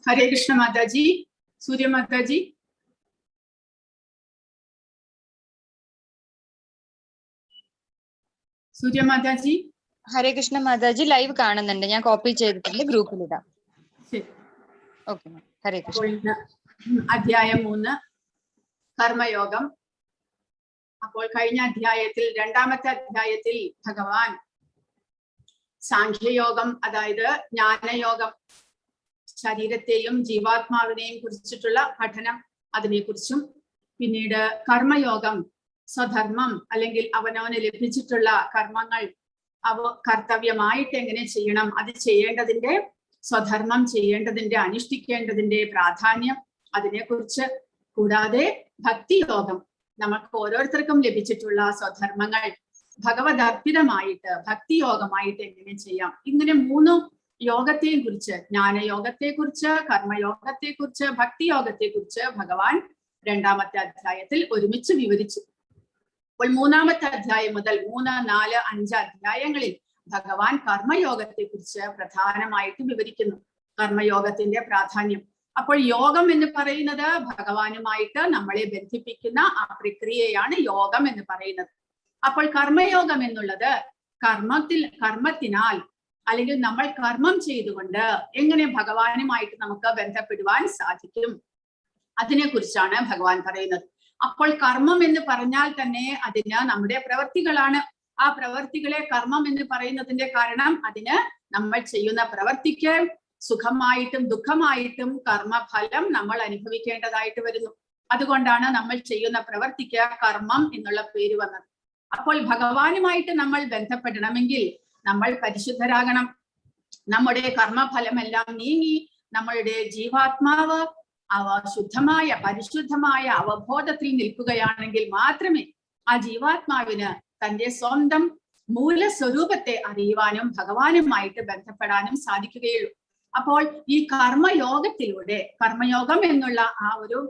हरे कृष्ण माता जी, सूर्य माता जी। सूर्य माता जी. ഹരേ കൃഷ്ണ മാതാജി ലൈവ് കാണുന്നുണ്ട്. ഞാൻ കോപ്പി ചെയ്തിട്ടുണ്ട്, ഗ്രൂപ്പിലിടാം. ഓക്കെ, ഹരേ കൃഷ്ണ. അധ്യായം 3 കർമ്മയോഗം. അപ്പോൾ കഴിഞ്ഞ അധ്യായത്തിൽ, രണ്ടാമത്തെ അധ്യായത്തിൽ ഭഗവാൻ സാഖ്യയോഗം, അതായത് ജ്ഞാനയോഗം, ശരീരത്തെയും ജീവാത്മാവിനെയും കുറിച്ചിട്ടുള്ള പഠനം, അതിനെക്കുറിച്ചും, പിന്നീട് കർമ്മയോഗം, സ്വധർമ്മം അല്ലെങ്കിൽ അവനവന് ലഭിച്ചിട്ടുള്ള കർമ്മങ്ങൾ കർത്തവ്യമായിട്ട് എങ്ങനെ ചെയ്യണം, അത് ചെയ്യേണ്ടതിന്റെ, സ്വധർമ്മം ചെയ്യേണ്ടതിന്റെ, അനുഷ്ഠിക്കേണ്ടതിന്റെ പ്രാധാന്യം, അതിനെക്കുറിച്ച്, കൂടാതെ ഭക്തിയോഗം, നമുക്ക് ഓരോരുത്തർക്കും ലഭിച്ചിട്ടുള്ള സ്വധർമ്മങ്ങൾ ഭഗവദർപ്പിതമായിട്ട് ഭക്തിയോഗമായിട്ട് എങ്ങനെ ചെയ്യാം, ഇങ്ങനെ 3 യോഗത്തെയും കുറിച്ച്, ജ്ഞാനയോഗത്തെക്കുറിച്ച്, കർമ്മയോഗത്തെക്കുറിച്ച്, ഭക്തിയോഗത്തെക്കുറിച്ച് ഭഗവാൻ രണ്ടാമത്തെ അധ്യായത്തിൽ ഒരുമിച്ച് വിവരിച്ചു. അപ്പോൾ മൂന്നാമത്തെ അധ്യായം മുതൽ 3, 4, 5 അധ്യായങ്ങളിൽ ഭഗവാൻ കർമ്മയോഗത്തെക്കുറിച്ച് പ്രധാനമായിട്ട് വിവരിക്കുന്നു, കർമ്മയോഗത്തിന്റെ പ്രാധാന്യം. അപ്പോൾ യോഗം എന്ന് പറയുന്നത് ഭഗവാനുമായിട്ട് നമ്മളെ ബന്ധിപ്പിക്കുന്ന ആ പ്രക്രിയയാണ് യോഗം എന്ന് പറയുന്നത്. അപ്പോൾ കർമ്മയോഗം എന്നുള്ളത് കർമ്മത്തിനാൽ അല്ലെങ്കിൽ നമ്മൾ കർമ്മം ചെയ്തുകൊണ്ട് എങ്ങനെ ഭഗവാനുമായിട്ട് നമുക്ക് ബന്ധപ്പെടുവാൻ സാധിക്കും, അതിനെക്കുറിച്ചാണ് ഭഗവാൻ പറയുന്നത്. അപ്പോൾ കർമ്മം എന്ന് പറഞ്ഞാൽ തന്നെ അതിന് നമ്മുടെ പ്രവൃത്തികളാണ്. ആ പ്രവൃത്തികളെ കർമ്മം എന്ന് പറയുന്നതിന്റെ കാരണം, അതിന് നമ്മൾ ചെയ്യുന്ന പ്രവൃത്തിക്ക് സുഖമായിട്ടും ദുഃഖമായിട്ടും കർമ്മഫലം നമ്മൾ അനുഭവിക്കേണ്ടതായിട്ട് വരുന്നു. അതുകൊണ്ടാണ് നമ്മൾ ചെയ്യുന്ന പ്രവൃത്തിക്ക് കർമ്മം എന്നുള്ള പേര് വന്നത്. അപ്പോൾ ഭഗവാനുമായിട്ട് നമ്മൾ ബന്ധപ്പെടണമെങ്കിൽ നമ്മൾ പരിശുദ്ധരാകണം. നമ്മുടെ കർമ്മഫലമെല്ലാം നീങ്ങി നമ്മളുടെ ജീവാത്മാവ് ശുദ്ധമായ പരിശുദ്ധമായ അവബോധത്തിൽ നിൽക്കുകയാണെങ്കിൽ മാത്രമേ ആ ജീവാത്മാവിന് തന്റെ സ്വന്തം മൂലസ്വരൂപത്തെ അറിയുവാനും ഭഗവാനുമായിട്ട് ബന്ധപ്പെടാനും സാധിക്കുകയുള്ളൂ. അപ്പോൾ ഈ കർമ്മയോഗത്തിലൂടെ, കർമ്മയോഗം എന്നുള്ള ആ ഒരു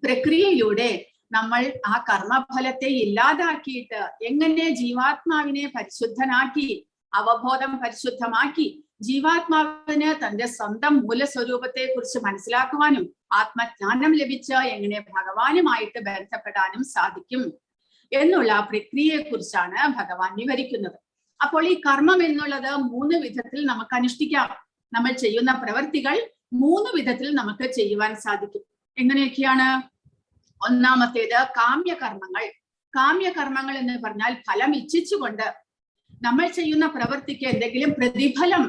പ്രക്രിയയിലൂടെ നമ്മൾ ആ കർമ്മഫലത്തെ ഇല്ലാതാക്കിയിട്ട് എങ്ങനെ ജീവാത്മാവിനെ പരിശുദ്ധനാക്കി, അവബോധം പരിശുദ്ധമാക്കി ജീവാത്മാവിന് തന്റെ സ്വന്തം മൂലസ്വരൂപത്തെ കുറിച്ച് മനസ്സിലാക്കുവാനും ആത്മജ്ഞാനം ലഭിച്ച് എങ്ങനെ ഭഗവാനുമായിട്ട് ബന്ധപ്പെടാനും സാധിക്കും എന്നുള്ള പ്രക്രിയയെ കുറിച്ചാണ് ഭഗവാൻ വിവരിക്കുന്നത്. അപ്പോൾ ഈ കർമ്മം എന്നുള്ളത് 3 വിധത്തിൽ നമുക്ക് അനുഷ്ഠിക്കാം. നമ്മൾ ചെയ്യുന്ന പ്രവൃത്തികൾ 3 വിധത്തിൽ നമുക്ക് ചെയ്യുവാൻ സാധിക്കും. എങ്ങനെയൊക്കെയാണ്? ഒന്നാമത്തേത് കാമ്യകർമ്മങ്ങൾ. കാമ്യകർമ്മങ്ങൾ എന്ന് പറഞ്ഞാൽ ഫലം ഇച്ഛിച്ചുകൊണ്ട്, നമ്മൾ ചെയ്യുന്ന പ്രവൃത്തിക്ക് എന്തെങ്കിലും പ്രതിഫലം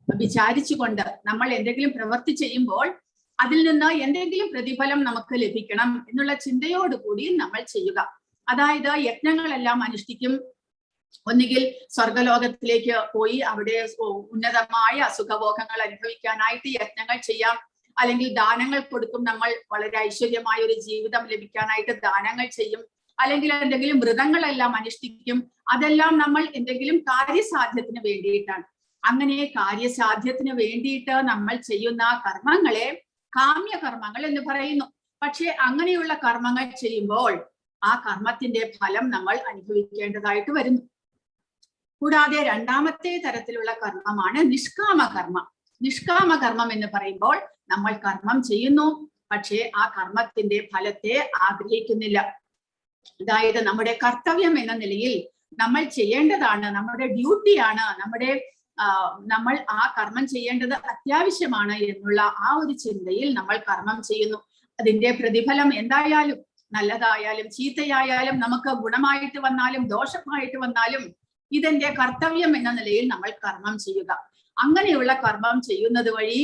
വിചാരിച്ചുകൊണ്ട്, നമ്മൾ എന്തെങ്കിലും പ്രവൃത്തി ചെയ്യുമ്പോൾ അതിൽ നിന്ന് എന്തെങ്കിലും പ്രതിഫലം നമുക്ക് ലഭിക്കണം എന്നുള്ള ചിന്തയോടുകൂടി നമ്മൾ ചെയ്യുക. അതായത് യജ്ഞങ്ങളെല്ലാം അനുഷ്ഠിക്കും. ഒന്നുകിൽ സ്വർഗലോകത്തിലേക്ക് പോയി അവിടെ ഉന്നതമായ സുഖഭോഗങ്ങൾ അനുഭവിക്കാനായിട്ട് യജ്ഞങ്ങൾ ചെയ്യാം, അല്ലെങ്കിൽ ദാനങ്ങൾ കൊടുക്കും. നമ്മൾ വളരെ ഐശ്വര്യമായ ഒരു ജീവിതം ലഭിക്കാനായിട്ട് ദാനങ്ങൾ ചെയ്യും, അല്ലെങ്കിൽ എന്തെങ്കിലും വ്രതങ്ങളെല്ലാം അനുഷ്ഠിക്കും. അതെല്ലാം നമ്മൾ എന്തെങ്കിലും കാര്യസാധ്യത്തിന് വേണ്ടിയിട്ടാണ്. അങ്ങനെ കാര്യസാധ്യത്തിന് വേണ്ടിയിട്ട് നമ്മൾ ചെയ്യുന്ന കർമ്മങ്ങളെ കാമ്യകർമ്മങ്ങൾ എന്ന് പറയുന്നു. പക്ഷെ അങ്ങനെയുള്ള കർമ്മങ്ങൾ ചെയ്യുമ്പോൾ ആ കർമ്മത്തിന്റെ ഫലം നമ്മൾ അനുഭവിക്കേണ്ടതായിട്ട് വരുന്നു. കൂടാതെ രണ്ടാമത്തെ തരത്തിലുള്ള കർമ്മമാണ് നിഷ്കാമകർമ്മം. നിഷ്കാമകർമ്മം എന്ന് പറയുമ്പോൾ നമ്മൾ കർമ്മം ചെയ്യുന്നു, പക്ഷേ ആ കർമ്മത്തിന്റെ ഫലത്തെ ആഗ്രഹിക്കുന്നില്ല. അതായത് നമ്മുടെ കർത്തവ്യം എന്ന നിലയിൽ നമ്മൾ ചെയ്യേണ്ടതാണ്, നമ്മുടെ ഡ്യൂട്ടിയാണ്, നമ്മൾ ആ കർമ്മം ചെയ്യേണ്ടത് അത്യാവശ്യമാണ് എന്നുള്ള ആ ഒരു ചിന്തയിൽ നമ്മൾ കർമ്മം ചെയ്യുന്നു. അതിന്റെ പ്രതിഫലം എന്തായാലും, നല്ലതായാലും ചീത്തയായാലും, നമുക്ക് ഗുണമായിട്ട് വന്നാലും ദോഷമായിട്ട് വന്നാലും, ഇതെന്റെ കർത്തവ്യം എന്ന നിലയിൽ നമ്മൾ കർമ്മം ചെയ്യുക. അങ്ങനെയുള്ള കർമ്മം ചെയ്യുന്നത് വഴി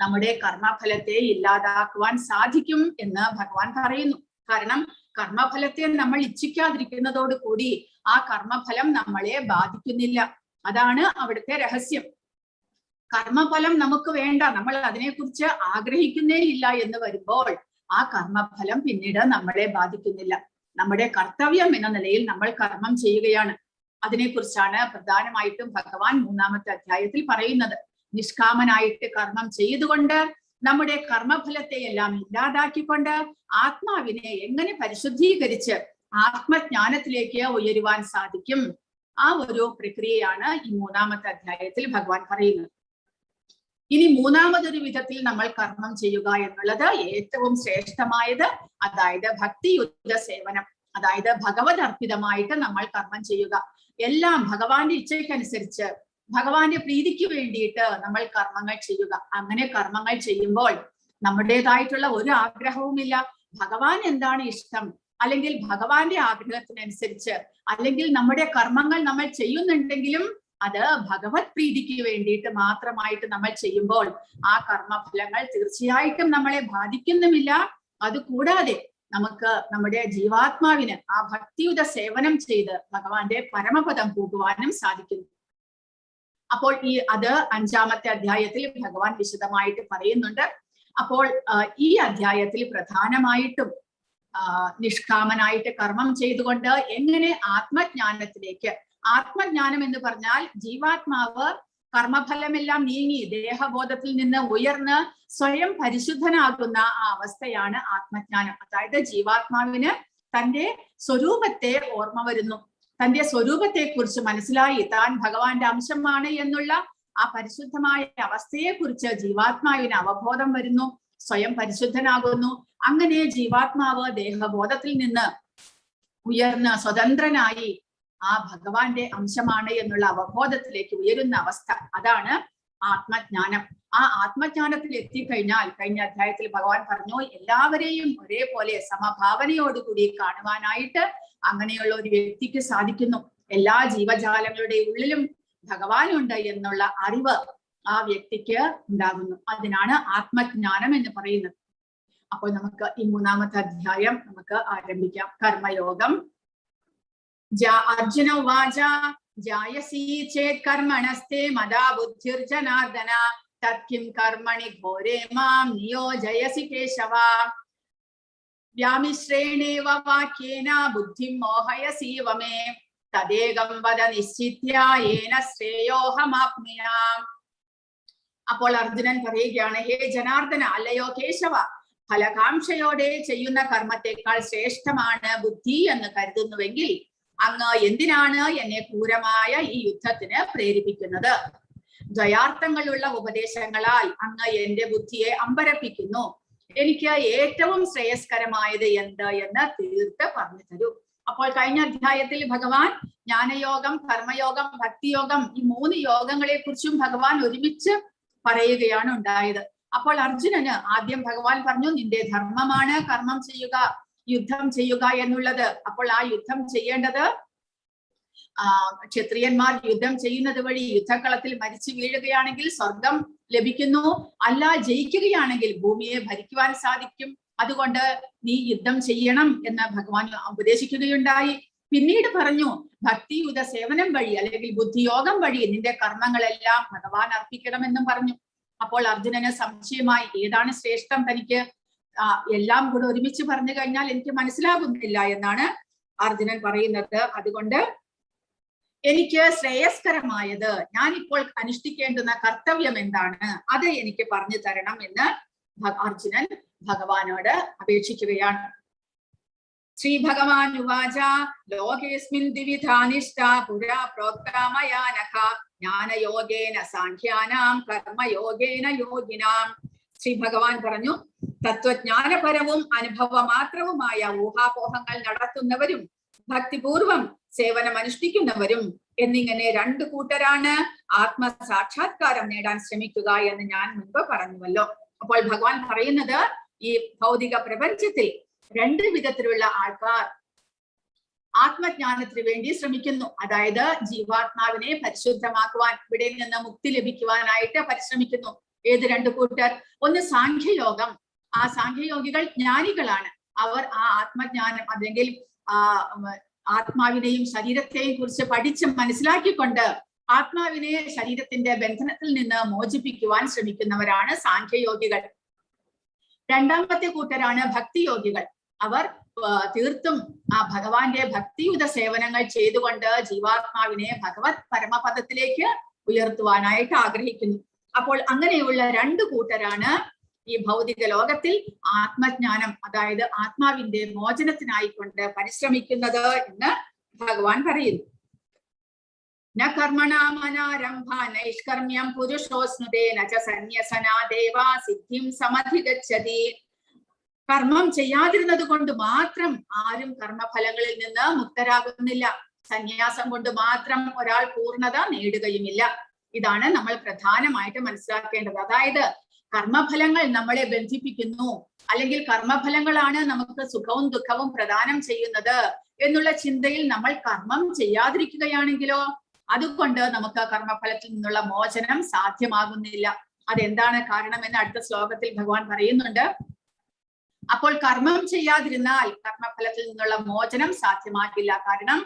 നമ്മുടെ കർമ്മഫലത്തെ ഇല്ലാതാക്കുവാൻ സാധിക്കും എന്ന് ഭഗവാൻ പറയുന്നു. കാരണം കർമ്മഫലത്തെ നമ്മൾ ഇച്ഛിക്കാതിരിക്കുന്നതോട് കൂടി ആ കർമ്മഫലം നമ്മളെ ബാധിക്കുന്നില്ല. അതാണ് അവിടുത്തെ രഹസ്യം. കർമ്മഫലം നമുക്ക് വേണ്ട, നമ്മൾ അതിനെക്കുറിച്ച് ആഗ്രഹിക്കുന്നേ ഇല്ല എന്ന് വരുമ്പോൾ ആ കർമ്മഫലം പിന്നീട് നമ്മളെ ബാധിക്കുന്നില്ല. നമ്മുടെ കർത്തവ്യം എന്ന നിലയിൽ നമ്മൾ കർമ്മം ചെയ്യുകയാണ്. അതിനെക്കുറിച്ചാണ് പ്രധാനമായിട്ടും ഭഗവാൻ 3-ാമത്തെ അധ്യായത്തിൽ പറയുന്നത്. നിഷ്കാമനായിട്ട് കർമ്മം ചെയ്തുകൊണ്ട് നമ്മുടെ കർമ്മഫലത്തെ എല്ലാം ഇല്ലാതാക്കിക്കൊണ്ട് ആത്മാവിനെ എങ്ങനെ പരിശുദ്ധീകരിച്ച് ആത്മജ്ഞാനത്തിലേക്ക് ഉയരുവാൻ സാധിക്കും, ആ ഒരു പ്രക്രിയയാണ് ഈ 3-ാമത്തെ അധ്യായത്തിൽ ഭഗവാൻ പറയുന്നത്. ഇനി മൂന്നാമതൊരു വിധത്തിൽ നമ്മൾ കർമ്മം ചെയ്യുക എന്നുള്ളത് ഏറ്റവും ശ്രേഷ്ഠമായത്, അതായത് ഭക്തിയുക്ത സേവനം, അതായത് ഭഗവത് അർപ്പിതമായിട്ട് നമ്മൾ കർമ്മം ചെയ്യുക. എല്ലാം ഭഗവാന്റെ ഇച്ഛയ്ക്കനുസരിച്ച് ഭഗവാന്റെ പ്രീതിക്ക് വേണ്ടിയിട്ട് നമ്മൾ കർമ്മങ്ങൾ ചെയ്യുക. അങ്ങനെ കർമ്മങ്ങൾ ചെയ്യുമ്പോൾ നമ്മുടേതായിട്ടുള്ള ഒരു ആഗ്രഹവുമില്ല. ഭഗവാൻ എന്താണ് ഇഷ്ടം, അല്ലെങ്കിൽ ഭഗവാന്റെ ആഗ്രഹത്തിനനുസരിച്ച്, അല്ലെങ്കിൽ നമ്മുടെ കർമ്മങ്ങൾ നമ്മൾ ചെയ്യുന്നുണ്ടെങ്കിലും അത് ഭഗവത് പ്രീതിക്ക് വേണ്ടിയിട്ട് മാത്രമായിട്ട് നമ്മൾ ചെയ്യുമ്പോൾ ആ കർമ്മഫലങ്ങൾ തീർച്ചയായിട്ടും നമ്മളെ ബാധിക്കുന്നുമില്ല. അതുകൂടാതെ നമുക്ക് നമ്മുടെ ജീവാത്മാവിന് ആ ഭക്തിയുത സേവനം ചെയ്ത് ഭഗവാന്റെ പരമപദം പോകുവാനും സാധിക്കുന്നു. അപ്പോൾ അത് 5-ാമത്തെ അധ്യായത്തിൽ ഭഗവാൻ വിശദമായിട്ട് പറയുന്നുണ്ട്. അപ്പോൾ ഈ അധ്യായത്തിൽ പ്രധാനമായിട്ടും നിഷ്കാമനായിട്ട് കർമ്മം ചെയ്തുകൊണ്ട് എങ്ങനെ ആത്മജ്ഞാനത്തിലേക്ക്, ആത്മജ്ഞാനം എന്ന് പറഞ്ഞാൽ ജീവാത്മാവ് കർമ്മഫലമെല്ലാം നീങ്ങി ദേഹബോധത്തിൽ നിന്ന് ഉയർന്ന് സ്വയം പരിശുദ്ധനാകുന്ന ആ അവസ്ഥയാണ് ആത്മജ്ഞാനം. അതായത് ജീവാത്മാവിന് തന്റെ സ്വരൂപത്തെ ഓർമ്മ വരുന്നു, തന്റെ സ്വരൂപത്തെ കുറിച്ച് മനസ്സിലായി താൻ ഭഗവാന്റെ അംശമാണ് എന്നുള്ള ആ പരിശുദ്ധമായ അവസ്ഥയെ കുറിച്ച് ജീവാത്മാവിന് അവബോധം വരുന്നു, സ്വയം പരിശുദ്ധനാകുന്നു. അങ്ങനെ ജീവാത്മാവ് ദേഹബോധത്തിൽ നിന്ന് ഉയർന്ന് സ്വതന്ത്രനായി ആ ഭഗവാന്റെ അംശമാണ് എന്നുള്ള അവബോധത്തിലേക്ക് ഉയരുന്ന അവസ്ഥ, അതാണ് ആത്മജ്ഞാനം. ആ ആത്മജ്ഞാനത്തിൽ എത്തിക്കഴിഞ്ഞാൽ, കഴിഞ്ഞ അധ്യായത്തിൽ ഭഗവാൻ പറഞ്ഞു, എല്ലാവരെയും ഒരേപോലെ സമഭാവനയോടുകൂടി കാണുവാനായിട്ട് അങ്ങനെയുള്ള ഒരു വ്യക്തിക്ക് സാധിക്കുന്നു. എല്ലാ ജീവജാലങ്ങളുടെ ഉള്ളിലും ഭഗവാനുണ്ട് എന്നുള്ള അറിവ് ആ വ്യക്തിക്ക് ഉണ്ടാകുന്നു. അതിനാണ് ആത്മജ്ഞാനം എന്ന് പറയുന്നത്. അപ്പോൾ നമുക്ക് ഈ 3-ാമത്തെ അധ്യായം നമുക്ക് ആരംഭിക്കാം. കർമ്മയോഗം. അർജുന ഉവാച ജായസി ചേത് കർമ്മണസ്തേ മദാ ബുദ്ധിർജനാർദന തത്കിം കർമ്മണി ഘോരേ മാം നിയോജയസി കേശവ വ്യാമിശ്രേണേവ വാക്യേന ബുദ്ധിം മോഹയസീവ മേ തദേകം വദ നിശ്ചിത്യ യേന ശ്രേയോഹമാപ്നുയാം. അപ്പോൾ അർജുനൻ പറയുകയാണ്, ഹേ ജനാർദ്ദന, അല്ലയോ കേശവ, ഫലകാംക്ഷയോടെ ചെയ്യുന്ന കർമ്മത്തെക്കാൾ ശ്രേഷ്ഠമാണ് ബുദ്ധി എന്ന് കരുതുന്നുവെങ്കിൽ അങ്ങ് എന്തിനാണ് എന്നെ ക്രൂരമായ ഈ യുദ്ധത്തിന് പ്രേരിപ്പിക്കുന്നത്? ദ്വയാർത്ഥങ്ങളുള്ള ഉപദേശങ്ങളാൽ അങ്ങ് എന്റെ ബുദ്ധിയെ അമ്പരപ്പിക്കുന്നു. എനിക്ക് ഏറ്റവും ശ്രേയസ്കരമായത് എന്ത് എന്ന് തീർത്ത് പറഞ്ഞു തരൂ. അപ്പോൾ കഴിഞ്ഞ അധ്യായത്തിൽ ഭഗവാൻ ജ്ഞാനയോഗം, കർമ്മയോഗം, ഭക്തിയോഗം, ഈ 3 യോഗങ്ങളെ കുറിച്ചും ഭഗവാൻ ഒരുമിച്ച് പറയുകയാണ് ഉണ്ടായത്. അപ്പോൾ അർജുനന് ആദ്യം ഭഗവാൻ പറഞ്ഞു, നിന്റെ ധർമ്മമാണ് കർമ്മം ചെയ്യുക, യുദ്ധം ചെയ്യുക എന്നുള്ളത്. അപ്പോൾ ആ യുദ്ധം ചെയ്യേണ്ടത് ക്ഷത്രിയന്മാർ യുദ്ധം ചെയ്യുന്നത് വഴി യുദ്ധക്കളത്തിൽ മരിച്ചു വീഴുകയാണെങ്കിൽ സ്വർഗം ലഭിക്കുന്നു, അല്ല ജയിക്കുകയാണെങ്കിൽ ഭൂമിയെ ഭരിക്കുവാൻ സാധിക്കും. അതുകൊണ്ട് നീ യുദ്ധം ചെയ്യണം എന്ന് ഭഗവാൻ ഉപദേശിക്കുകയുണ്ടായി. പിന്നീട് പറഞ്ഞു, ഭക്തിയുത സേവനം വഴി അല്ലെങ്കിൽ ബുദ്ധിയോഗം വഴി നിന്റെ കർമ്മങ്ങളെല്ലാം ഭഗവാൻ അർപ്പിക്കണമെന്നും പറഞ്ഞു. അപ്പോൾ അർജുനന് സംശയമായി, ഏതാണ് ശ്രേഷ്ഠം? തനിക്ക് എല്ലാം കൂടെ ഒരുമിച്ച് പറഞ്ഞു കഴിഞ്ഞാൽ എനിക്ക് മനസ്സിലാകുന്നില്ല എന്നാണ് അർജുനൻ പറയുന്നത്. അതുകൊണ്ട് എനിക്ക് ശ്രേയസ്കരമായത്, ഞാനിപ്പോൾ അനുഷ്ഠിക്കേണ്ടുന്ന കർത്തവ്യം എന്താണ്, അത് എനിക്ക് പറഞ്ഞു തരണം എന്ന് അർജുനൻ ഭഗവാനോട് അപേക്ഷിക്കുകയാണ്. ശ്രീ ഭഗവാൻ ഉവാച ലോകേസ്മിൻ ദ്വിവിധാനിഷ്ഠ പുരാ പ്രോക്താ മയാ നഖ ജ്ഞാനയോഗേന സാഖ്യാനാം കർമ്മയോഗേന യോഗിനാം. ശ്രീ ഭഗവാൻ പറഞ്ഞു, തത്വജ്ഞാനപരവും അനുഭവമാത്രവുമായ ഊഹാപോഹങ്ങൾ നടത്തുന്നവരും ഭക്തിപൂർവം സേവനം അനുഷ്ഠിക്കുന്നവരും എന്നിങ്ങനെ 2 കൂട്ടരാണ് ആത്മസാക്ഷാത്കാരം നേടാൻ ശ്രമിക്കുക എന്ന് ഞാൻ മുൻപ് പറഞ്ഞുവല്ലോ. അപ്പോൾ ഭഗവാൻ പറയുന്നത്, ഈ ഭൗതിക പ്രപഞ്ചത്തിൽ 2 വിധത്തിലുള്ള ആൾക്കാർ ആത്മജ്ഞാനത്തിന് വേണ്ടി ശ്രമിക്കുന്നു. അതായത് ജീവാത്മാവിനെ പരിശുദ്ധമാക്കുവാൻ, ഇവിടെ നിന്ന് മുക്തി ലഭിക്കുവാനായിട്ട് പരിശ്രമിക്കുന്നു. ഏത് 2 കൂട്ടർ? ഒന്ന് സാഖ്യയോഗം. ആ സാഖ്യയോഗികൾ ജ്ഞാനികളാണ്. അവർ ആ ആത്മജ്ഞാനം അല്ലെങ്കിൽ ആത്മാവിനെയും ശരീരത്തെയും കുറിച്ച് പഠിച്ച് മനസ്സിലാക്കിക്കൊണ്ട് ആത്മാവിനെ ശരീരത്തിന്റെ ബന്ധനത്തിൽ നിന്ന് മോചിപ്പിക്കുവാൻ ശ്രമിക്കുന്നവരാണ് സാഖ്യയോഗികൾ. 2-ാമത്തെ കൂട്ടരാണ് ഭക്തിയോഗികൾ. അവർ തീർത്തും ആ ഭഗവാന്റെ ഭക്തിയുത സേവനങ്ങൾ ചെയ്തുകൊണ്ട് ജീവാത്മാവിനെ ഭഗവത് പരമപദത്തിലേക്ക് ഉയർത്തുവാനായിട്ട് ആഗ്രഹിക്കുന്നു. അപ്പോൾ അങ്ങനെയുള്ള 2 കൂട്ടരാണ് ഈ ഭൗതിക ലോകത്തിൽ ആത്മജ്ഞാനം, അതായത് ആത്മാവിന്റെ മോചനത്തിനായിക്കൊണ്ട് പരിശ്രമിക്കുന്നത് എന്ന് ഭഗവാൻ പറയുന്നു. ന കർമ്മണാമനാരംഭ നൈഷ്കർമ്മ്യം പുരുഷോസ്നുതേ ന ച സന്യസനാ ദേവാ സിദ്ധിം സമധിഗച്ഛതി. കർമ്മം ചെയ്യാതിരുന്നത് കൊണ്ട് മാത്രം ആരും കർമ്മഫലങ്ങളിൽ നിന്ന് മുക്തരാകുന്നില്ല. സന്യാസം കൊണ്ട് മാത്രം ഒരാൾ പൂർണ്ണത നേടുകയുമില്ല. ഇതാണ് നമ്മൾ പ്രധാനമായിട്ട് മനസ്സിലാക്കേണ്ടത്. അതായത് കർമ്മഫലങ്ങൾ നമ്മളെ ബന്ധിപ്പിക്കുന്നു, അല്ലെങ്കിൽ കർമ്മഫലങ്ങളാണ് നമുക്ക് സുഖവും ദുഃഖവും പ്രദാനം ചെയ്യുന്നത് എന്നുള്ള ചിന്തയിൽ നമ്മൾ കർമ്മം ചെയ്യാതിരിക്കുകയാണെങ്കിലോ അതുകൊണ്ട് നമുക്ക് കർമ്മഫലത്തിൽ നിന്നുള്ള മോചനം സാധ്യമാകുന്നില്ല. അതെന്താണ് കാരണമെന്ന് അടുത്ത ശ്ലോകത്തിൽ ഭഗവാൻ പറയുന്നുണ്ട്. അപ്പോൾ കർമ്മം ചെയ്യാതിരുന്നാൽ കർമ്മഫലത്തിൽ നിന്നുള്ള മോചനം സാധ്യമാകില്ല. കാരണം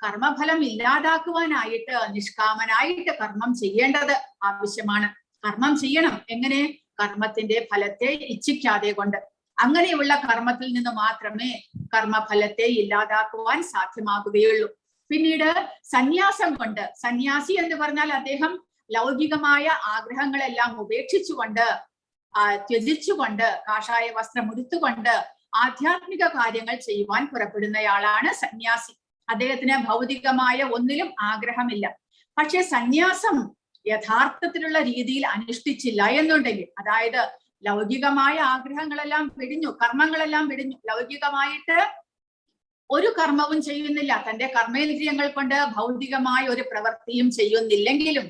കർമ്മഫലം ഇല്ലാതാക്കുവാനായിട്ട് നിഷ്കാമനായിട്ട് കർമ്മം ചെയ്യേണ്ടത് ആവശ്യമാണ്. കർമ്മം ചെയ്യണം. എങ്ങനെ? കർമ്മത്തിന്റെ ഫലത്തെ ഇച്ഛിക്കാതെ കൊണ്ട്. അങ്ങനെയുള്ള കർമ്മത്തിൽ നിന്ന് മാത്രമേ കർമ്മഫലത്തെ ഇല്ലാതാക്കുവാൻ സാധ്യമാകുകയുള്ളൂ. പിന്നീട് സന്യാസം കൊണ്ട്, സന്യാസി എന്ന് പറഞ്ഞാൽ അദ്ദേഹം ലൗകികമായ ആഗ്രഹങ്ങളെല്ലാം ഉപേക്ഷിച്ചുകൊണ്ട് ത്യജിച്ചുകൊണ്ട് കാഷായ വസ്ത്രം ഉടുത്തുകൊണ്ട് ആധ്യാത്മിക കാര്യങ്ങൾ ചെയ്യുവാൻ പുറപ്പെടുന്നയാളാണ് സന്യാസി. അദ്ദേഹത്തിന് ഭൗതികമായ ഒന്നിലും ആഗ്രഹമില്ല. പക്ഷെ സന്യാസം യഥാർത്ഥത്തിലുള്ള രീതിയിൽ അനുഷ്ഠിച്ചില്ല എന്നുണ്ടെങ്കിൽ, അതായത് ലൗകികമായ ആഗ്രഹങ്ങളെല്ലാം വെടിഞ്ഞു, കർമ്മങ്ങളെല്ലാം വെടിഞ്ഞു, ലൗകികമായിട്ട് ഒരു കർമ്മവും ചെയ്യുന്നില്ല, തന്റെ കർമ്മേന്ദ്രിയങ്ങൾ കൊണ്ട് ഭൗതികമായ ഒരു പ്രവൃത്തിയും ചെയ്യുന്നില്ലെങ്കിലും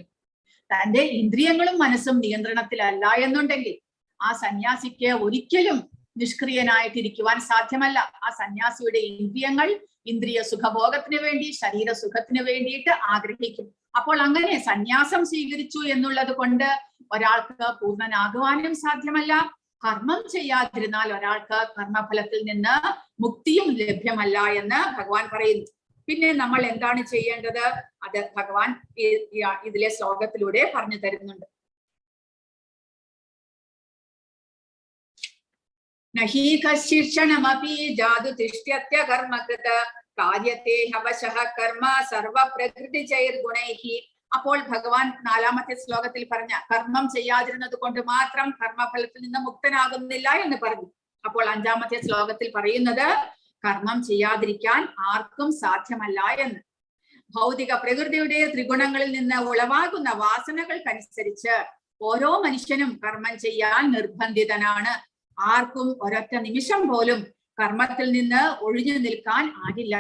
തന്റെ ഇന്ദ്രിയങ്ങളും മനസ്സും നിയന്ത്രണത്തിലല്ല എന്നുണ്ടെങ്കിൽ ആ സന്യാസിക്ക് ഒരിക്കലും നിഷ്ക്രിയനായിട്ടിരിക്കുവാൻ സാധ്യമല്ല. ആ സന്യാസിയുടെ ഇന്ദ്രിയങ്ങൾ ഇന്ദ്രിയ സുഖഭോഗത്തിന് വേണ്ടി, ശരീര സുഖത്തിന് വേണ്ടിയിട്ട് ആഗ്രഹിക്കും. അപ്പോൾ അങ്ങനെ സന്യാസം സ്വീകരിച്ചു എന്നുള്ളത് കൊണ്ട് ഒരാൾക്ക് പൂർണ്ണനാകുവാനും സാധ്യമല്ല. കർമ്മം ചെയ്യാതിരുന്നാൽ ഒരാൾക്ക് കർമ്മഫലത്തിൽ നിന്ന് മുക്തിയും ലഭ്യമല്ല എന്ന് ഭഗവാൻ പറയുന്നു. പിന്നെ നമ്മൾ എന്താണ് ചെയ്യേണ്ടത്? അത് ഭഗവാൻ ഇതിലെ ശ്ലോകത്തിലൂടെ പറഞ്ഞു തരുന്നുണ്ട്. നഹി കശ്ചിക്ഷണമപി ജാതു തിഷ്ഠ്യത്യ കർമ്മകൃത കാര്യത്തെ ഹവശഃ കർമ്മ സർവപ്രകൃതിചൈർഗുണൈഹി. അപ്പോൾ ഭഗവാൻ 4-ാമത്തെ ശ്ലോകത്തിൽ പറഞ്ഞ കർമ്മം ചെയ്യാതിരുന്നത് കൊണ്ട് മാത്രം കർമ്മഫലത്തിൽ നിന്ന് മുക്തനാകുന്നില്ല എന്ന് പറഞ്ഞു. അപ്പോൾ 5-ാമത്തെ ശ്ലോകത്തിൽ പറയുന്നത് കർമ്മം ചെയ്യാതിരിക്കാൻ ആർക്കും സാധ്യമല്ല എന്ന്. ഭൗതിക പ്രകൃതിയുടെ ത്രിഗുണങ്ങളിൽ നിന്ന് ഉളവാകുന്ന വാസനകൾക്കനുസരിച്ച് ഓരോ മനുഷ്യനും കർമ്മം ചെയ്യാൻ നിർബന്ധിതനാണ്. ആർക്കും ഒരൊറ്റ നിമിഷം പോലും കർമ്മത്തിൽ നിന്ന് ഒഴിഞ്ഞു നിൽക്കാൻ ആകില്ല.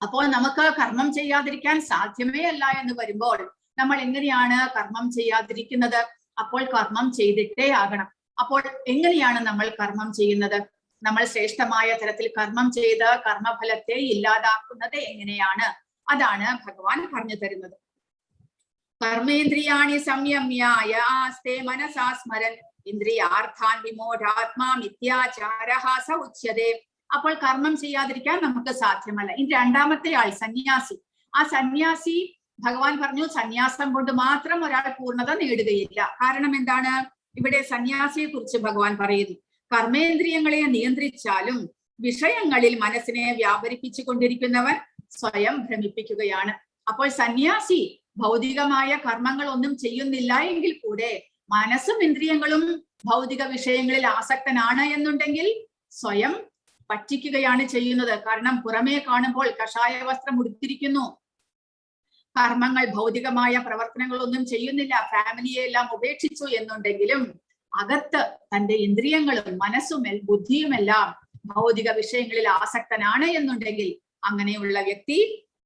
അപ്പോൾ നമുക്ക് കർമ്മം ചെയ്യാതിരിക്കാൻ സാധ്യമേ അല്ല എന്ന് വരുമ്പോൾ നമ്മൾ എങ്ങനെയാണ് കർമ്മം ചെയ്യാതിരിക്കുന്നത്? അപ്പോൾ കർമ്മം ചെയ്തിട്ടേ ആകണം. അപ്പോൾ എങ്ങനെയാണ് നമ്മൾ കർമ്മം ചെയ്യുന്നത്? നമ്മൾ ശ്രേഷ്ഠമായ തരത്തിൽ കർമ്മം ചെയ്ത് കർമ്മഫലത്തെ ഇല്ലാതാക്കുന്നത് എങ്ങനെയാണ്? അതാണ് ഭഗവാൻ പറഞ്ഞു തരുന്നത്. കർമ്മേന്ദ്രിയാണി സംയമ്യായ ആസ്തേ മനസാ സ്മരൻ ഇന്ദ്രിയാർത്ഥാൻ വിമോഢാത്മാ മിഥ്യാചാരഃ സ ഉച്യതേ. അപ്പോൾ കർമ്മം ചെയ്യാതിരിക്കാൻ നമുക്ക് സാധ്യമല്ല. ഇനി 2-ാമത്തെ ആൾ സന്യാസി. ആ സന്യാസി ഭഗവാൻ പറഞ്ഞു സന്യാസം കൊണ്ട് മാത്രം ഒരാൾ പൂർണ്ണത നേടുകയില്ല. കാരണം എന്താണ്? ഇവിടെ സന്യാസിയെ കുറിച്ച് ഭഗവാൻ പറയുന്നു, കർമ്മേന്ദ്രിയങ്ങളെ നിയന്ത്രിച്ചാലും വിഷയങ്ങളിൽ മനസ്സിനെ വ്യാപരിപ്പിച്ചു കൊണ്ടിരിക്കുന്നവൻ സ്വയം ഭ്രമിപ്പിക്കുകയാണ്. അപ്പോൾ സന്യാസി ഭൗതികമായ കർമ്മങ്ങൾ ഒന്നും ചെയ്യുന്നില്ല എങ്കിൽ കൂടെ മനസ്സും ഇന്ദ്രിയങ്ങളും ഭൗതിക വിഷയങ്ങളിൽ ആസക്തനാണ് എന്നുണ്ടെങ്കിൽ സ്വയം പറ്റിക്കുകയാണ് ചെയ്യുന്നത്. കാരണം പുറമേ കാണുമ്പോൾ കഷായ വസ്ത്രം ഉടുത്തിരിക്കുന്നു, കർമ്മങ്ങൾ ഭൗതികമായ പ്രവർത്തനങ്ങളൊന്നും ചെയ്യുന്നില്ല, ഫാമിലിയെ എല്ലാം ഉപേക്ഷിച്ചു എന്നുണ്ടെങ്കിലും അകത്ത് തന്റെ ഇന്ദ്രിയങ്ങളും മനസ്സും ബുദ്ധിയുമെല്ലാം ഭൗതിക വിഷയങ്ങളിൽ ആസക്തനാണ് എന്നുണ്ടെങ്കിൽ അങ്ങനെയുള്ള വ്യക്തി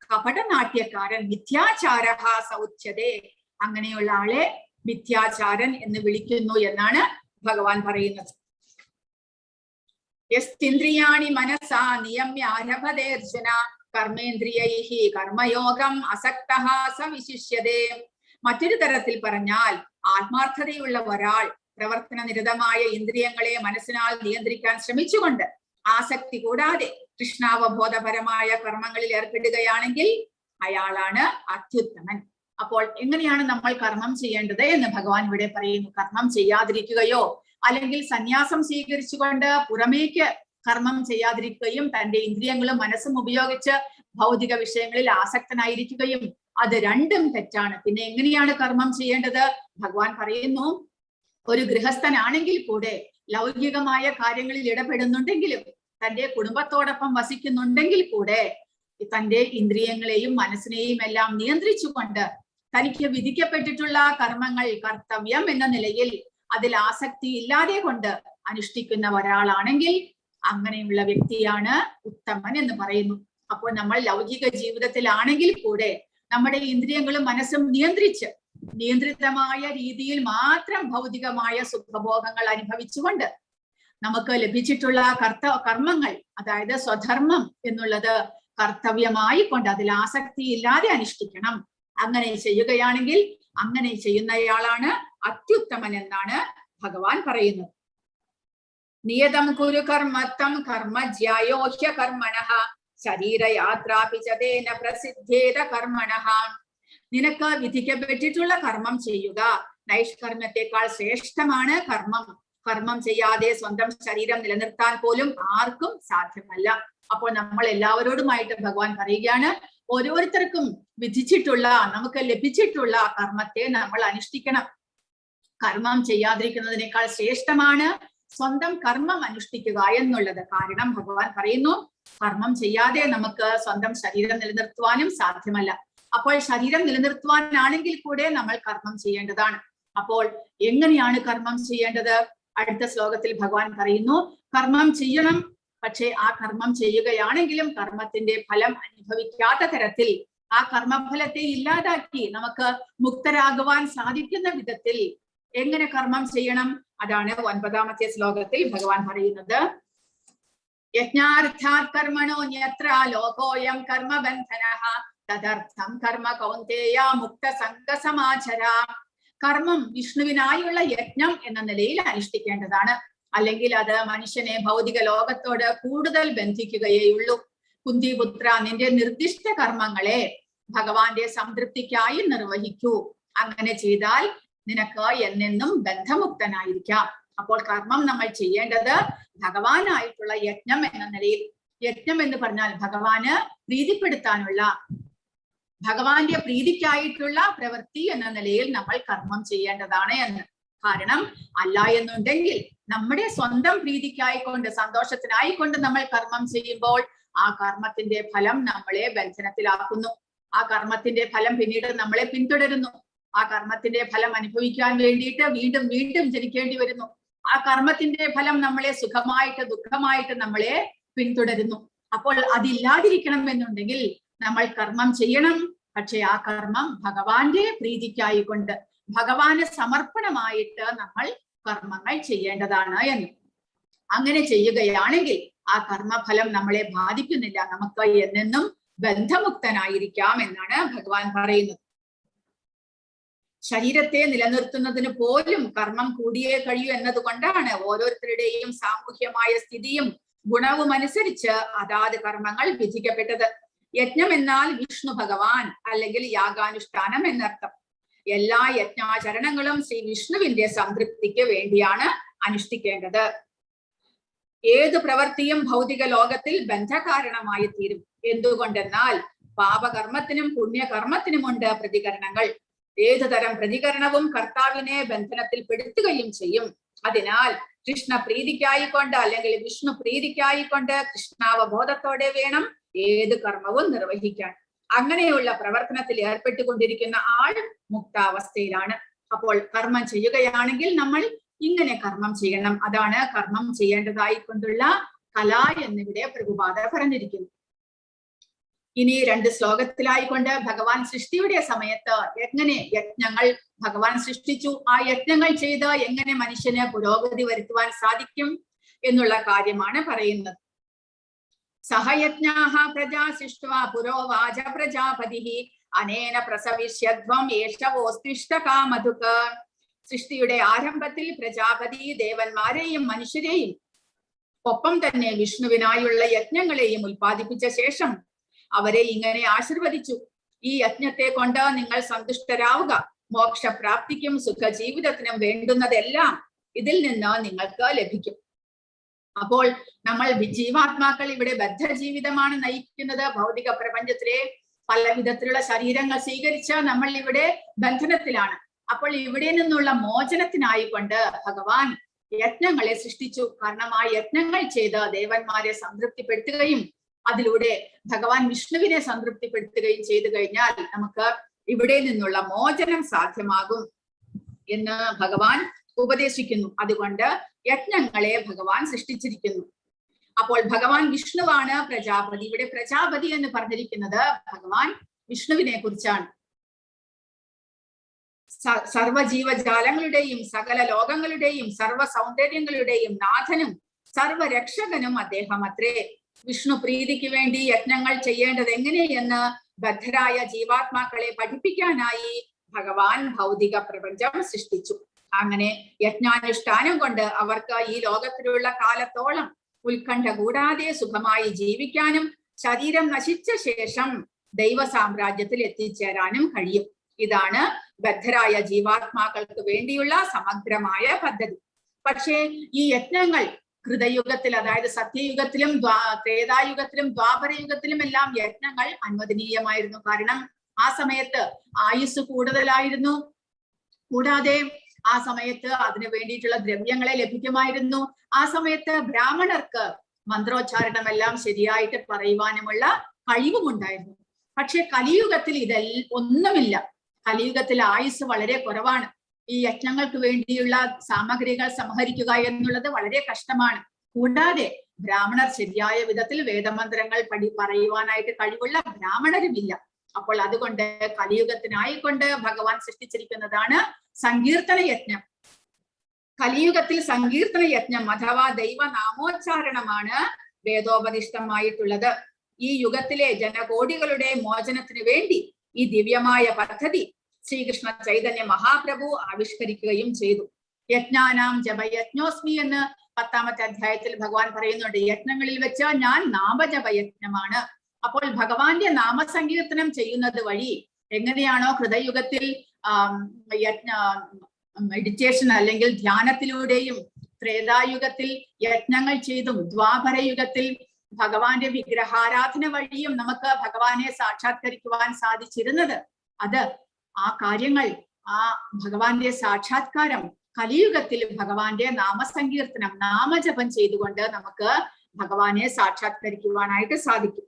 കപടനാട്യക്കാരൻ, മിഥ്യാചാരഃ സ ഉച്യതേ. അങ്ങനെയുള്ള ആളെ മിഥ്യാചാരൻ എന്ന് വിളിക്കുന്നു എന്നാണ് ഭഗവാൻ പറയുന്നത്. യസ്തിന്ദ്രിയാണി മനസാ നിയമ്യ ആരഭതേ അർജുന കർമ്മേന്ദ്രിയൈഹി കർമ്മയോഗം അസക്തഃ സ വിശിഷ്യതേ. മറ്റൊരു തരത്തിൽ പറഞ്ഞാൽ ആത്മാർത്ഥതയുള്ള ഒരാൾ പ്രവർത്തന നിരതമായ ഇന്ദ്രിയങ്ങളെ മനസ്സിനാൽ നിയന്ത്രിക്കാൻ ശ്രമിച്ചുകൊണ്ട് ആസക്തി കൂടാതെ കൃഷ്ണാവബോധപരമായ കർമ്മങ്ങളിൽ ഏർപ്പെടുകയാണെങ്കിൽ അയാളാണ് അത്യുത്തമൻ. അപ്പോൾ എങ്ങനെയാണ് നമ്മൾ കർമ്മം ചെയ്യേണ്ടത് എന്ന് ഭഗവാൻ ഇവിടെ പറയുന്നു. കർമ്മം ചെയ്യാതിരിക്കുകയോ അല്ലെങ്കിൽ സന്യാസം സ്വീകരിച്ചുകൊണ്ട് പുറമേക്ക് കർമ്മം ചെയ്യാതിരിക്കുകയും തന്റെ ഇന്ദ്രിയങ്ങളും മനസ്സും ഉപയോഗിച്ച് ഭൗതിക വിഷയങ്ങളിൽ ആസക്തനായിരിക്കുകയും അത് രണ്ടും തെറ്റാണ്. പിന്നെ എങ്ങനെയാണ് കർമ്മം ചെയ്യേണ്ടത്? ഭഗവാൻ പറയുന്നു, ഒരു ഗൃഹസ്ഥനാണെങ്കിൽ കൂടെ ലൗകികമായ കാര്യങ്ങളിൽ ഇടപെടുന്നുണ്ടെങ്കിലും തന്റെ കുടുംബത്തോടൊപ്പം വസിക്കുന്നുണ്ടെങ്കിൽ കൂടെ തന്റെ ഇന്ദ്രിയങ്ങളെയും മനസ്സിനെയും എല്ലാം നിയന്ത്രിച്ചുകൊണ്ട് തനിക്ക് വിധിക്കപ്പെട്ടിട്ടുള്ള കർമ്മങ്ങൾ കർത്തവ്യം എന്ന നിലയിൽ അതിൽ ആസക്തി ഇല്ലാതെ കൊണ്ട് അനുഷ്ഠിക്കുന്ന ഒരാളാണെങ്കിൽ അങ്ങനെയുള്ള വ്യക്തിയാണ് ഉത്തമൻ എന്ന് പറയുന്നു. അപ്പോൾ നമ്മൾ ലൗകിക ജീവിതത്തിലാണെങ്കിൽ കൂടെ നമ്മുടെ ഇന്ദ്രിയങ്ങളും മനസ്സും നിയന്ത്രിതമായ രീതിയിൽ മാത്രം ഭൗതികമായ സുഖഭോഗങ്ങൾ അനുഭവിച്ചുകൊണ്ട് നമുക്ക് ലഭിച്ചിട്ടുള്ള കർമ്മങ്ങൾ, അതായത് സ്വധർമ്മം എന്നുള്ളത് കർത്തവ്യമായി കൊണ്ട് അതിൽ ആസക്തി ഇല്ലാതെ അനുഷ്ഠിക്കണം. അങ്ങനെ ചെയ്യുകയാണെങ്കിൽ അങ്ങനെ ചെയ്യുന്നയാളാണ് അത്യുത്തമൻ എന്നാണ് ഭഗവാൻ പറയുന്നത്. നിയതം കുരു കർമ്മത്തം കർമ്മ ജ്യായോഹ്യ കർമ്മണഃ ശരീരയാത്രാപിചതേന പ്രസിദ്ധേത കർമ്മണഃ. നിനക്ക് വിധിക്കപ്പെട്ടിട്ടുള്ള കർമ്മം ചെയ്യുക. നൈഷ്കർമ്മത്തെക്കാൾ ശ്രേഷ്ഠമാണ് കർമ്മം. കർമ്മം ചെയ്യാതെ സ്വന്തം ശരീരം നിലനിർത്താൻ പോലും ആർക്കും സാധ്യമല്ല. അപ്പോൾ നമ്മൾ എല്ലാവരോടുമായിട്ട് ഭഗവാൻ പറയുകയാണ്, ഓരോരുത്തർക്കും വിധിച്ചിട്ടുള്ള, നമുക്ക് ലഭിച്ചിട്ടുള്ള കർമ്മത്തെ നമ്മൾ അനുഷ്ഠിക്കണം. കർമ്മം ചെയ്യാതിരിക്കുന്നതിനേക്കാൾ ശ്രേഷ്ഠമാണ് സ്വന്തം കർമ്മം അനുഷ്ഠിക്കുക എന്നുള്ളത്. കാരണം ഭഗവാൻ പറയുന്നു, കർമ്മം ചെയ്യാതെ നമുക്ക് സ്വന്തം ശരീരം നിലനിർത്തുവാനും സാധ്യമല്ല. അപ്പോൾ ശരീരം നിലനിർത്തുവാനാണെങ്കിൽ കൂടെ നമ്മൾ കർമ്മം ചെയ്യേണ്ടതാണ്. അപ്പോൾ എങ്ങനെയാണ് കർമ്മം ചെയ്യേണ്ടത്? അടുത്ത ശ്ലോകത്തിൽ ഭഗവാൻ പറയുന്നു, കർമ്മം ചെയ്യണം, പക്ഷെ ആ കർമ്മം ചെയ്യുകയാണെങ്കിലും കർമ്മത്തിന്റെ ഫലം അനുഭവിക്കാത്ത തരത്തിൽ ആ കർമ്മഫലത്തെ ഇല്ലാതാക്കി നമുക്ക് മുക്തരാകുവാൻ സാധിക്കുന്ന വിധത്തിൽ എങ്ങനെ കർമ്മം ചെയ്യണം? അതാണ് 9ാമത്തെ ശ്ലോകത്തിൽ ഭഗവാൻ പറയുന്നത്. യജ്ഞാർത്ഥാത് കർമ്മണോ ന്യത്ര ലോകോയം കർമ്മബന്ധനഃ തദർത്ഥം കർമ്മ കൗന്തേയ മുക്ത സംഗസമാചര. കർമ്മം വിഷ്ണുവിനായുള്ള യജ്ഞം എന്ന നിലയിൽ അനുഷ്ഠിക്കേണ്ടതാണ്. അല്ലെങ്കിൽ അത് മനുഷ്യനെ ഭൗതിക ലോകത്തോട് കൂടുതൽ ബന്ധിക്കുകയേയുള്ളൂ. കുന്തിപുത്ര, നിന്റെ നിർദ്ദിഷ്ട കർമ്മങ്ങളെ ഭഗവാന്റെ സംതൃപ്തിക്കായി നിർവഹിക്കൂ. അങ്ങനെ ചെയ്താൽ നിനക്ക് എന്നെന്നും ബന്ധമുക്തനായിരിക്കാം. അപ്പോൾ കർമ്മം നമ്മൾ ചെയ്യേണ്ടത് ഭഗവാനായിട്ടുള്ള യജ്ഞം എന്ന നിലയിൽ. യജ്ഞം എന്ന് പറഞ്ഞാൽ ഭഗവാന് പ്രീതിപ്പെടുത്താനുള്ള, ഭഗവാന്റെ പ്രീതിക്കായിട്ടുള്ള പ്രവൃത്തി എന്ന നിലയിൽ നമ്മൾ കർമ്മം ചെയ്യേണ്ടതാണ് എന്ന്. കാരണം അല്ല എന്നുണ്ടെങ്കിൽ നമ്മുടെ സ്വന്തം പ്രീതിക്കായിക്കൊണ്ട്, സന്തോഷത്തിനായിക്കൊണ്ട് നമ്മൾ കർമ്മം ചെയ്യുമ്പോൾ ആ കർമ്മത്തിന്റെ ഫലം നമ്മളെ ബന്ധനത്തിലാക്കുന്നു. ആ കർമ്മത്തിന്റെ ഫലം പിന്നീട് നമ്മളെ പിന്തുടരുന്നു. ആ കർമ്മത്തിന്റെ ഫലം അനുഭവിക്കാൻ വേണ്ടിയിട്ട് വീണ്ടും വീണ്ടും ജനിക്കേണ്ടി വരുന്നു. ആ കർമ്മത്തിന്റെ ഫലം നമ്മളെ സുഖമായിട്ട് ദുഃഖമായിട്ട് നമ്മളെ പിന്തുടരുന്നു. അപ്പോൾ അതില്ലാതിരിക്കണം എന്നുണ്ടെങ്കിൽ നമ്മൾ കർമ്മം ചെയ്യണം. പക്ഷെ ആ കർമ്മം ഭഗവാന്റെ പ്രീതിക്കായിക്കൊണ്ട്, ഭഗവാന് സമർപ്പണമായിട്ട് നമ്മൾ കർമ്മങ്ങൾ ചെയ്യേണ്ടതാണ് എന്ന്. അങ്ങനെ ചെയ്യുകയാണെങ്കിൽ ആ കർമ്മഫലം നമ്മളെ ബാധിക്കുന്നില്ല. നമുക്ക് എന്നെന്നും ബന്ധമുക്തനായിരിക്കാം എന്നാണ് ഭഗവാൻ പറയുന്നത്. ശരീരത്തെ നിലനിർത്തുന്നതിന് പോലും കർമ്മം കൂടിയേ കഴിയൂ എന്നതുകൊണ്ടാണ് ഓരോരുത്തരുടെയും സാമൂഹ്യമായ സ്ഥിതിയും ഗുണവും അനുസരിച്ച് അതാത് കർമ്മങ്ങൾ വിധിക്കപ്പെട്ടത്. യജ്ഞം എന്നാൽ വിഷ്ണു ഭഗവാൻ അല്ലെങ്കിൽ യാഗാനുഷ്ഠാനം എന്നർത്ഥം. എല്ലാ യജ്ഞാചരണങ്ങളും ശ്രീ വിഷ്ണുവിന്റെ സംതൃപ്തിക്ക് വേണ്ടിയാണ് അനുഷ്ഠിക്കേണ്ടത്. ഏത് പ്രവൃത്തിയും ഭൗതിക ലോകത്തിൽ ബന്ധകാരണമായി തീരും. എന്തുകൊണ്ടെന്നാൽ പാപകർമ്മത്തിനും പുണ്യകർമ്മത്തിനുമുണ്ട് പ്രതികരണങ്ങൾ. ഏതു തരം പ്രതികരണവും കർത്താവിനെ ബന്ധനത്തിൽ പെടുത്തുകയും ചെയ്യും. അതിനാൽ കൃഷ്ണ പ്രീതിക്കായിക്കൊണ്ട് അല്ലെങ്കിൽ വിഷ്ണു പ്രീതിക്കായിക്കൊണ്ട് കൃഷ്ണാവബോധത്തോടെ വേണം ഏത് കർമ്മവും നിർവഹിക്കാൻ. അങ്ങനെയുള്ള പ്രവർത്തനത്തിൽ ഏർപ്പെട്ടുകൊണ്ടിരിക്കുന്ന ആൾ മുക്താവസ്ഥയിലാണ്. അപ്പോൾ കർമ്മം ചെയ്യുകയാണെങ്കിൽ നമ്മൾ ഇങ്ങനെ കർമ്മം ചെയ്യണം. അതാണ് കർമ്മം ചെയ്യേണ്ടതായിക്കൊണ്ടുള്ള കല എന്നിവിടെ പ്രഭുപാദ പറഞ്ഞിരിക്കുന്നു. ഇനി 2 ശ്ലോകത്തിലായിക്കൊണ്ട് ഭഗവാൻ സൃഷ്ടിയുടെ സമയത്ത് എങ്ങനെ യജ്ഞങ്ങൾ ഭഗവാൻ സൃഷ്ടിച്ചു, ആ യജ്ഞങ്ങൾ ചെയ്ത് എങ്ങനെ മനുഷ്യന് പുരോഗതി വരുത്തുവാൻ സാധിക്കും എന്നുള്ള കാര്യമാണ് പറയുന്നത്. സഹയജ്ഞാഃ പ്രജാ സൃഷ്ട്വാ പുരോവാച പ്രജാപതിഃ അനേന പ്രസവിഷ്യധ്വം ഏഷവോസ്തിഷ്ഠകാമധുക്. സൃഷ്ടിയുടെ ആരംഭത്തിൽ പ്രജാപതി ദേവന്മാരെയും മനുഷ്യരെയും ഒപ്പം തന്നെ വിഷ്ണുവിനായുള്ള യജ്ഞങ്ങളെയും ഉൽപ്പാദിപ്പിച്ച ശേഷം അവരെ ഇങ്ങനെ ആശീർവദിച്ചു. ഈ യജ്ഞത്തെ കൊണ്ട് നിങ്ങൾ സന്തുഷ്ടരാവുക. മോക്ഷപ്രാപ്തിക്കും സുഖജീവിതത്തിനും വേണ്ടുന്നതെല്ലാം ഇതിൽ നിന്ന് നിങ്ങൾക്ക് ലഭിക്കും. അപ്പോൾ നമ്മൾ ജീവാത്മാക്കൾ ഇവിടെ ബദ്ധജീവിതമാണ് നയിക്കുന്നത്. ഭൗതിക പ്രപഞ്ചത്തിലെ പല വിധത്തിലുള്ള ശരീരങ്ങൾ സ്വീകരിച്ച് നമ്മൾ ഇവിടെ ബന്ധനത്തിലാണ്. അപ്പോൾ ഇവിടെ നിന്നുള്ള മോചനത്തിനായിക്കൊണ്ട് ഭഗവാൻ യജ്ഞങ്ങളെ സൃഷ്ടിച്ചു. കാരണം ആ യജ്ഞങ്ങൾ ചെയ്ത് ദേവന്മാരെ സംതൃപ്തിപ്പെടുത്തുകയും അതിലൂടെ ഭഗവാൻ വിഷ്ണുവിനെ സംതൃപ്തിപ്പെടുത്തുകയും ചെയ്തു കഴിഞ്ഞാൽ നമുക്ക് ഇവിടെ നിന്നുള്ള മോചനം സാധ്യമാകും എന്ന് ഭഗവാൻ ഉപദേശിക്കുന്നു. അതുകൊണ്ട് യജ്ഞങ്ങളെ ഭഗവാൻ സൃഷ്ടിച്ചിരിക്കുന്നു. അപ്പോൾ ഭഗവാൻ വിഷ്ണുവാണ് പ്രജാപതി. ഇവിടെ പ്രജാപതി എന്ന് പറഞ്ഞിരിക്കുന്നത് ഭഗവാൻ വിഷ്ണുവിനെ കുറിച്ചാണ്. സർവജീവജാലങ്ങളുടെയും സകല ലോകങ്ങളുടെയും സർവ സൗന്ദര്യങ്ങളുടെയും നാഥനും സർവരക്ഷകനും അദ്ദേഹം അത്രേ. വിഷ്ണു പ്രീതിക്ക് വേണ്ടി യജ്ഞങ്ങൾ ചെയ്യേണ്ടത് എങ്ങനെയെന്ന് ബദ്ധരായ ജീവാത്മാക്കളെ പഠിപ്പിക്കാനായി ഭഗവാൻ ഭൗതിക പ്രപഞ്ചം സൃഷ്ടിച്ചു. അങ്ങനെ യജ്ഞാനുഷ്ഠാനം കൊണ്ട് അവർക്ക് ഈ ലോകത്തിലുള്ള കാലത്തോളം ഉത്കണ്ഠ കൂടാതെ സുഖമായി ജീവിക്കാനും ശരീരം നശിച്ച ശേഷം ദൈവ സാമ്രാജ്യത്തിൽ എത്തിച്ചേരാനും കഴിയും. ഇതാണ് ബദ്ധരായ ജീവാത്മാക്കൾക്ക് വേണ്ടിയുള്ള സമഗ്രമായ പദ്ധതി. പക്ഷേ ഈ യജ്ഞങ്ങൾ കൃതയുഗത്തിൽ, അതായത് സത്യയുഗത്തിലും ത്രേതായുഗത്തിലും ദ്വാപരയുഗത്തിലും എല്ലാം യജ്ഞങ്ങൾ അനുവദനീയമായിരുന്നു. കാരണം ആ സമയത്ത് ആയുസ് കൂടുതലായിരുന്നു. കൂടാതെ ആ സമയത്ത് അതിനു വേണ്ടിയിട്ടുള്ള ദ്രവ്യങ്ങളെ ലഭിക്കുമായിരുന്നു. ആ സമയത്ത് ബ്രാഹ്മണർക്ക് മന്ത്രോച്ചാരണമെല്ലാം ശരിയായിട്ട് പറയുവാനുമുള്ള കഴിവുമുണ്ടായിരുന്നു. പക്ഷെ കലിയുഗത്തിൽ ഒന്നുമില്ല. കലിയുഗത്തിൽ ആയുസ് വളരെ കുറവാണ്. ഈ യജ്ഞങ്ങൾക്ക് വേണ്ടിയുള്ള സാമഗ്രികൾ സംഹരിക്കുക എന്നുള്ളത് വളരെ കഷ്ടമാണ്. കൂടാതെ ബ്രാഹ്മണർ ശരിയായ വിധത്തിൽ വേദമന്ത്രങ്ങൾ പറയുവാനായിട്ട് കഴിവുള്ള ബ്രാഹ്മണരുമില്ല. അപ്പോൾ അതുകൊണ്ട് കലിയുഗത്തിനായിക്കൊണ്ട് ഭഗവാൻ സൃഷ്ടിച്ചിരിക്കുന്നതാണ് സങ്കീർത്തന യജ്ഞം. കലിയുഗത്തിൽ സങ്കീർത്തന യജ്ഞം അഥവാ ദൈവനാമോച്ചാരണമാണ് വേദോപദിഷ്ടമായിട്ടുള്ളത്. ഈ യുഗത്തിലെ ജനകോടികളുടെ മോചനത്തിന് വേണ്ടി ഈ ദിവ്യമായ പദ്ധതി ശ്രീകൃഷ്ണ ചൈതന്യ മഹാപ്രഭു ആവിഷ്കരിക്കുകയും ചെയ്തു. യജ്ഞാനാം ജപയജ്ഞോസ്മി എന്ന് 10ാമത്തെ അധ്യായത്തിൽ ഭഗവാൻ പറയുന്നുണ്ട്. യജ്ഞങ്ങളിൽ വെച്ച് ഞാൻ നാമജപയജ്ഞമാണ്. അപ്പോൾ ഭഗവാന്റെ നാമസങ്കീർത്തനം ചെയ്യുന്നത് വഴി എങ്ങനെയാണോ ഹൃദയുഗത്തിൽ മെഡിറ്റേഷൻ അല്ലെങ്കിൽ ധ്യാനത്തിലൂടെയും ത്രേതായുഗത്തിൽ യജ്ഞങ്ങൾ ചെയ്തും ദ്വാപരയുഗത്തിൽ ഭഗവാന്റെ വിഗ്രഹാരാധന വഴിയും നമുക്ക് ഭഗവാനെ സാക്ഷാത്കരിക്കുവാൻ സാധിച്ചിരുന്നത്, അത് ആ കാര്യങ്ങൾ, ആ ഭഗവാന്റെ സാക്ഷാത്കാരം കലിയുഗത്തിൽ ഭഗവാന്റെ നാമസങ്കീർത്തനം, നാമജപം ചെയ്തുകൊണ്ട് നമുക്ക് ഭഗവാനെ സാക്ഷാത്കരിക്കുവാനായിട്ട് സാധിക്കും.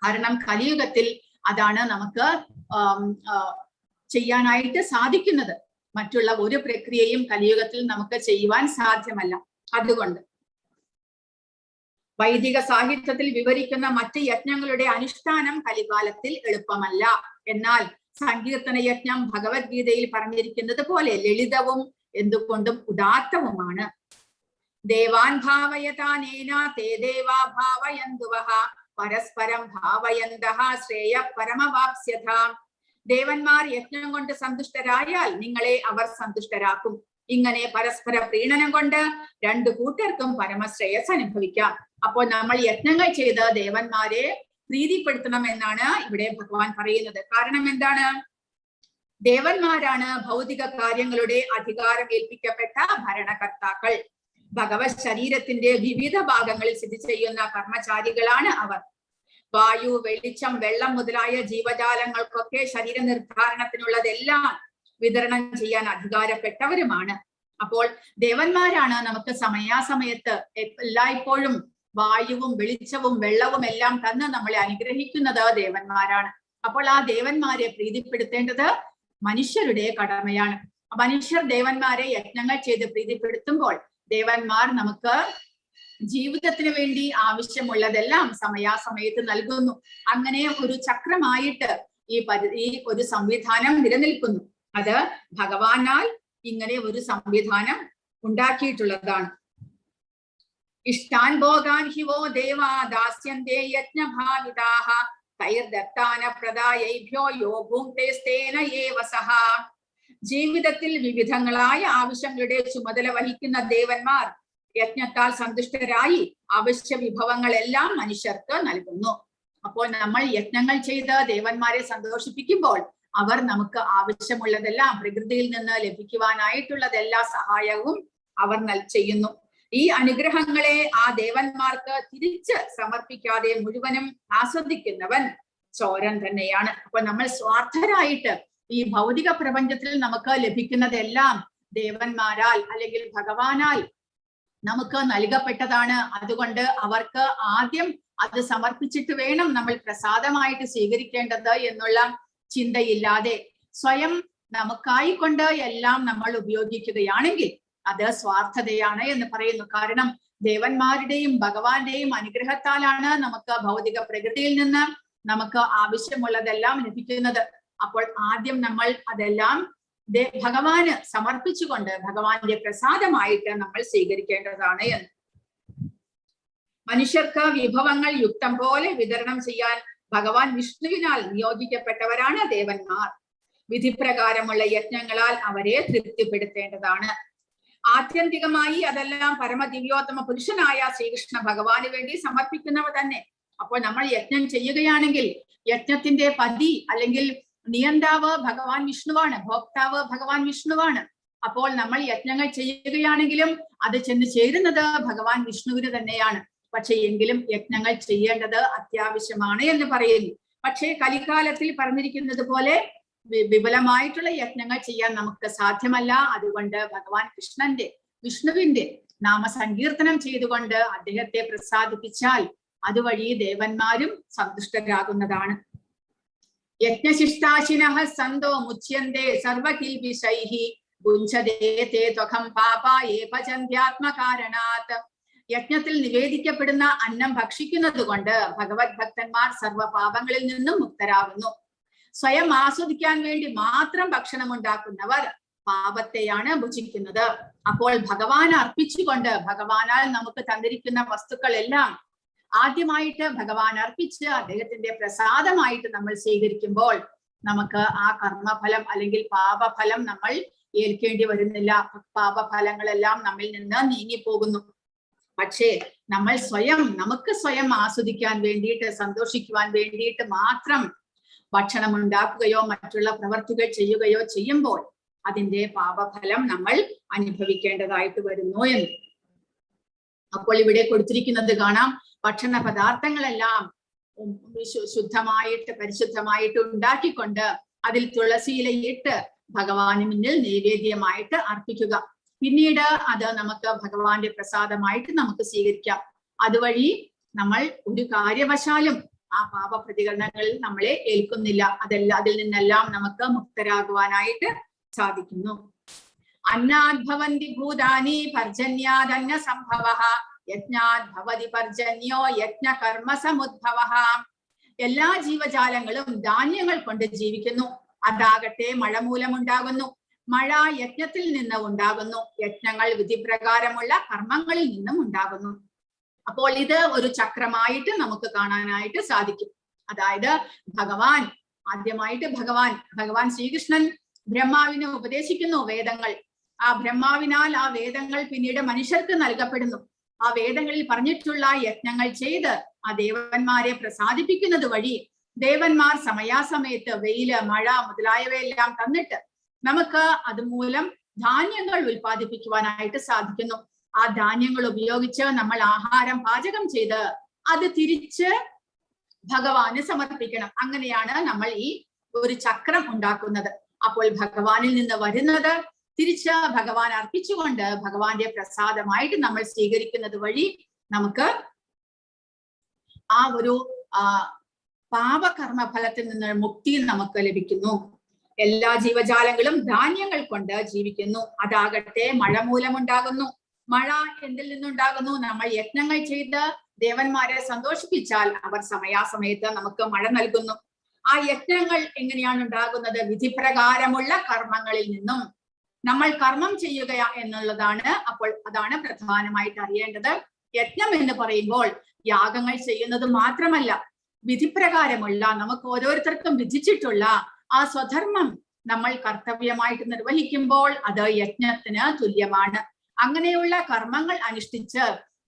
കാരണം കലിയുഗത്തിൽ അതാണ് നമുക്ക് ചെയ്യാനായിട്ട് സാധിക്കുന്നത്. മറ്റുള്ള ഒരു പ്രക്രിയയും കലിയുഗത്തിൽ നമുക്ക് ചെയ്യുവാൻ സാധ്യമല്ല. അതുകൊണ്ട് വൈദിക സാഹിത്യത്തിൽ വിവരിക്കുന്ന മറ്റ് യജ്ഞങ്ങളുടെ അനുഷ്ഠാനം കലികാലത്തിൽ എളുപ്പമല്ല. എന്നാൽ സങ്കീർത്തന യജ്ഞം ഭഗവത്ഗീതയിൽ പറഞ്ഞിരിക്കുന്നത് പോലെ ലളിതവും എന്തുകൊണ്ടും ഉദാത്തവുമാണ്. ദേവാൻ ഭാവയതാനേന തേ ദേവാ ഭാവയന്തുവഃ പരസ്പരം ഭാവയന്തഃ ശ്രേയ പരമവാപ്സ്യഥ. ദേവന്മാർ യജ്ഞം കൊണ്ട് സന്തുഷ്ടരായാൽ നിങ്ങളെ അവർ സന്തുഷ്ടരാക്കും. ഇങ്ങനെ പരസ്പര പ്രീണനം കൊണ്ട് രണ്ടു കൂട്ടർക്കും പരമശ്രേയസ് അനുഭവിക്കാം. അപ്പോൾ നമ്മൾ യജ്ഞങ്ങൾ ചെയ്ത് ദേവന്മാരെ പ്രീതിപ്പെടുത്തണം എന്നാണ് ഇവിടെ ഭഗവാൻ പറയുന്നത്. കാരണം എന്താണ്? ദേവന്മാരാണ് ഭൗതിക കാര്യങ്ങളുടെ അധികാരം ഏൽപ്പിക്കപ്പെട്ട ഭരണകർത്താക്കൾ. ഭഗവത് ശരീരത്തിന്റെ വിവിധ ഭാഗങ്ങളിൽ സ്ഥിതി ചെയ്യുന്ന കർമ്മചാരികളാണ് അവർ. വായു, വെളിച്ചം, വെള്ളം മുതലായ ജീവജാലങ്ങൾക്കൊക്കെ ശരീര നിർദ്ധാരണത്തിനുള്ളതെല്ലാം വിതരണം ചെയ്യാൻ അധികാരപ്പെട്ടവരുമാണ്. അപ്പോൾ ദേവന്മാരാണ് നമുക്ക് സമയാസമയത്ത് എല്ലായ്പ്പോഴും വായുവും വെളിച്ചവും വെള്ളവും എല്ലാം തന്ന് നമ്മളെ അനുഗ്രഹിക്കുന്നത് ദേവന്മാരാണ്. അപ്പോൾ ആ ദേവന്മാരെ പ്രീതിപ്പെടുത്തേണ്ടത് മനുഷ്യരുടെ കടമയാണ്. മനുഷ്യർ ദേവന്മാരെ യജ്ഞങ്ങൾ ചെയ്ത് പ്രീതിപ്പെടുത്തുമ്പോൾ ദേവന്മാർ നമുക്ക് ജീവിതത്തിന് വേണ്ടി ആവശ്യമുള്ളതെല്ലാം സമയാസമയത്ത് നൽകുന്നു. അങ്ങനെ ഒരു ചക്രമായിട്ട് ഈ ഒരു സംവിധാനം നിലനിൽക്കുന്നു. അത് ഭഗവാനാൽ ഇങ്ങനെ ഒരു സംവിധാനം ഉണ്ടാക്കിയിട്ടുള്ളതാണ്. ഇഷ്ടാൻ ഭോഗാൻ ഹിവോ ദേവാ ദാസ്യന്തേ യജ്ഞഭാവിതാഃ തൈർദത്താന പ്രദായേഭ്യോ യോ ഭുങ്ക്തേസ്തേന ഏവ സഹ. ജീവിതത്തിൽ വിവിധങ്ങളായ ആവശ്യങ്ങളുടെ ചുമതല വഹിക്കുന്ന ദേവന്മാർ യജ്ഞത്താൽ സന്തുഷ്ടരായി അവശ്യ വിഭവങ്ങളെല്ലാം മനുഷ്യർക്ക് നൽകുന്നു. അപ്പോൾ നമ്മൾ യജ്ഞങ്ങൾ ചെയ്ത് ദേവന്മാരെ സന്തോഷിപ്പിക്കുമ്പോൾ അവർ നമുക്ക് ആവശ്യമുള്ളതെല്ലാം പ്രകൃതിയിൽ നിന്ന് ലഭിക്കുവാനായിട്ടുള്ളതെല്ലാ സഹായവും അവർ ചെയ്യുന്നു. ഈ അനുഗ്രഹങ്ങളെ ആ ദേവന്മാർക്ക് തിരിച്ച് സമർപ്പിക്കാതെ മുഴുവനും ആസ്വദിക്കുന്നവൻ ചോരൻ തന്നെയാണ്. അപ്പൊ നമ്മൾ സ്വാർത്ഥരായിട്ട് ഈ ഭൗതിക പ്രപഞ്ചത്തിൽ നമുക്ക് ലഭിക്കുന്നതെല്ലാം ദേവന്മാരാൽ അല്ലെങ്കിൽ ഭഗവാനാൽ നമുക്ക് നൽകപ്പെട്ടതാണ്. അതുകൊണ്ട് അവർക്ക് ആദ്യം അത് സമർപ്പിച്ചിട്ട് വേണം നമ്മൾ പ്രസാദമായിട്ട് സ്വീകരിക്കേണ്ടത് എന്നുള്ള ചിന്തയില്ലാതെ സ്വയം നമുക്കായിക്കൊണ്ട് എല്ലാം നമ്മൾ ഉപയോഗിക്കുകയാണെങ്കിൽ അത് സ്വാർത്ഥതയാണ് എന്ന് പറയുന്നു. കാരണം ദേവന്മാരുടെയും ഭഗവാന്റെയും അനുഗ്രഹത്താലാണ് നമുക്ക് ഭൗതിക പ്രകൃതിയിൽ നിന്ന് നമുക്ക് ആവശ്യമുള്ളതെല്ലാം ലഭിക്കുന്നത്. അപ്പോൾ ആദ്യം നമ്മൾ അതെല്ലാം ഭഗവാന് സമർപ്പിച്ചുകൊണ്ട് ഭഗവാന്റെ പ്രസാദമായിട്ട് നമ്മൾ സ്വീകരിക്കേണ്ടതാണ് എന്ന്. മനുഷ്യർക്ക് വിഭവങ്ങൾ യുക്തം പോലെ വിതരണം ചെയ്യാൻ ഭഗവാൻ വിഷ്ണുവിനാൽ നിയോഗിക്കപ്പെട്ടവരാണ് ദേവന്മാർ. വിധിപ്രകാരമുള്ള യജ്ഞങ്ങളാൽ അവരെ തൃപ്തിപ്പെടുത്തേണ്ടതാണ്. ആത്യന്തികമായി അതെല്ലാം പരമദിവ്യോത്തമ പുരുഷനായ ശ്രീകൃഷ്ണ ഭഗവാന് വേണ്ടി സമർപ്പിക്കുന്നവ തന്നെ. അപ്പോൾ നമ്മൾ യജ്ഞം ചെയ്യുകയാണെങ്കിൽ യജ്ഞത്തിന്റെ പതി അല്ലെങ്കിൽ നിയന്താവ് ഭഗവാൻ വിഷ്ണുവാണ്, ഭോക്താവ് ഭഗവാൻ വിഷ്ണുവാണ്. അപ്പോൾ നമ്മൾ യജ്ഞങ്ങൾ ചെയ്യുകയാണെങ്കിലും അത് ചെന്ന് ചേരുന്നത് ഭഗവാൻ വിഷ്ണുവിന് തന്നെയാണ്. പക്ഷെ എങ്കിലും യജ്ഞങ്ങൾ ചെയ്യേണ്ടത് അത്യാവശ്യമാണ് എന്ന് പറയുന്നു. പക്ഷേ കലികാലത്തിൽ പറഞ്ഞിരിക്കുന്നത് പോലെ വിപുലമായിട്ടുള്ള യജ്ഞങ്ങൾ ചെയ്യാൻ നമുക്ക് സാധ്യമല്ല. അതുകൊണ്ട് ഭഗവാൻ വിഷ്ണുവിന്റെ നാമസങ്കീർത്തനം ചെയ്തുകൊണ്ട് അദ്ദേഹത്തെ പ്രസാദിപ്പിച്ചാൽ അതുവഴി ദേവന്മാരും സന്തുഷ്ടരാകുന്നതാണ്. യജ്ഞശിഷ്ടാശിനഃ സന്തോ മുച്യന്തേ സർവകിൽബിഷൈഹി ഭുഞ്ചതേ തേ ത്വഖം പാപായേ ഭജന്ത്യാത്മകാരണാത്. യജ്ഞത്തിൽ നിവേദിക്കപ്പെടുന്ന അന്നം ഭക്ഷിക്കുന്നത് കൊണ്ട് ഭഗവത് ഭക്തന്മാർ സർവപാപങ്ങളിൽ നിന്നും മുക്തരാകുന്നു. സ്വയം ആസ്വദിക്കാൻ വേണ്ടി മാത്രം ഭക്ഷണം ഉണ്ടാക്കുന്നവർ പാപത്തെയാണ് ഭുജിക്കുന്നത്. അപ്പോൾ ഭഗവാൻ അർപ്പിച്ചുകൊണ്ട് ഭഗവാനാൽ നമുക്ക് തന്നിരിക്കുന്ന വസ്തുക്കളെല്ലാം ആദ്യമായിട്ട് ഭഗവാൻ അർപ്പിച്ച് അദ്ദേഹത്തിന്റെ പ്രസാദമായിട്ട് നമ്മൾ സ്വീകരിക്കുമ്പോൾ നമുക്ക് ആ കർമ്മഫലം അല്ലെങ്കിൽ പാപഫലം നമ്മൾ ഏൽക്കേണ്ടി വരുന്നില്ല. പാപഫലങ്ങളെല്ലാം നമ്മിൽ നിന്ന് നീങ്ങിപ്പോകുന്നു. പക്ഷേ നമ്മൾ നമുക്ക് സ്വയം ആസ്വദിക്കാൻ വേണ്ടിയിട്ട് സന്തോഷിക്കുവാൻ വേണ്ടിയിട്ട് മാത്രം ഭക്ഷണം ഉണ്ടാക്കുകയോ മറ്റുള്ള പ്രവർത്തികൾ ചെയ്യുകയോ ചെയ്യുമ്പോൾ അതിന്റെ പാപഫലം നമ്മൾ അനുഭവിക്കേണ്ടതായിട്ട് വരുന്നു എന്ന്. അപ്പോൾ ഇവിടെ കൊടുത്തിരിക്കുന്നത് കാണാം, ഭക്ഷണ പദാർത്ഥങ്ങളെല്ലാം ശുദ്ധമായിട്ട് പരിശുദ്ധമായിട്ട് ഉണ്ടാക്കിക്കൊണ്ട് അതിൽ തുളസിയിലയിട്ട് ഭഗവാന് മുന്നിൽ നൈവേദ്യമായിട്ട് അർപ്പിക്കുക. പിന്നീട് അത് നമുക്ക് ഭഗവാന്റെ പ്രസാദമായിട്ട് നമുക്ക് സ്വീകരിക്കാം. അതുവഴി നമ്മൾ ഒരു കാര്യവശാലും ആ പാപ പ്രതികരണങ്ങളിൽ നമ്മളെ ഏൽക്കുന്നില്ല. അതിൽ നിന്നെല്ലാം നമുക്ക് മുക്തരാകുവാനായിട്ട് സാധിക്കുന്നു. അന്നാദ്ഭവന്തി ഭൂതാനി പർജന്യാദന്ന സംഭവഃ യജ്ഞാത് ഭവതി പർജന്യോ യജ്ഞ കർമ്മ സമുദ്ഭവഃ. എല്ലാ ജീവജാലങ്ങളും ധാന്യങ്ങൾ കൊണ്ട് ജീവിക്കുന്നു. അതാകട്ടെ മഴ മൂലമുണ്ടാകുന്നു. മഴ യജ്ഞത്തിൽ നിന്ന് ഉണ്ടാകുന്നു. യജ്ഞങ്ങൾ വിധിപ്രകാരമുള്ള കർമ്മങ്ങളിൽ നിന്നും ഉണ്ടാകുന്നു. അപ്പോൾ ഇത് ഒരു ചക്രമായിട്ട് നമുക്ക് കാണാനായിട്ട് സാധിക്കും. അതായത് ആദ്യമായിട്ട് ഭഗവാൻ ശ്രീകൃഷ്ണൻ ബ്രഹ്മാവിനെ ഉപദേശിക്കുന്നു വേദങ്ങൾ. ആ ബ്രഹ്മാവിനാൽ ആ വേദങ്ങൾ പിന്നീട് മനുഷ്യർക്ക് നൽകപ്പെടുന്നു. ആ വേദങ്ങളിൽ പറഞ്ഞിട്ടുള്ള യജ്ഞങ്ങൾ ചെയ്ത് ആ ദേവന്മാരെ പ്രസാദിപ്പിക്കുന്നത് വഴി ദേവന്മാർ സമയാസമയത്ത് വെയില്, മഴ മുതലായവയെല്ലാം തന്നിട്ട് നമുക്ക് അതുമൂലം ധാന്യങ്ങൾ ഉൽപ്പാദിപ്പിക്കുവാനായിട്ട് സാധിക്കുന്നു. ആ ധാന്യങ്ങൾ ഉപയോഗിച്ച് നമ്മൾ ആഹാരം പാചകം ചെയ്ത് അത് തിരിച്ച് ഭഗവാന് സമർപ്പിക്കണം. അങ്ങനെയാണ് നമ്മൾ ഈ ഒരു ചക്രം ഉണ്ടാക്കുന്നത്. അപ്പോൾ ഭഗവാനിൽ നിന്ന് വരുന്നത് തിരിച്ച് ഭഗവാൻ അർപ്പിച്ചുകൊണ്ട് ഭഗവാന്റെ പ്രസാദമായിട്ട് നമ്മൾ സ്വീകരിക്കുന്നത് വഴി നമുക്ക് ആ ഒരു പാപകർമ്മ ഫലത്തിൽ നിന്ന് മുക്തി നമുക്ക് ലഭിക്കുന്നു. എല്ലാ ജീവജാലങ്ങളും ധാന്യങ്ങൾ കൊണ്ട് ജീവിക്കുന്നു. അതാകട്ടെ മഴ മൂലമുണ്ടാകുന്നു. മഴ എന്തിൽ നിന്നുണ്ടാകുന്നു? നമ്മൾ യജ്ഞങ്ങൾ ചെയ്ത് ദേവന്മാരെ സന്തോഷിപ്പിച്ചാൽ അവർ സമയാസമയത്ത് നമുക്ക് മഴ നൽകുന്നു. ആ യജ്ഞങ്ങൾ എങ്ങനെയാണ് ഉണ്ടാകുന്നത്? വിധിപ്രകാരമുള്ള കർമ്മങ്ങളിൽ നിന്നും നമ്മൾ കർമ്മം ചെയ്യുക എന്നുള്ളതാണ്. അപ്പോൾ അതാണ് പ്രധാനമായിട്ട് അറിയേണ്ടത്. യജ്ഞം എന്ന് പറയുമ്പോൾ യാഗങ്ങൾ ചെയ്യുന്നത് മാത്രമല്ല, വിധിപ്രകാരമുള്ള നമുക്ക് ഓരോരുത്തർക്കും വിധിച്ചിട്ടുള്ള ആ സ്വധർമ്മം നമ്മൾ കർത്തവ്യമായിട്ട് നിർവഹിക്കുമ്പോൾ അത് യജ്ഞത്തിന് തുല്യമാണ്. അങ്ങനെയുള്ള കർമ്മങ്ങൾ അനുഷ്ഠിച്ച്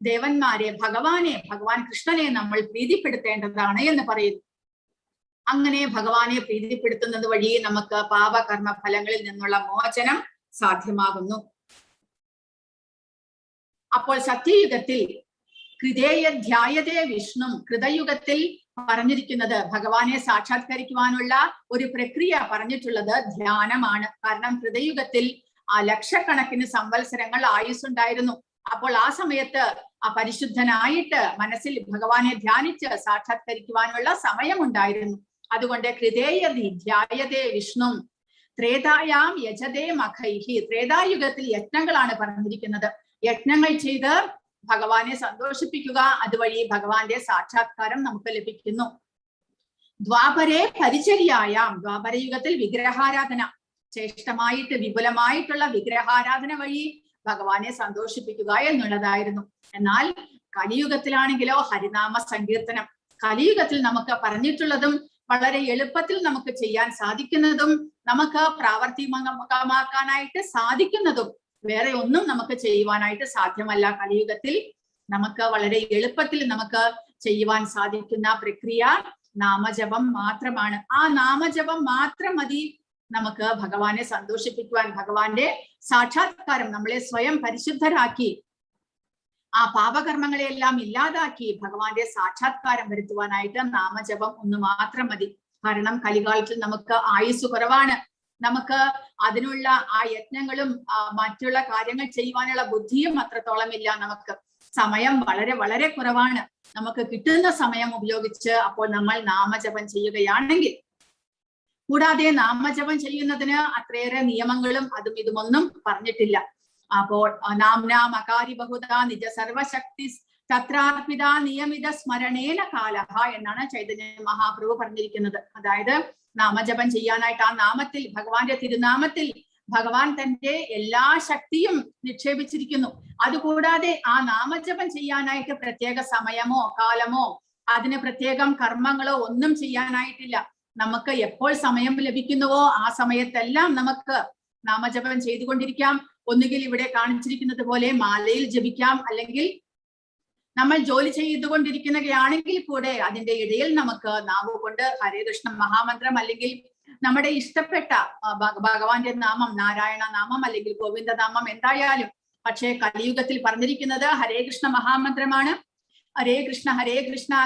ദേവന്മാരെ, ഭഗവാൻ കൃഷ്ണനെ നമ്മൾ പ്രീതിപ്പെടുത്തേണ്ടതാണ് എന്ന് പറയുന്നു. അങ്ങനെ ഭഗവാനെ പ്രീതിപ്പെടുത്തുന്നത് വഴി നമുക്ക് പാപകർമ്മ ഫലങ്ങളിൽ നിന്നുള്ള മോചനം സാധ്യമാകുന്നു. അപ്പോൾ സത്യയുഗത്തിൽ കൃതേയധ്യായതേ വിഷ്ണു, കൃതയുഗത്തിൽ പറഞ്ഞിരിക്കുന്നത് ഭഗവാനെ സാക്ഷാത്കരിക്കുവാനുള്ള ഒരു പ്രക്രിയ പറഞ്ഞിട്ടുള്ളത് ധ്യാനമാണ്. കാരണം കൃതയുഗത്തിൽ ലക്ഷക്കണക്കിന് സംവത്സരങ്ങൾ ആയുസ്സുണ്ടായിരുന്നു. അപ്പോൾ ആ സമയത്ത് ആ പരിശുദ്ധനായിട്ട് മനസ്സിൽ ഭഗവാനെ ധ്യാനിച്ച് സാക്ഷാത്കരിക്കുവാനുള്ള സമയമുണ്ടായിരുന്നു. അതുകൊണ്ട് കൃതേയതി ധ്യായതേ വിഷ്ണു ത്രേതായാം യജതേ മഖൈഹി. ത്രേതായുഗത്തിൽ യജ്ഞങ്ങളാണ് പറഞ്ഞിരിക്കുന്നത്. യജ്ഞങ്ങൾ ചെയ്ത് ഭഗവാനെ സന്തോഷിപ്പിക്കുക, അതുവഴി ഭഗവാന്റെ സാക്ഷാത്കാരം നമുക്ക് ലഭിക്കുന്നു. ദ്വാപരേ പരിചര്യായാം. ദ്വാപരയുഗത്തിൽ വിഗ്രഹാരാധന, ശ്രേഷ്ഠമായിട്ട് വിപുലമായിട്ടുള്ള വിഗ്രഹാരാധന വഴി ഭഗവാനെ സന്തോഷിപ്പിക്കുക എന്നുള്ളതായിരുന്നു. എന്നാൽ കലിയുഗത്തിലാണെങ്കിലോ ഹരിനാമ സങ്കീർത്തനം. കലിയുഗത്തിൽ നമുക്ക് പറഞ്ഞിട്ടുള്ളതും വളരെ എളുപ്പത്തിൽ നമുക്ക് ചെയ്യാൻ സാധിക്കുന്നതും നമുക്ക് പ്രാവർത്തികമാക്കാനായിട്ട് സാധിക്കുന്നതും വേറെ ഒന്നും നമുക്ക് ചെയ്യുവാനായിട്ട് സാധ്യമല്ല. കലിയുഗത്തിൽ നമുക്ക് വളരെ എളുപ്പത്തിൽ നമുക്ക് ചെയ്യുവാൻ സാധിക്കുന്ന പ്രക്രിയ നാമജപം മാത്രമാണ്. ആ നാമജപം മാത്രം മതി നമുക്ക് ഭഗവാനെ സന്തോഷിപ്പിക്കുവാൻ, ഭഗവാന്റെ സാക്ഷാത്കാരം, നമ്മളെ സ്വയം പരിശുദ്ധരാക്കി ആ പാപകർമ്മങ്ങളെയെല്ലാം ഇല്ലാതാക്കി ഭഗവാന്റെ സാക്ഷാത്കാരം വരുത്തുവാനായിട്ട് നാമജപം ഒന്ന് മാത്രം മതി. കാരണം കലികാലത്തിൽ നമുക്ക് ആയുസ് കുറവാണ്. നമുക്ക് അതിനുള്ള ആ യജ്ഞങ്ങളും മറ്റുള്ള കാര്യങ്ങൾ ചെയ്യുവാനുള്ള ബുദ്ധിയും അത്രത്തോളം ഇല്ല. നമുക്ക് സമയം വളരെ വളരെ കുറവാണ്. നമുക്ക് കിട്ടുന്ന സമയം ഉപയോഗിച്ച് അപ്പോൾ നമ്മൾ നാമജപം ചെയ്യുകയാണെങ്കിൽ, കൂടാതെ നാമജപം ചെയ്യുന്നതിന് അത്രയേറെ നിയമങ്ങളും അതും ഇതുമൊന്നും പറഞ്ഞിട്ടില്ല. അപ്പോൾ നാംനാം അകാരി ബഹുദ നിജ സർവശക്തി തത്രാർപ്പിത നിയമിത സ്മരണേന കാലഹ എന്നാണ് ചൈതന്യ മഹാപ്രഭു പറഞ്ഞിരിക്കുന്നത്. അതായത് നാമജപം ചെയ്യാനായിട്ട് ആ നാമത്തിൽ, ഭഗവാന്റെ തിരുനാമത്തിൽ ഭഗവാൻ തന്റെ എല്ലാ ശക്തിയും നിക്ഷേപിച്ചിരിക്കുന്നു. അതുകൂടാതെ ആ നാമജപം ചെയ്യാനായിട്ട് പ്രത്യേക സമയമോ കാലമോ അതിന് പ്രത്യേകം കർമ്മങ്ങളോ ഒന്നും ചെയ്യാനായിട്ടില്ല. നമുക്ക് എപ്പോൾ സമയം ലഭിക്കുന്നുവോ ആ സമയത്തെല്ലാം നമുക്ക് നാമജപം ചെയ്തുകൊണ്ടിരിക്കാം. ഒന്നുകിൽ ഇവിടെ കാണിച്ചിരിക്കുന്നത് പോലെ മാലയിൽ ജപിക്കാം, അല്ലെങ്കിൽ നമ്മൾ ജോലി ചെയ്തുകൊണ്ടിരിക്കുകയാണെങ്കിൽ കൂടെ അതിന്റെ ഇടയിൽ നമുക്ക് നാവ് കൊണ്ട് ഹരേ കൃഷ്ണ മഹാമന്ത്രം അല്ലെങ്കിൽ നമ്മുടെ ഇഷ്ടപ്പെട്ട ഭഗവാന്റെ നാമം, നാരായണ നാമം അല്ലെങ്കിൽ ഗോവിന്ദ നാമം എന്തായാലും. പക്ഷേ കലിയുഗത്തിൽ പറഞ്ഞിരിക്കുന്നത് ഹരേ കൃഷ്ണ മഹാമന്ത്രമാണ്. ഹരേ കൃഷ്ണ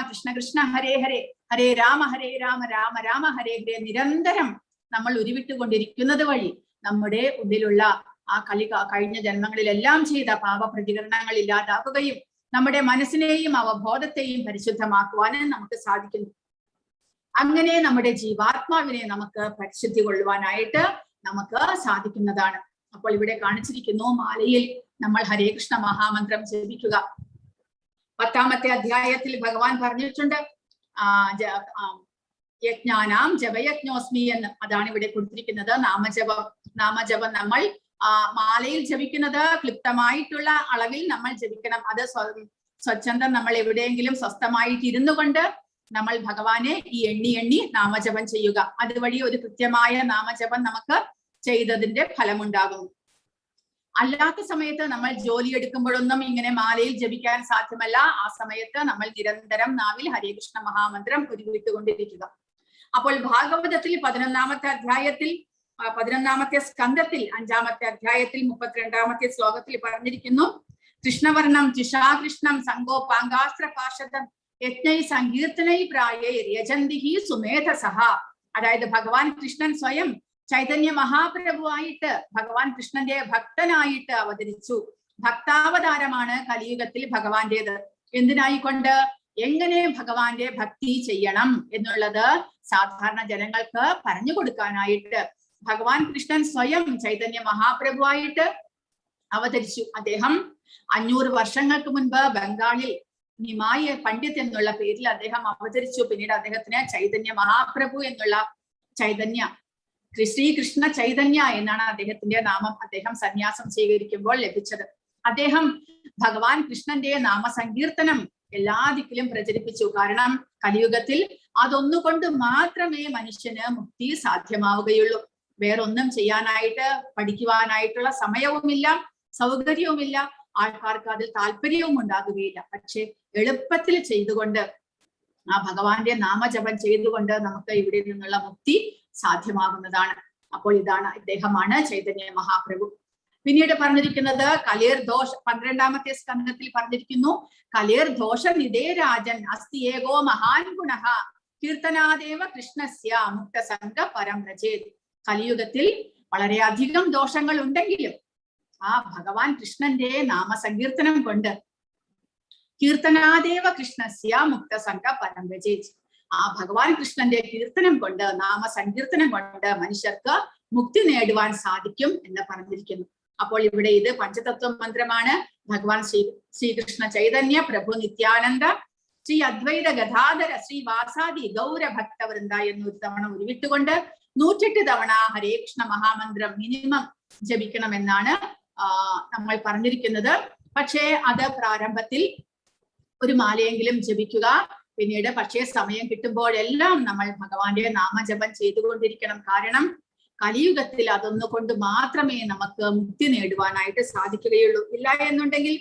കൃഷ്ണ കൃഷ്ണ ഹരേ ഹരേ, ഹരേ രാമ രാമ രാമ ഹരേ ഹരേ നിരന്തരം നമ്മൾ ഉരുവിട്ടുകൊണ്ടിരിക്കുന്നത് വഴി നമ്മുടെ ഉള്ളിലുള്ള ആ കഴിഞ്ഞ ജന്മങ്ങളിലെല്ലാം ചെയ്ത പാപപ്രതികരണങ്ങൾ ഇല്ലാതാക്കുകയും നമ്മുടെ മനസ്സിനെയും അവബോധത്തെയും പരിശുദ്ധമാക്കുവാനും നമുക്ക് സാധിക്കുന്നു. അങ്ങനെ നമ്മുടെ ജീവാത്മാവിനെ നമുക്ക് പരിശുദ്ധി കൊള്ളുവാനായിട്ട് നമുക്ക് സാധിക്കുന്നതാണ്. അപ്പോൾ ഇവിടെ കാണിച്ചിരിക്കുന്നു, മാലയിൽ നമ്മൾ ഹരേ കൃഷ്ണ മഹാമന്ത്രം ജപിക്കുക. 10ാമത്തെ അധ്യായത്തിൽ ഭഗവാൻ പറഞ്ഞിട്ടുണ്ട് യജ്ഞാനാം ജപയജ്ഞോസ്മി എന്ന്. അതാണ് ഇവിടെ കൊടുത്തിരിക്കുന്നത് നാമജപം നമ്മൾ മാലയിൽ ജപിക്കുന്നത് ക്ലിപ്തമായിട്ടുള്ള അളവിൽ നമ്മൾ ജപിക്കണം. അത് സ്വച്ഛന്തം നമ്മൾ എവിടെയെങ്കിലും സ്വസ്ഥമായിട്ട് ഇരുന്നു കൊണ്ട് നമ്മൾ ഭഗവാനെ ഈ എണ്ണി നാമജപം ചെയ്യുക. അതുവഴി ഒരു കൃത്യമായ നാമജപം നമുക്ക് ചെയ്തതിന്റെ ഫലമുണ്ടാകും. അല്ലാത്ത സമയത്ത് നമ്മൾ ജോലി എടുക്കുമ്പോഴൊന്നും ഇങ്ങനെ മാലയിൽ ജപിക്കാൻ സാധ്യമല്ല. ആ സമയത്ത് നമ്മൾ നിരന്തരം നാവിൽ ഹരേ കൃഷ്ണ മഹാമന്ത്രം ഉരുവിട്ടുകൊണ്ടിരിക്കുക. അപ്പോൾ ഭാഗവതത്തിൽ 11ാമത്തെ അധ്യായത്തിൽ 11ാമത്തെ സ്കന്ധത്തിൽ 5ാമത്തെ അധ്യായത്തിൽ 32ാമത്തെ ശ്ലോകത്തിൽ പറഞ്ഞിരിക്കുന്നു, കൃഷ്ണവർണം ജിഷാകൃഷ്ണം സംഗോപാങ്കാസ്ത്ര പാർഷദം യജ്ഞൈ സങ്കീർത്തനൈ പ്രായൈ യജന്തിഹി സുമേധസഹ. അതായത് ഭഗവാൻ കൃഷ്ണൻ സ്വയം ചൈതന്യ മഹാപ്രഭുവായിട്ട് ഭഗവാൻ കൃഷ്ണന്റെ ഭക്തനായിട്ട് അവതരിച്ചു. ഭക്താവതാരമാണ് കലിയുഗത്തിൽ ഭഗവാന്റേത്. എന്തിനായിക്കൊണ്ട്? എങ്ങനെ ഭഗവാന്റെ ഭക്തി ചെയ്യണം എന്നുള്ളത് സാധാരണ ജനങ്ങൾക്ക് പറഞ്ഞു കൊടുക്കാനായിട്ട് ഭഗവാൻ കൃഷ്ണൻ സ്വയം ചൈതന്യ മഹാപ്രഭുവായിട്ട് അവതരിച്ചു. അദ്ദേഹം 500 വർഷങ്ങൾക്ക് മുൻപ് ബംഗാളിൽ നിമായ പണ്ഡിത് എന്നുള്ള പേരിൽ അദ്ദേഹം അവതരിച്ചു. പിന്നീട് അദ്ദേഹത്തിന് ചൈതന്യ മഹാപ്രഭു എന്നുള്ള ശ്രീകൃഷ്ണ ചൈതന്യ എന്നാണ് അദ്ദേഹത്തിന്റെ നാമം. അദ്ദേഹം സന്യാസം സ്വീകരിക്കുമ്പോൾ ലഭിച്ചത്. അദ്ദേഹം ഭഗവാൻ കൃഷ്ണന്റെ നാമസങ്കീർത്തനം എല്ലാ ദിക്കിലും പ്രചരിപ്പിച്ചു. കാരണം കലിയുഗത്തിൽ അതൊന്നുകൊണ്ട് മാത്രമേ മനുഷ്യന് മുക്തി സാധ്യമാവുകയുള്ളൂ. വേറൊന്നും ചെയ്യാനായിട്ട് പഠിക്കുവാനായിട്ടുള്ള സമയവുമില്ല, സൗകര്യവുമില്ല, ആൾക്കാർക്ക് അതിൽ താല്പര്യവും ഉണ്ടാകുകയില്ല. പക്ഷെ എളുപ്പത്തിൽ ചെയ്തുകൊണ്ട് ആ ഭഗവാന്റെ നാമജപം ചെയ്തുകൊണ്ട് നമുക്ക് ഇവിടെ നിന്നുള്ള മുക്തി സാധ്യമാകുന്നതാണ്. അപ്പോൾ ഇദ്ദേഹമാണ് ചൈതന്യ മഹാപ്രഭു. പിന്നീട് പറഞ്ഞിരിക്കുന്നത് കലേർ ദോഷ 12ാമത്തെ സ്കന്ധത്തിൽ പറഞ്ഞിരിക്കുന്നു, കലേർ ദോഷ നിദേ രാജൻ അസ്തി ഏകോ മഹാൻ ഗുണഃ കീർത്തനാദേവ കൃഷ്ണസ്യ മുക്തസംഗ പരം രചേത്. കലിയുഗത്തിൽ വളരെയധികം ദോഷങ്ങൾ ഉണ്ടെങ്കിലും ആ ഭഗവാൻ കൃഷ്ണന്റെ നാമസങ്കീർത്തനം കൊണ്ട് കീർത്തനാദേവ കൃഷ്ണസ്യ മുക്തസംഗ പരംഭജേത്. ആ ഭഗവാൻ കൃഷ്ണന്റെ കീർത്തനം കൊണ്ട് നാമസങ്കീർത്തനം കൊണ്ട് മനുഷ്യർക്ക് മുക്തി നേടുവാൻ സാധിക്കും എന്ന് പറഞ്ഞിരിക്കുന്നു. അപ്പോൾ ഇവിടെ ഇത് പഞ്ചതത്വ മന്ത്രമാണ്. ഭഗവാൻ ശ്രീകൃഷ്ണ ചൈതന്യ പ്രഭു നിത്യാനന്ദ ശ്രീ അദ്വൈത ഗദാധര ശ്രീ വാസാദി ഗൗരഭക്തവൃന്ദ എന്നൊരു തവണ ഉരുവിട്ടുകൊണ്ട് 108 തവണ ഹരേ കൃഷ്ണ മഹാമന്ത്രം മിനിമം ജപിക്കണമെന്നാണ് നമ്മൾ പറഞ്ഞിരിക്കുന്നത്. പക്ഷേ അത് പ്രാരംഭത്തിൽ ഒരു മാലയെങ്കിലും ജപിക്കുക. പിന്നീട് പക്ഷേ സമയം കിട്ടുമ്പോഴെല്ലാം നമ്മൾ ഭഗവാന്റെ നാമജപം ചെയ്തുകൊണ്ടിരിക്കണം. കാരണം കലിയുഗത്തിൽ അതൊന്നുകൊണ്ട് മാത്രമേ നമുക്ക് മുക്തി നേടുവാനായിട്ട് സാധിക്കുകയുള്ളൂ. ഇല്ല എന്നുണ്ടെങ്കിൽ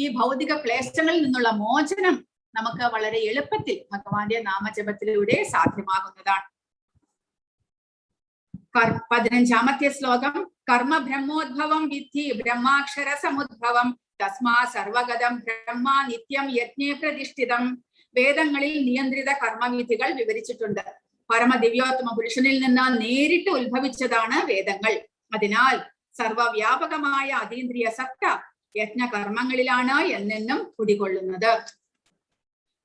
ഈ ഭൗതിക ക്ലേശങ്ങളിൽ നിന്നുള്ള മോചനം നമുക്ക് വളരെ എളുപ്പത്തിൽ ഭഗവാന്റെ നാമജപത്തിലൂടെ സാധ്യമാകുന്നതാണ്. 15ാമത്തെ ശ്ലോകം. കർമ്മ ബ്രഹ്മോദ്ഭവം വിദ്ധി ബ്രഹ്മാക്ഷര സമുദ്ഭവം തസ്മാ സർവഗതം ബ്രഹ്മ നിത്യം യജ്ഞേ പ്രതിഷ്ഠിതം. വേദങ്ങളിൽ നിയന്ത്രിത കർമ്മവിധികൾ വിവരിച്ചിട്ടുണ്ട്. പരമദിവ്യോത്തമ പുരുഷനിൽ നിന്ന് നേരിട്ട് ഉത്ഭവിച്ചതാണ് വേദങ്ങൾ. അതിനാൽ സർവവ്യാപകമായ അതീന്ദ്രിയ സത്ത യജ്ഞകർമ്മങ്ങളിലാണ് എന്നെന്നും കുടികൊള്ളുന്നത്.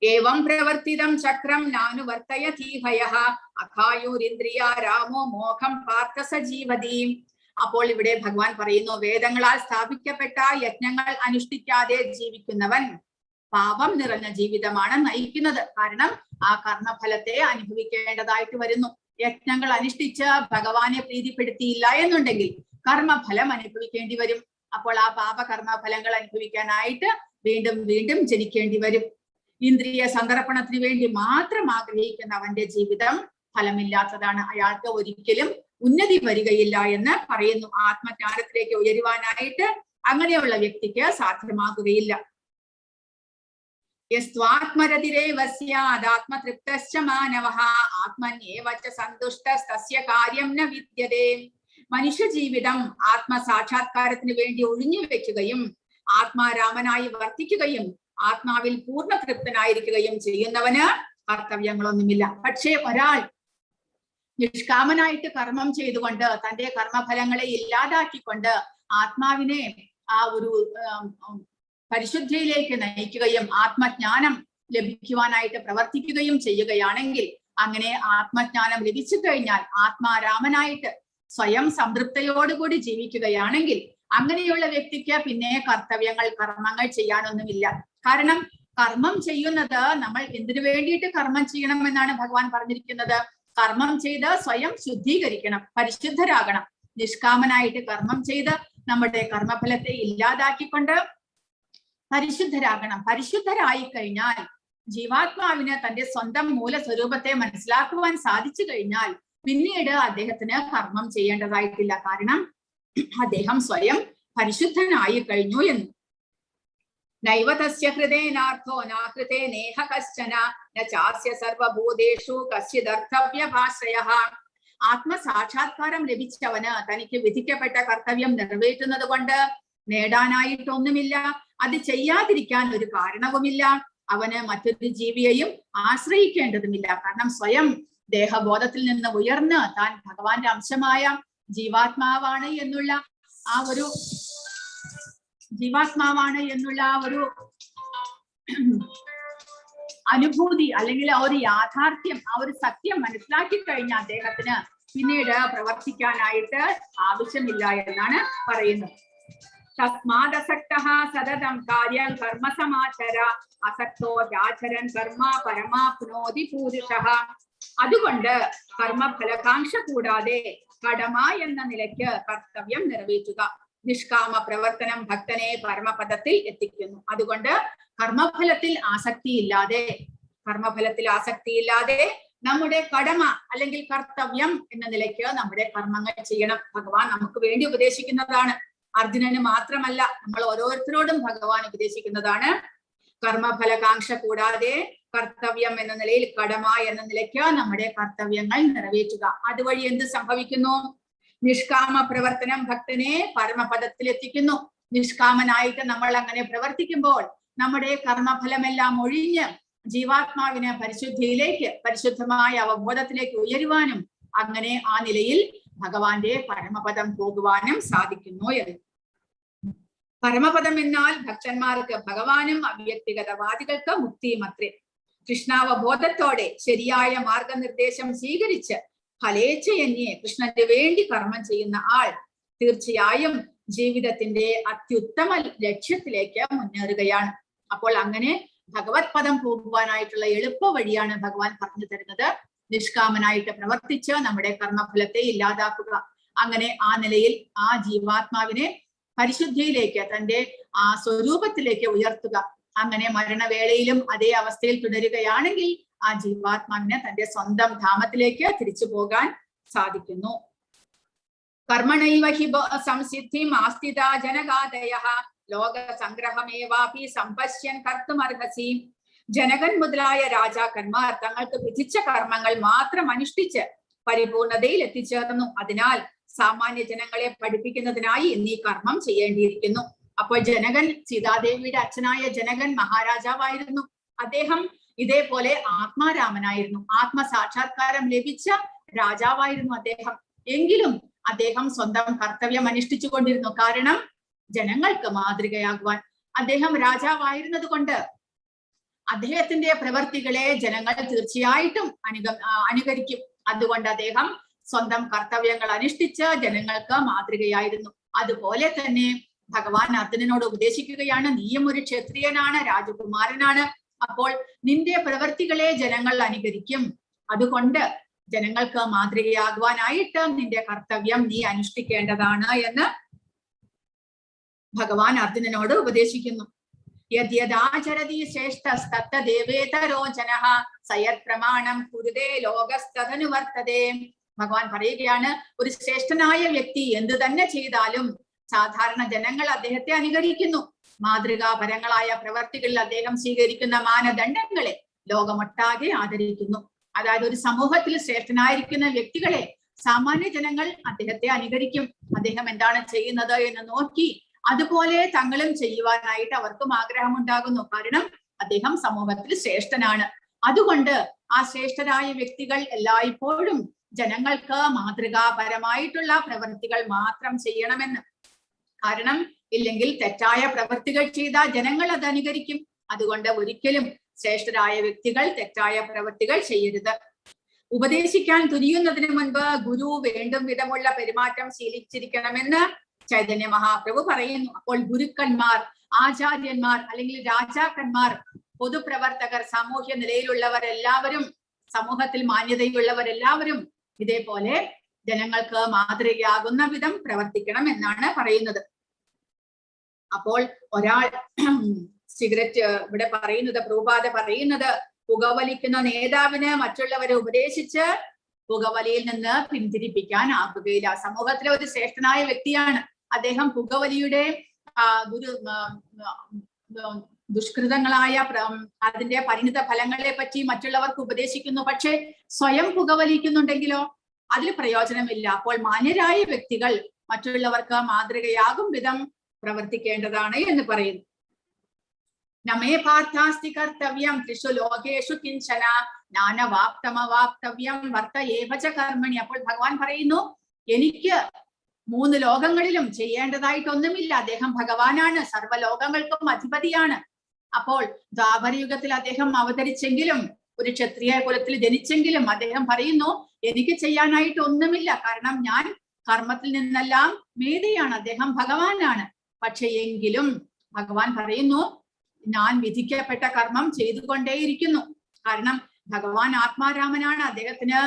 ഏവം പ്രവർത്തിതം ചക്രം നാനുവർത്തയതീഹയഃ അഖായൂരിന്ദ്രിയ രാമോ മോഹം പാർത്ഥ സജീവതി. അപ്പോൾ ഇവിടെ ഭഗവാൻ പറയുന്നു, വേദങ്ങളാൽ സ്ഥാപിക്കപ്പെട്ട യജ്ഞങ്ങൾ അനുഷ്ഠിക്കാതെ ജീവിക്കുന്നവൻ പാപം നിറഞ്ഞ ജീവിതമാണ് നയിക്കുന്നത്. കാരണം ആ കർമ്മഫലത്തെ അനുഭവിക്കേണ്ടതായിട്ട് വരുന്നു. യജ്ഞങ്ങൾ അനുഷ്ഠിച്ച് ഭഗവാനെ പ്രീതിപ്പെടുത്തിയില്ല എന്നുണ്ടെങ്കിൽ കർമ്മഫലം അനുഭവിക്കേണ്ടി വരും. അപ്പോൾ ആ പാപകർമ്മഫലങ്ങൾ അനുഭവിക്കാനായിട്ട് വീണ്ടും വീണ്ടും ജനിക്കേണ്ടി വരും. ഇന്ദ്രിയ സന്ദർപ്പണത്തിന് വേണ്ടി മാത്രം ആഗ്രഹിക്കുന്ന അവന്റെ ജീവിതം ഫലമില്ലാത്തതാണ്. അയാൾക്ക് ഒരിക്കലും ഉന്നതി വരികയില്ല എന്ന് പറയുന്നു. ആത്മജ്ഞാനത്തിലേക്ക് ഉയരുവാനായിട്ട് അങ്ങനെയുള്ള വ്യക്തിക്ക് സാധ്യമാകുകയില്ല. യസ്ത്വാത്മരതിരേവസ്യാദാത്മതൃപ്തശ്ച മാനവഃ ആത്മന്യേവ ച സന്തുഷ്ടസ്തസ്യ കാര്യം ന വിദ്യതേ. മനുഷ്യ ജീവിതം ആത്മസാക്ഷാത്കാരത്തിന് വേണ്ടി ഒഴിഞ്ഞു വെക്കുകയും ആത്മാരാമനായി വർത്തിക്കുകയും ആത്മാവിൽ പൂർണ്ണ തൃപ്തനായിരിക്കുകയും ചെയ്യുന്നവന് കർത്തവ്യങ്ങളൊന്നുമില്ല. പക്ഷേ ഒരാൾ നിഷ്കാമനായിട്ട് കർമ്മം ചെയ്തുകൊണ്ട് തന്റെ കർമ്മഫലങ്ങളെ ഇല്ലാതാക്കിക്കൊണ്ട് ആത്മാവിനെ ആ ഒരു പരിശുദ്ധിയിലേക്ക് നയിക്കുകയും ആത്മജ്ഞാനം ലഭിക്കുവാനായിട്ട് പ്രവർത്തിക്കുകയും ചെയ്യുകയാണെങ്കിൽ, അങ്ങനെ ആത്മജ്ഞാനം ലഭിച്ചു കഴിഞ്ഞാൽ ആത്മാരാമനായിട്ട് സ്വയം സംതൃപ്തയോടുകൂടി ജീവിക്കുകയാണെങ്കിൽ അങ്ങനെയുള്ള വ്യക്തിക്ക് പിന്നെ കർത്തവ്യങ്ങൾ കർമ്മങ്ങൾ ചെയ്യാനൊന്നുമില്ല. കാരണം കർമ്മം ചെയ്യുന്നത് നമ്മൾ എന്തിനു വേണ്ടിയിട്ട് കർമ്മം ചെയ്യണം എന്നാണ് ഭഗവാൻ പറഞ്ഞിരിക്കുന്നത്. കർമ്മം ചെയ്ത് സ്വയം ശുദ്ധീകരിക്കണം, പരിശുദ്ധരാകണം. നിഷ്കാമനായിട്ട് കർമ്മം ചെയ്ത് നമ്മുടെ കർമ്മഫലത്തെ ഇല്ലാതാക്കിക്കൊണ്ട് പരിശുദ്ധരാകണം. പരിശുദ്ധരായി കഴിഞ്ഞാൽ ജീവാത്മാവിന് തന്റെ സ്വന്തം മൂലസ്വരൂപത്തെ മനസ്സിലാക്കുവാൻ സാധിച്ചു കഴിഞ്ഞാൽ പിന്നീട് അദ്ദേഹത്തിന് കർമ്മം ചെയ്യേണ്ടതായിട്ടില്ല. കാരണം അദ്ദേഹം സ്വയം പരിശുദ്ധനായി കഴിഞ്ഞു എന്ന്. നൈവതസ്യ ഹൃദയനാർത്ഥോ നാകൃതേ നേഹ കശ്ചന ന ചാസ്യ സർവഭൂതേഷു കശ്ചിദർത്ഥവ്യഭാശ്രയഃ. ആത്മസാക്ഷാത്കാരം ലഭിച്ചവന് തനിക്ക് വിധിക്കപ്പെട്ട കർത്തവ്യം നിറവേറ്റുന്നത് കൊണ്ട് നേടാനായിട്ടൊന്നുമില്ല. അത് ചെയ്യാതിരിക്കാൻ ഒരു കാരണവുമില്ല. അവന് മറ്റൊരു ജീവിയെയും ആശ്രയിക്കേണ്ടതുമില്ല. കാരണം സ്വയം ദേഹബോധത്തിൽ നിന്ന് ഉയർന്ന് താൻ ഭഗവാന്റെ അംശമായ ജീവാത്മാവാണ് എന്നുള്ള ആ ഒരു അനുഭൂതി അല്ലെങ്കിൽ ആ ഒരു യാഥാർത്ഥ്യം, ആ ഒരു സത്യം മനസ്സിലാക്കി കഴിഞ്ഞ അദ്ദേഹത്തിന് പിന്നീട് പ്രവർത്തിക്കാനായിട്ട് ആവശ്യമില്ല എന്നാണ് പറയുന്നത്. തസ്മാദസക്തഃ സതതം കാര്യം കർമ്മ സമാചര അസക്തോ ആചരൻ കർമ്മ പരമാപ്നോതി പൂരുഷഃ. അതുകൊണ്ട് കർമ്മഫലകാംക്ഷ കൂടാതെ കടമ എന്ന നിലയ്ക്ക് കർത്തവ്യം നിറവേറ്റുക. നിഷ്കാമ പ്രവർത്തനം ഭക്തനെ പരമപദത്തിൽ എത്തിക്കുന്നു. അതുകൊണ്ട് കർമ്മഫലത്തിൽ ആസക്തിയില്ലാതെ നമ്മുടെ കടമ അല്ലെങ്കിൽ കർത്തവ്യം എന്ന നിലയ്ക്ക് നമ്മുടെ കർമ്മങ്ങൾ ചെയ്യണം. ഭഗവാൻ നമുക്ക് വേണ്ടി ഉപദേശിക്കുന്നതാണ്. അർജുനന് മാത്രമല്ല, നമ്മൾ ഓരോരുത്തരോടും ഭഗവാൻ ഉപദേശിക്കുന്നതാണ്. കർമ്മഫലകാംക്ഷ കൂടാതെ കർത്തവ്യം എന്ന നിലയിൽ, കടമ എന്ന നിലയ്ക്ക് നമ്മുടെ കർത്തവ്യങ്ങൾ നിറവേറ്റുക. അതുവഴി എന്ത് സംഭവിക്കുന്നു? നിഷ്കാമ പ്രവർത്തനം ഭക്തനെ പരമപദത്തിൽ എത്തിക്കുന്നു. നിഷ്കാമനായിട്ട് നമ്മൾ അങ്ങനെ പ്രവർത്തിക്കുമ്പോൾ നമ്മുടെ കർമ്മഫലമെല്ലാം ഒഴിഞ്ഞ് ജീവാത്മാവിന് പരിശുദ്ധിയിലേക്ക്, പരിശുദ്ധമായ അവബോധത്തിലേക്ക് ഉയരുവാനും അങ്ങനെ ആ നിലയിൽ ഭഗവാന്റെ പരമപദം പോകുവാനും സാധിക്കുന്നു എന്ന്. പരമപദം എന്നാൽ ഭക്തന്മാർക്ക് ഭഗവാനും അവ്യക്തിഗതവാദികൾക്ക് മുക്തിയും അത്രേ. കൃഷ്ണാവബോധത്തോടെ ശരിയായ മാർഗനിർദ്ദേശം സ്വീകരിച്ച് ഫലേച്ഛയന്യെ കൃഷ്ണന് വേണ്ടി കർമ്മം ചെയ്യുന്ന ആൾ തീർച്ചയായും ജീവിതത്തിന്റെ അത്യുത്തമ ലക്ഷ്യത്തിലേക്ക് മുന്നേറുകയാണ്. അപ്പോൾ അങ്ങനെ ഭഗവത് പദം പോകുവാനായിട്ടുള്ള എളുപ്പ വഴിയാണ് ഭഗവാൻ പറഞ്ഞു തരുന്നത്. നിഷ്കാമനായിട്ട് പ്രവർത്തിച്ച് നമ്മുടെ കർമ്മഫലത്തെ ഇല്ലാതാക്കുക. അങ്ങനെ ആ നിലയിൽ ആ ജീവാത്മാവിനെ പരിശുദ്ധിയിലേക്ക്, തന്റെ ആ സ്വരൂപത്തിലേക്ക് ഉയർത്തുക. അങ്ങനെ മരണവേളയിലും അതേ അവസ്ഥയിൽ തുടരുകയാണെങ്കിൽ ആ ജീവാത്മാവിന് തന്റെ സ്വന്തം ധാമത്തിലേക്ക് തിരിച്ചു പോകാൻ സാധിക്കുന്നു. കർമ്മണൈവ ഹി സംസിദ്ധിം ആസ്ഥിത ജനകാദയഃ ലോക സംഗ്രഹമേവാപി സമ്പശ്യൻ കർത്തുമർഹസി. ജനകൻ മുതലായ രാജാക്കന്മാർ തങ്ങൾക്ക് വിധിച്ച കർമ്മങ്ങൾ മാത്രം അനുഷ്ഠിച്ച് പരിപൂർണതയിൽ എത്തിച്ചേർന്നു. അതിനാൽ സാമാന്യ ജനങ്ങളെ പഠിപ്പിക്കുന്നതിനായി നീ കർമ്മം ചെയ്യേണ്ടിയിരിക്കുന്നു. അപ്പോൾ ജനകൻ, സീതാദേവിയുടെ അച്ഛനായ ജനകൻ മഹാരാജാവായിരുന്നു. അദ്ദേഹം ഇതേപോലെ ആത്മാരാമനായിരുന്നു. ആത്മസാക്ഷാത്കാരം ലഭിച്ച രാജാവായിരുന്നു അദ്ദേഹം. എങ്കിലും അദ്ദേഹം സ്വന്തം കർത്തവ്യം അനുഷ്ഠിച്ചു കൊണ്ടിരുന്നു. കാരണം ജനങ്ങൾക്ക് മാതൃകയാകുവാൻ. അദ്ദേഹം രാജാവായിരുന്നത് കൊണ്ട് അദ്ദേഹത്തിന്റെ പ്രവർത്തികളെ ജനങ്ങൾ തീർച്ചയായിട്ടും അനുകരിക്കും. അതുകൊണ്ട് അദ്ദേഹം സ്വന്തം കർത്തവ്യങ്ങൾ അനുഷ്ഠിച്ച് ജനങ്ങൾക്ക് മാതൃകയായിരുന്നു. അതുപോലെ തന്നെ ഭഗവാൻ അർജുനനോട് ഉപദേശിക്കുകയാണ്, നീയും ഒരു ക്ഷത്രിയനാണ്, രാജകുമാരനാണ്. അപ്പോൾ നിന്റെ പ്രവർത്തികളെ ജനങ്ങൾ അനുകരിക്കും. അതുകൊണ്ട് ജനങ്ങൾക്ക് മാതൃകയാകുവാനായിട്ട് നിന്റെ കർത്തവ്യം നീ അനുഷ്ഠിക്കേണ്ടതാണ് എന്ന് ഭഗവാൻ അർജുനനോട് ഉപദേശിക്കുന്നു. യദ്യദാചരതി ശ്രേഷ്ഠസ്തത്തദേവേതരോ ജനഃ സയത് പ്രമാണം കുരുതേ ലോകസ്തദനുവർത്തതേ. ഭഗവാൻ പറയുകയാണ്, ഒരു ശ്രേഷ്ഠനായ വ്യക്തി എന്തു തന്നെ ചെയ്താലും സാധാരണ ജനങ്ങൾ അദ്ദേഹത്തെ അനുകരിക്കുന്നു. മാതൃകാപരങ്ങളായ പ്രവർത്തികളിൽ അദ്ദേഹം സ്വീകരിക്കുന്ന മാനദണ്ഡങ്ങളെ ലോകമൊട്ടാകെ ആദരിക്കുന്നു. അതായത് ഒരു സമൂഹത്തിൽ ശ്രേഷ്ഠനായിരിക്കുന്ന വ്യക്തികളെ സാമാന്യ ജനങ്ങൾ അദ്ദേഹത്തെ അനുകരിക്കും. അദ്ദേഹം എന്താണ് ചെയ്യുന്നത് എന്ന് നോക്കി അതുപോലെ തങ്ങളും ചെയ്യുവാനായിട്ട് അവർക്കും ആഗ്രഹമുണ്ടാകുന്നു. കാരണം അദ്ദേഹം സമൂഹത്തിൽ ശ്രേഷ്ഠനാണ്. അതുകൊണ്ട് ആ ശ്രേഷ്ഠരായ വ്യക്തികൾ എല്ലായ്പ്പോഴും ജനങ്ങൾക്ക് മാതൃകാപരമായിട്ടുള്ള പ്രവൃത്തികൾ മാത്രം ചെയ്യണമെന്ന്. കാരണം ഇല്ലെങ്കിൽ തെറ്റായ പ്രവൃത്തികൾ ചെയ്താൽ ജനങ്ങൾ അത് അനുകരിക്കും. അതുകൊണ്ട് ഒരിക്കലും ശ്രേഷ്ഠരായ വ്യക്തികൾ തെറ്റായ പ്രവൃത്തികൾ ചെയ്യരുത്. ഉപദേശിക്കാൻ തുനിയുന്നതിന് മുൻപ് ഗുരു വേണ്ടും വിധമുള്ള പെരുമാറ്റം ശീലിച്ചിരിക്കണമെന്ന് ചൈതന്യ മഹാപ്രഭു പറയുന്നു. അപ്പോൾ ഗുരുക്കന്മാർ, ആചാര്യന്മാർ അല്ലെങ്കിൽ രാജാക്കന്മാർ, പൊതുപ്രവർത്തകർ, സാമൂഹ്യ നിലയിലുള്ളവർ എല്ലാവരും, സമൂഹത്തിൽ മാന്യതയുള്ളവരെല്ലാവരും ഇതേപോലെ ജനങ്ങൾക്ക് മാതൃകയാകുന്ന വിധം പ്രവർത്തിക്കണം എന്നാണ് പറയുന്നത്. അപ്പോൾ ഒരാൾ സിഗരറ്റ്, ഇവിടെ പറയുന്നത്, പ്രഭുപാദ പറയുന്നത്, പുകവലിക്കുന്ന നേതാവിന് മറ്റുള്ളവരെ ഉപദേശിച്ച് പുകവലിയിൽ നിന്ന് പിന്തിരിപ്പിക്കാൻ ആകുകയില്ല. സമൂഹത്തിലെ ഒരു ശ്രേഷ്ഠനായ വ്യക്തിയാണ് അദ്ദേഹം. പുകവലിയുടെ ദുഷ്കൃതങ്ങളായ അതിന്റെ പരിണിത ഫലങ്ങളെ പറ്റി മറ്റുള്ളവർക്ക് ഉപദേശിക്കുന്നു. പക്ഷെ സ്വയം പുകവലിക്കുന്നുണ്ടെങ്കിലോ അതിൽ പ്രയോജനമില്ല. അപ്പോൾ മാന്യരായ വ്യക്തികൾ മറ്റുള്ളവർക്ക് മാതൃകയാകും വിധം പ്രവർത്തിക്കേണ്ടതാണ് എന്ന് പറയുന്നു. നമേ പാർത്ഥാസ്തി കർത്തവ്യം ത്രിഷു ലോകേഷു കിഞ്ചന നാനവാപ്തമവാപ്തവ്യം വർത്ത ഏവച കർമ്മണി. അപ്പോൾ ഭഗവാൻ പറയുന്നു, എനിക്ക് 3 ലോകങ്ങളിലും ചെയ്യേണ്ടതായിട്ടൊന്നുമില്ല. അദ്ദേഹം ഭഗവാനാണ്, സർവ്വലോകങ്ങൾക്കും അധിപതിയാണ്. അപ്പോൾ ദ്വാപരയുഗത്തിൽ അദ്ദേഹം അവതരിച്ചെങ്കിലും, ഒരു ക്ഷത്രിയ കുലത്തിൽ ജനിച്ചെങ്കിലും അദ്ദേഹം പറയുന്നു, എനിക്ക് ചെയ്യാനായിട്ട് ഒന്നുമില്ല. കാരണം ഞാൻ കർമ്മത്തിൽ നിന്നെല്ലാം മേധയാണ്, അദ്ദേഹം ഭഗവാനാണ്. പക്ഷെ എങ്കിലും ഭഗവാൻ പറയുന്നു, ഞാൻ വിധിക്കപ്പെട്ട കർമ്മം ചെയ്തുകൊണ്ടേയിരിക്കുന്നു. കാരണം ഭഗവാൻ ആത്മാരാമനാണ്. അദ്ദേഹത്തിന്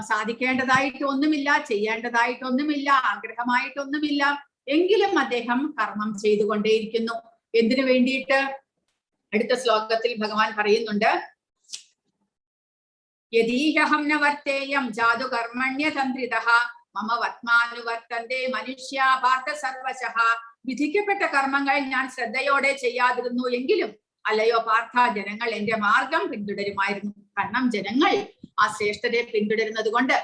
സാധിക്കേണ്ടതായിട്ട് ഒന്നുമില്ല, ചെയ്യേണ്ടതായിട്ടൊന്നുമില്ല, ആഗ്രഹമായിട്ടൊന്നുമില്ല. എങ്കിലും അദ്ദേഹം കർമ്മം ചെയ്തുകൊണ്ടേയിരിക്കുന്നു. എന്തിനു വേണ്ടിയിട്ട്? അടുത്ത ശ്ലോകത്തിൽ ഭഗവാൻ പറയുന്നുണ്ട്, യദീഹം ന വർത്തേയം ജാതു കർമ്മണ്യതന്ത്രിതഃ മമ വത്മാനുവർത്തന്തേ മനുഷ്യാ പാർത്ഥ സർവശഃ. വിധിക്കപ്പെട്ട കർമ്മങ്ങൾ ഞാൻ ശ്രദ്ധയോടെ ചെയ്യാതിരുന്നു എങ്കിലും അല്ലയോ പാർത്ഥ, ജനങ്ങൾ എന്റെ മാർഗം പിന്തുടരുമായിരുന്നു. കാരണം ജനങ്ങൾ ആ ശ്രേഷ്ഠരെ പിന്തുടരുന്നത് കൊണ്ട്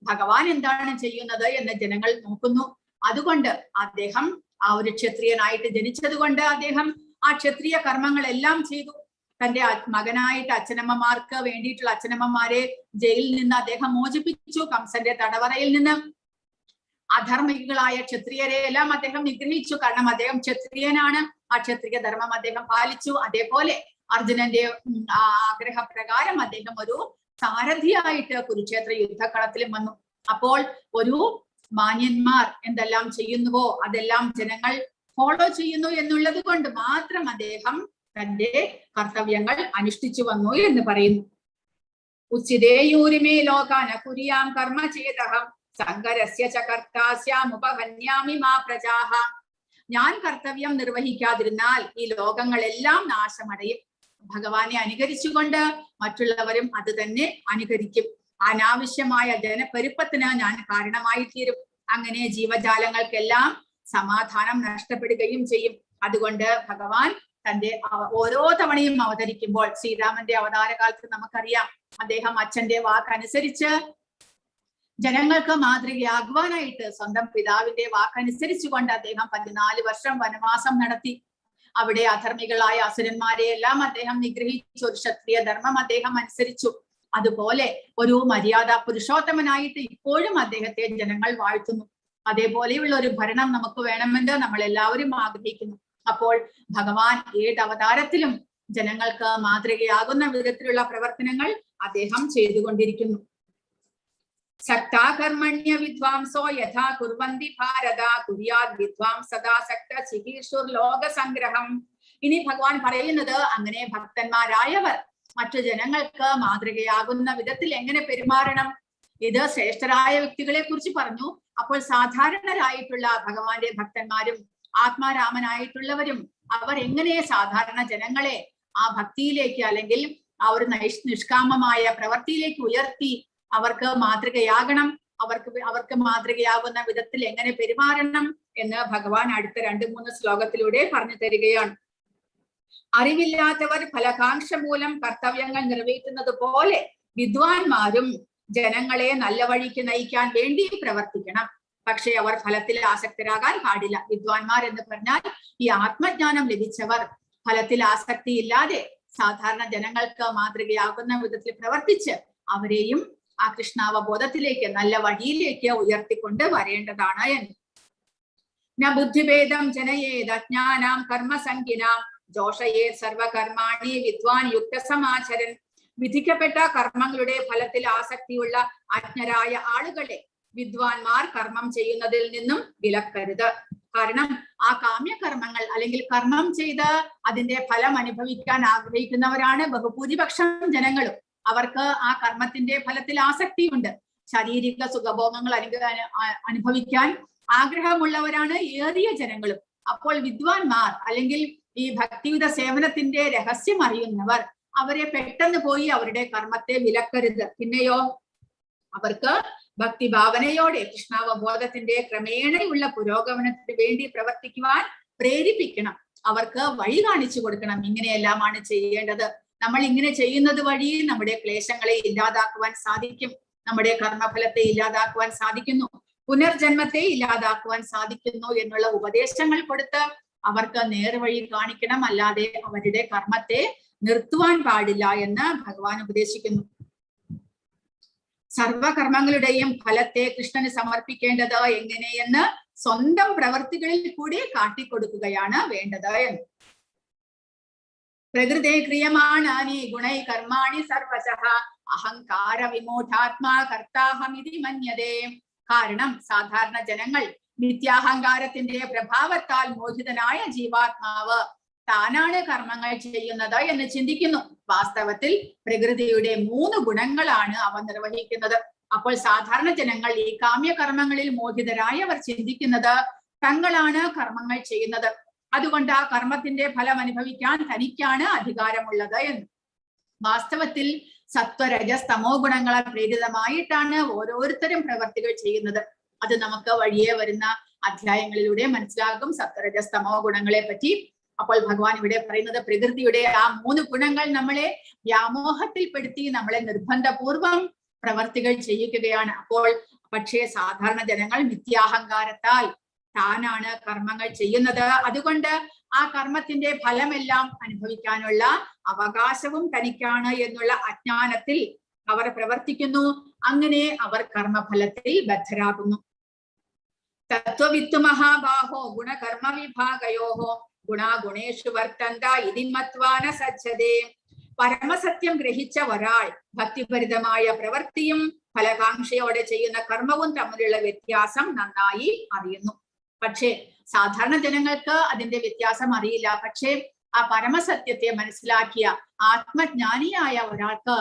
ഭഗവാൻ എന്താണ് ചെയ്യുന്നത് എന്ന് ജനങ്ങൾ നോക്കുന്നു. അതുകൊണ്ട് അദ്ദേഹം ആ ഒരു ക്ഷത്രിയനായിട്ട് ജനിച്ചത് കൊണ്ട് അദ്ദേഹം ആ ക്ഷത്രിയ കർമ്മങ്ങളെല്ലാം ചെയ്തു. തന്റെ മകനായിട്ട് അച്ഛനമ്മമാർക്ക് വേണ്ടിയിട്ടുള്ള അച്ഛനമ്മമാരെ ജയിലിൽ നിന്ന് അദ്ദേഹം മോചിപ്പിച്ചു, കംസന്റെ തടവറയിൽ നിന്ന്. അധർമ്മികളായ ക്ഷത്രിയരെ എല്ലാം അദ്ദേഹം നിഗ്രഹിച്ചു. കാരണം അദ്ദേഹം ക്ഷത്രിയനാണ്. ആ ക്ഷത്രിയ ധർമ്മം അദ്ദേഹം പാലിച്ചു. അതേപോലെ അർജുനന്റെ ആഗ്രഹപ്രകാരം അദ്ദേഹം ഒരു സാരഥിയായിട്ട് കുരുക്ഷേത്ര യുദ്ധക്കളത്തിലും വന്നു. അപ്പോൾ ഒരു മാന്യന്മാർ എന്തെല്ലാം ചെയ്യുന്നുവോ അതെല്ലാം ജനങ്ങൾ ഫോളോ ചെയ്യുന്നു എന്നുള്ളത് കൊണ്ട് മാത്രം അദ്ദേഹം തന്റെ കർത്തവ്യങ്ങൾ അനുഷ്ഠിച്ചു വന്നു എന്ന് പറയുന്നു. ഉച്ചിതേയൂരിമേ ലോകാന കുര്യാം കർമ്മ ചേതഹം സങ്കരസ്യ ച കർത്താസ്യാമുപഹന്യാമി മാ പ്രജാഹ. ഞാൻ കർത്തവ്യം നിർവഹിക്കാതിരുന്നാൽ ഈ ലോകങ്ങളെല്ലാം നാശമടയും. ഭഗവാനെ അനുകരിച്ചുകൊണ്ട് മറ്റുള്ളവരും അത് തന്നെ അനുകരിക്കും. അനാവശ്യമായ ജനപ്പെരുപ്പത്തിന് ഞാൻ കാരണമായി തീരും. അങ്ങനെ ജീവജാലങ്ങൾക്കെല്ലാം സമാധാനം നഷ്ടപ്പെടുകയും ചെയ്യും. അതുകൊണ്ട് ഭഗവാൻ തന്റെ ഓരോ തവണയും അവതരിക്കുമ്പോൾ, ശ്രീരാമന്റെ അവതാരകാലത്ത് നമുക്കറിയാം, അദ്ദേഹം അച്ഛന്റെ വാക്കനുസരിച്ച് ജനങ്ങൾക്ക് മാതൃകയാകുവാനായിട്ട് സ്വന്തം പിതാവിന്റെ വാക്കനുസരിച്ചുകൊണ്ട് അദ്ദേഹം 14 വർഷം വനവാസം നടത്തി. അവിടെ അധർമ്മികളായ അസുരന്മാരെ എല്ലാം അദ്ദേഹം നിഗ്രഹിച്ചു. ഒരു ക്ഷത്രിയ ധർമ്മം അദ്ദേഹം അനുസരിച്ചു. അതുപോലെ ഒരു മര്യാദ പുരുഷോത്തമനായിട്ട് ഇപ്പോഴും അദ്ദേഹത്തെ ജനങ്ങൾ വാഴ്ത്തുന്നു. അതേപോലെയുള്ള ഒരു ഭരണം നമുക്ക് വേണമെന്ന് നമ്മൾ എല്ലാവരും ആഗ്രഹിക്കുന്നു. അപ്പോൾ ഭഗവാൻ ഏത് അവതാരത്തിലും ജനങ്ങൾക്ക് മാതൃകയാകുന്ന വിധത്തിലുള്ള പ്രവർത്തനങ്ങൾ അദ്ദേഹം ചെയ്തുകൊണ്ടിരിക്കുന്നു. സക്താ കർമ്മണ്യ വിദ്വാംസോ യഥാ കുർവന്തി ഭാരത കുര്യാദ് വിദ്വാംസദാ സക്ത ചികീർഷുർ ലോക സംഗ്രഹം. ഇനി ഭഗവാൻ പറയുന്നത്, അങ്ങനെ ഭക്തന്മാരായവർ മറ്റു ജനങ്ങൾക്ക് മാതൃകയാകുന്ന വിധത്തിൽ എങ്ങനെ പെരുമാറണം. ഇത് ശ്രേഷ്ഠരായ വ്യക്തികളെ കുറിച്ച് പറഞ്ഞു. അപ്പോൾ സാധാരണരായിട്ടുള്ള ഭഗവാന്റെ ഭക്തന്മാരും ആത്മാരാമനായിട്ടുള്ളവരും അവർ എങ്ങനെ സാധാരണ ജനങ്ങളെ ആ ഭക്തിയിലേക്ക് അല്ലെങ്കിൽ ആ ഒരു നിഷ്കാമമായ പ്രവൃത്തിയിലേക്ക് ഉയർത്തി അവർക്ക് മാതൃകയാകണം, അവർക്ക് മാതൃകയാകുന്ന വിധത്തിൽ എങ്ങനെ പെരുമാറണം എന്ന് ഭഗവാൻ അടുത്ത 2-3 ശ്ലോകത്തിലൂടെ പറഞ്ഞു തരികയാണ്. അറിവില്ലാത്തവർ ഫലകാംക്ഷ മൂലം കർത്തവ്യങ്ങൾ നിറവേറ്റുന്നത് പോലെ വിദ്വാൻമാരും ജനങ്ങളെ നല്ല വഴിക്ക് നയിക്കാൻ വേണ്ടി പ്രവർത്തിക്കണം. പക്ഷെ അവർ ഫലത്തിൽ ആസക്തരാകാൻ പാടില്ല. വിദ്വാൻമാർ എന്ന് പറഞ്ഞാൽ ഈ ആത്മജ്ഞാനം ലഭിച്ചവർ ഫലത്തിൽ ആസക്തി ഇല്ലാതെ സാധാരണ ജനങ്ങൾക്ക് മാതൃകയാകുന്ന വിധത്തിൽ പ്രവർത്തിച്ച് അവരെയും ആ കൃഷ്ണാവബോധത്തിലേക്ക്, നല്ല വഴിയിലേക്ക് ഉയർത്തിക്കൊണ്ട് വരേണ്ടതാണ് എന്ന്. ന ബുദ്ധിഭേദം ജനയേത് അജ്ഞാനാം കർമ്മസംഖ്യനാം ജോഷയേ സർവകർമാണി വിദ്വാൻ യുക്തസമാചരൻ. വിധിക്കപ്പെട്ട കർമ്മങ്ങളുടെ ഫലത്തിൽ ആസക്തിയുള്ള അജ്ഞരായ ആളുകളെ വിദ്വാൻമാർ കർമ്മം ചെയ്യുന്നതിൽ നിന്നും വിലക്കരുത്. കാരണം ആ കാമ്യകർമ്മങ്ങൾ അല്ലെങ്കിൽ കർമ്മം ചെയ്ത് അതിന്റെ ഫലം അനുഭവിക്കാൻ ആഗ്രഹിക്കുന്നവരാണ് ബഹുഭൂരിപക്ഷം ജനങ്ങളും. അവർക്ക് ആ കർമ്മത്തിന്റെ ഫലത്തിൽ ആസക്തിയുണ്ട്. ശാരീരിക സുഖഭോഗങ്ങൾ അനുഭവിക്കാൻ ആഗ്രഹമുള്ളവരാണ് ഏറിയ ജനങ്ങളും. അപ്പോൾ വിദ്വാൻമാർ അല്ലെങ്കിൽ ഈ ഭക്തിയുത സേവനത്തിന്റെ രഹസ്യം അറിയുന്നവർ അവരെ പെട്ടെന്ന് പോയി അവരുടെ കർമ്മത്തെ വിലക്കരുത്. പിന്നെയോ അവർക്ക് ഭക്തിഭാവനയോടെ കൃഷ്ണാവബോധത്തിന്റെ ക്രമേണയുള്ള പുരോഗമനത്തിന് വേണ്ടി പ്രവർത്തിക്കുവാൻ പ്രേരിപ്പിക്കണം. അവർക്ക് വഴി കാണിച്ചു കൊടുക്കണം. ഇങ്ങനെയെല്ലാമാണ് ചെയ്യേണ്ടത്. നമ്മൾ ഇങ്ങനെ ചെയ്യുന്നത് വഴി നമ്മുടെ ക്ലേശങ്ങളെ ഇല്ലാതാക്കുവാൻ സാധിക്കും, നമ്മുടെ കർമ്മഫലത്തെ ഇല്ലാതാക്കുവാൻ സാധിക്കുന്നു, പുനർജന്മത്തെ ഇല്ലാതാക്കുവാൻ സാധിക്കുന്നു എന്നുള്ള ഉപദേശങ്ങൾ കൊടുത്ത് അവർക്ക് നേർവഴി കാണിക്കണം. അല്ലാതെ അവരുടെ കർമ്മത്തെ നിർത്തുവാൻ പാടില്ല എന്ന് ഭഗവാൻ ഉപദേശിക്കുന്നു. സർവകർമ്മങ്ങളുടെയും ഫലത്തെ കൃഷ്ണന് സമർപ്പിക്കേണ്ടത് എങ്ങനെയെന്ന് സ്വന്തം പ്രവർത്തികളിൽ കൂടി കാട്ടിക്കൊടുക്കുകയാണ് വേണ്ടത് എന്ന്. പ്രകൃതേ ക്രിയമാണാനി ഗുണൈ കർമാണി സർവശഃ അഹങ്കാര വിമൂഢാത്മാ കർത്താഹമിതി മന്യതേ. കാരണം സാധാരണ ജനങ്ങൾ നിത്യാഹങ്കാരത്തിന്റെ പ്രഭാവത്താൽ മോഹിതനായ ജീവാത്മാവ് താനാണ് കർമ്മങ്ങൾ ചെയ്യുന്നത് എന്ന് ചിന്തിക്കുന്നു. വാസ്തവത്തിൽ പ്രകൃതിയുടെ 3 ഗുണങ്ങളാണ് അവ നിർവഹിക്കുന്നത്. അപ്പോൾ സാധാരണ ജനങ്ങൾ ഈ കാമ്യകർമ്മങ്ങളിൽ മോഹിതരായവർ ചിന്തിക്കുന്നത് തങ്ങളാണ് കർമ്മങ്ങൾ ചെയ്യുന്നത്, അതുകൊണ്ട് ആ കർമ്മത്തിന്റെ ഫലം അനുഭവിക്കാൻ തനിക്കാണ് അധികാരമുള്ളത് എന്ന്. വാസ്തവത്തിൽ സത്വരജസ് തമോ ഗുണങ്ങളാൽ പ്രേരിതമായിട്ടാണ് ഓരോരുത്തരും പ്രവർത്തികൾ ചെയ്യുന്നത്. അത് നമുക്ക് വഴിയെ വരുന്ന അധ്യായങ്ങളിലൂടെ മനസ്സിലാകും സത്വരജസ് തമോ ഗുണങ്ങളെ പറ്റി. അപ്പോൾ ഭഗവാൻ ഇവിടെ പറയുന്നത് പ്രകൃതിയുടെ ആ 3 ഗുണങ്ങൾ നമ്മളെ വ്യാമോഹത്തിൽപ്പെടുത്തി നമ്മളെ നിർബന്ധപൂർവം പ്രവർത്തികൾ ചെയ്യിക്കുകയാണ്. അപ്പോൾ പക്ഷേ സാധാരണ ജനങ്ങൾ മിഥ്യാഹങ്കാരത്താൽ താനാണ് കർമ്മങ്ങൾ ചെയ്യുന്നത്, അതുകൊണ്ട് ആ കർമ്മത്തിന്റെ ഫലമെല്ലാം അനുഭവിക്കാനുള്ള അവകാശവും തനിക്കാണ് എന്നുള്ള അജ്ഞാനത്തിൽ അവർ പ്രവർത്തിക്കുന്നു. അങ്ങനെ അവർ കർമ്മഫലത്തിൽ ബദ്ധരാകുന്നു. തത്വവിത്തു മഹാബാഹോ ഗുണകർമ്മ വിഭാഗയോഹോ ഗുണാഗുണേഷു വർത്തന്ത ഇതി മത്വാ ന സജ്ജതേ. പരമസത്യം ഗ്രഹിച്ച ഒരാൾ ഭക്തിഭരിതമായ പ്രവൃത്തിയും ഫലകാംക്ഷയോടെ ചെയ്യുന്ന കർമ്മവും തമ്മിലുള്ള വ്യത്യാസം നന്നായി അറിയുന്നു. പക്ഷേ സാധാരണ ജനങ്ങൾക്ക് അതിന്റെ വ്യത്യാസം അറിയില്ല. പക്ഷേ ആ പരമസത്യത്തെ മനസ്സിലാക്കിയ ആത്മജ്ഞാനിയായ ഒരാൾക്ക്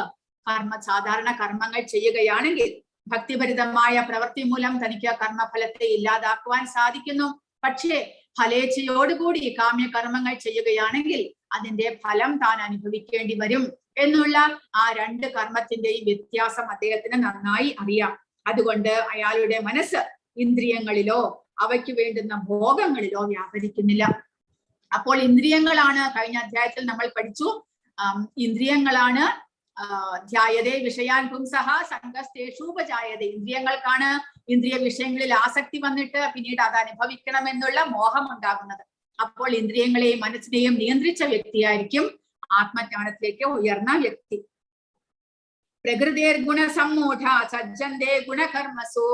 സാധാരണ കർമ്മങ്ങൾ ചെയ്യുകയാണെങ്കിൽ ഭക്തിഭരിതമായ പ്രവൃത്തി മൂലം തനിക്ക് കർമ്മഫലത്തെ ഇല്ലാതാക്കുവാൻ സാധിക്കുന്നു. പക്ഷേ ഫലേച്ഛയോടുകൂടി കാമ്യകർമ്മങ്ങൾ ചെയ്യുകയാണെങ്കിൽ അതിന്റെ ഫലം താൻ അനുഭവിക്കേണ്ടി വരും എന്നുള്ള ആ രണ്ട് കർമ്മത്തിന്റെയും വ്യത്യാസം അദ്ദേഹത്തിന് നന്നായി അറിയാം. അതുകൊണ്ട് അയാളുടെ മനസ്സ് ഇന്ദ്രിയങ്ങളിലോ അവയ്ക്ക് വേണ്ടുന്ന ഭോഗങ്ങളിലോ വ്യാപരിക്കുന്നില്ല. അപ്പോൾ ഇന്ദ്രിയങ്ങളാണ്, കഴിഞ്ഞ അധ്യായത്തിൽ നമ്മൾ പഠിച്ചു, ഇന്ദ്രിയങ്ങളാണ് ധ്യായതേ വിഷയാൻ പുംസഹ സംഘസ്തേഷൂപജായതേ. ഇന്ദ്രിയങ്ങൾക്കാണ് ഇന്ദ്രിയ വിഷയങ്ങളിൽ ആസക്തി വന്നിട്ട് പിന്നീട് അത് അനുഭവിക്കണം എന്നുള്ള മോഹം ഉണ്ടാകുന്നത്. അപ്പോൾ ഇന്ദ്രിയങ്ങളെയും മനസ്സിനെയും നിയന്ത്രിച്ച വ്യക്തിയായിരിക്കും ആത്മജ്ഞാനത്തിലേക്ക് ഉയർന്ന വ്യക്തി. പ്രകൃതിർ ഗുണസമ്മൂഢ സജ്ജന്തേ ഗുണകർമ്മസു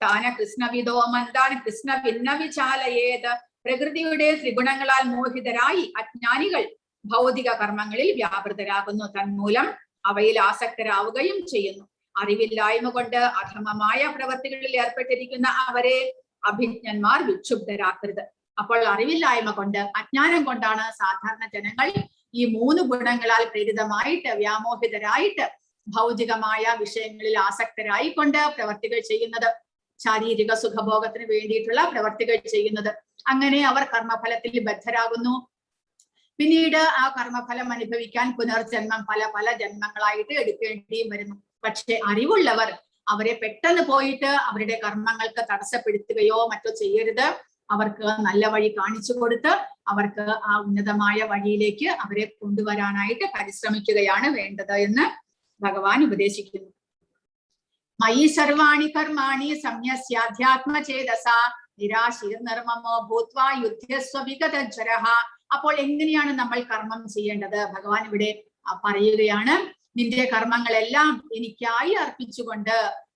താന കൃഷ്ണവിദോ മന്ദാൻ കൃഷ്ണവിന്ന വിചാലയേത്. പ്രകൃതിയുടെ ത്രിഗുണങ്ങളാൽ മോഹിതരായി അജ്ഞാനികൾ ഭൗതിക കർമ്മങ്ങളിൽ വ്യാപൃതരാകുന്നു. തന്മൂലം അവയിൽ ആസക്തരാവുകയും ചെയ്യുന്നു. അറിവില്ലായ്മ കൊണ്ട് അധമമായ പ്രവൃത്തികളിൽ ഏർപ്പെട്ടിരിക്കുന്ന അവരെ അഭിജ്ഞന്മാർ വിക്ഷുബ്ധരാക്കരുത്. അപ്പോൾ അറിവില്ലായ്മ കൊണ്ട്, അജ്ഞാനം കൊണ്ടാണ് സാധാരണ ജനങ്ങൾ ഈ 3 ഗുണങ്ങളാൽ പ്രേരിതമായിട്ട് വ്യാമോഹിതരായിട്ട് ഭൗതികമായ വിഷയങ്ങളിൽ ആസക്തരായിക്കൊണ്ട് പ്രവർത്തികൾ ചെയ്യുന്നത്, ശാരീരിക സുഖഭോഗത്തിന് വേണ്ടിയിട്ടുള്ള പ്രവർത്തികൾ ചെയ്യുന്നത്. അങ്ങനെ അവർ കർമ്മഫലത്തിൽ ബദ്ധരാകുന്നു. പിന്നീട് ആ കർമ്മഫലം അനുഭവിക്കാൻ പുനർജന്മം പല ജന്മങ്ങളായിട്ട് എടുക്കേണ്ടിയും വരുന്നു. പക്ഷെ അറിവുള്ളവർ അവരെ പെട്ടെന്ന് പോയിട്ട് അവരുടെ കർമ്മങ്ങൾക്ക് തടസ്സപ്പെടുത്തുകയോ മറ്റോ ചെയ്യരുത്. അവർക്ക് നല്ല വഴി കാണിച്ചു കൊടുത്ത് അവർക്ക് ആ ഉന്നതമായ വഴിയിലേക്ക് അവരെ കൊണ്ടുവരാനായിട്ട് പരിശ്രമിക്കുകയാണ് വേണ്ടത് എന്ന് ഭഗവാൻ ഉപദേശിക്കുന്നു. മയി സർവാണി കർമാണി സംന്യസ്യാധ്യാത്മചേതസ നിരാശീർ നിർമ്മമോ ഭൂത്വാ യുദ്ധസ്വ വിഗതജ്വരഃ. അപ്പോൾ എങ്ങനെയാണ് നമ്മൾ കർമ്മം ചെയ്യേണ്ടത്? ഭഗവാൻ ഇവിടെ പറയുകയാണ്, നിന്റെ കർമ്മങ്ങളെല്ലാം എനിക്കായി അർപ്പിച്ചുകൊണ്ട്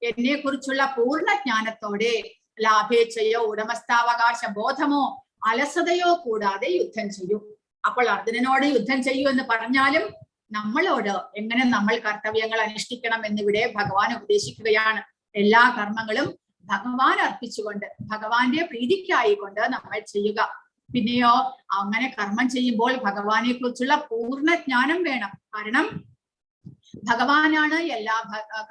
എന്നെ കുറിച്ചുള്ള പൂർണ്ണ ജ്ഞാനത്തോടെ ലാഭേച്ഛയോ ഉടമസ്ഥാവകാശ ബോധമോ അലസതയോ കൂടാതെ യുദ്ധം ചെയ്യൂ. അപ്പോൾ അർജുനനോട് യുദ്ധം ചെയ്യൂ എന്ന് പറഞ്ഞാലും നമ്മളോട് എങ്ങനെ നമ്മൾ കർത്തവ്യങ്ങൾ അനുഷ്ഠിക്കണം എന്നിവിടെ ഭഗവാൻ ഉപദേശിക്കുകയാണ്. എല്ലാ കർമ്മങ്ങളും ഭഗവാൻ അർപ്പിച്ചുകൊണ്ട് ഭഗവാന്റെ പ്രീതിക്കായിക്കൊണ്ട് നമ്മൾ ചെയ്യുക. പിന്നെയോ അങ്ങനെ കർമ്മം ചെയ്യുമ്പോൾ ഭഗവാനെ കുറിച്ചുള്ള പൂർണ്ണ ജ്ഞാനം വേണം. കാരണം ഭഗവാനാണ് എല്ലാ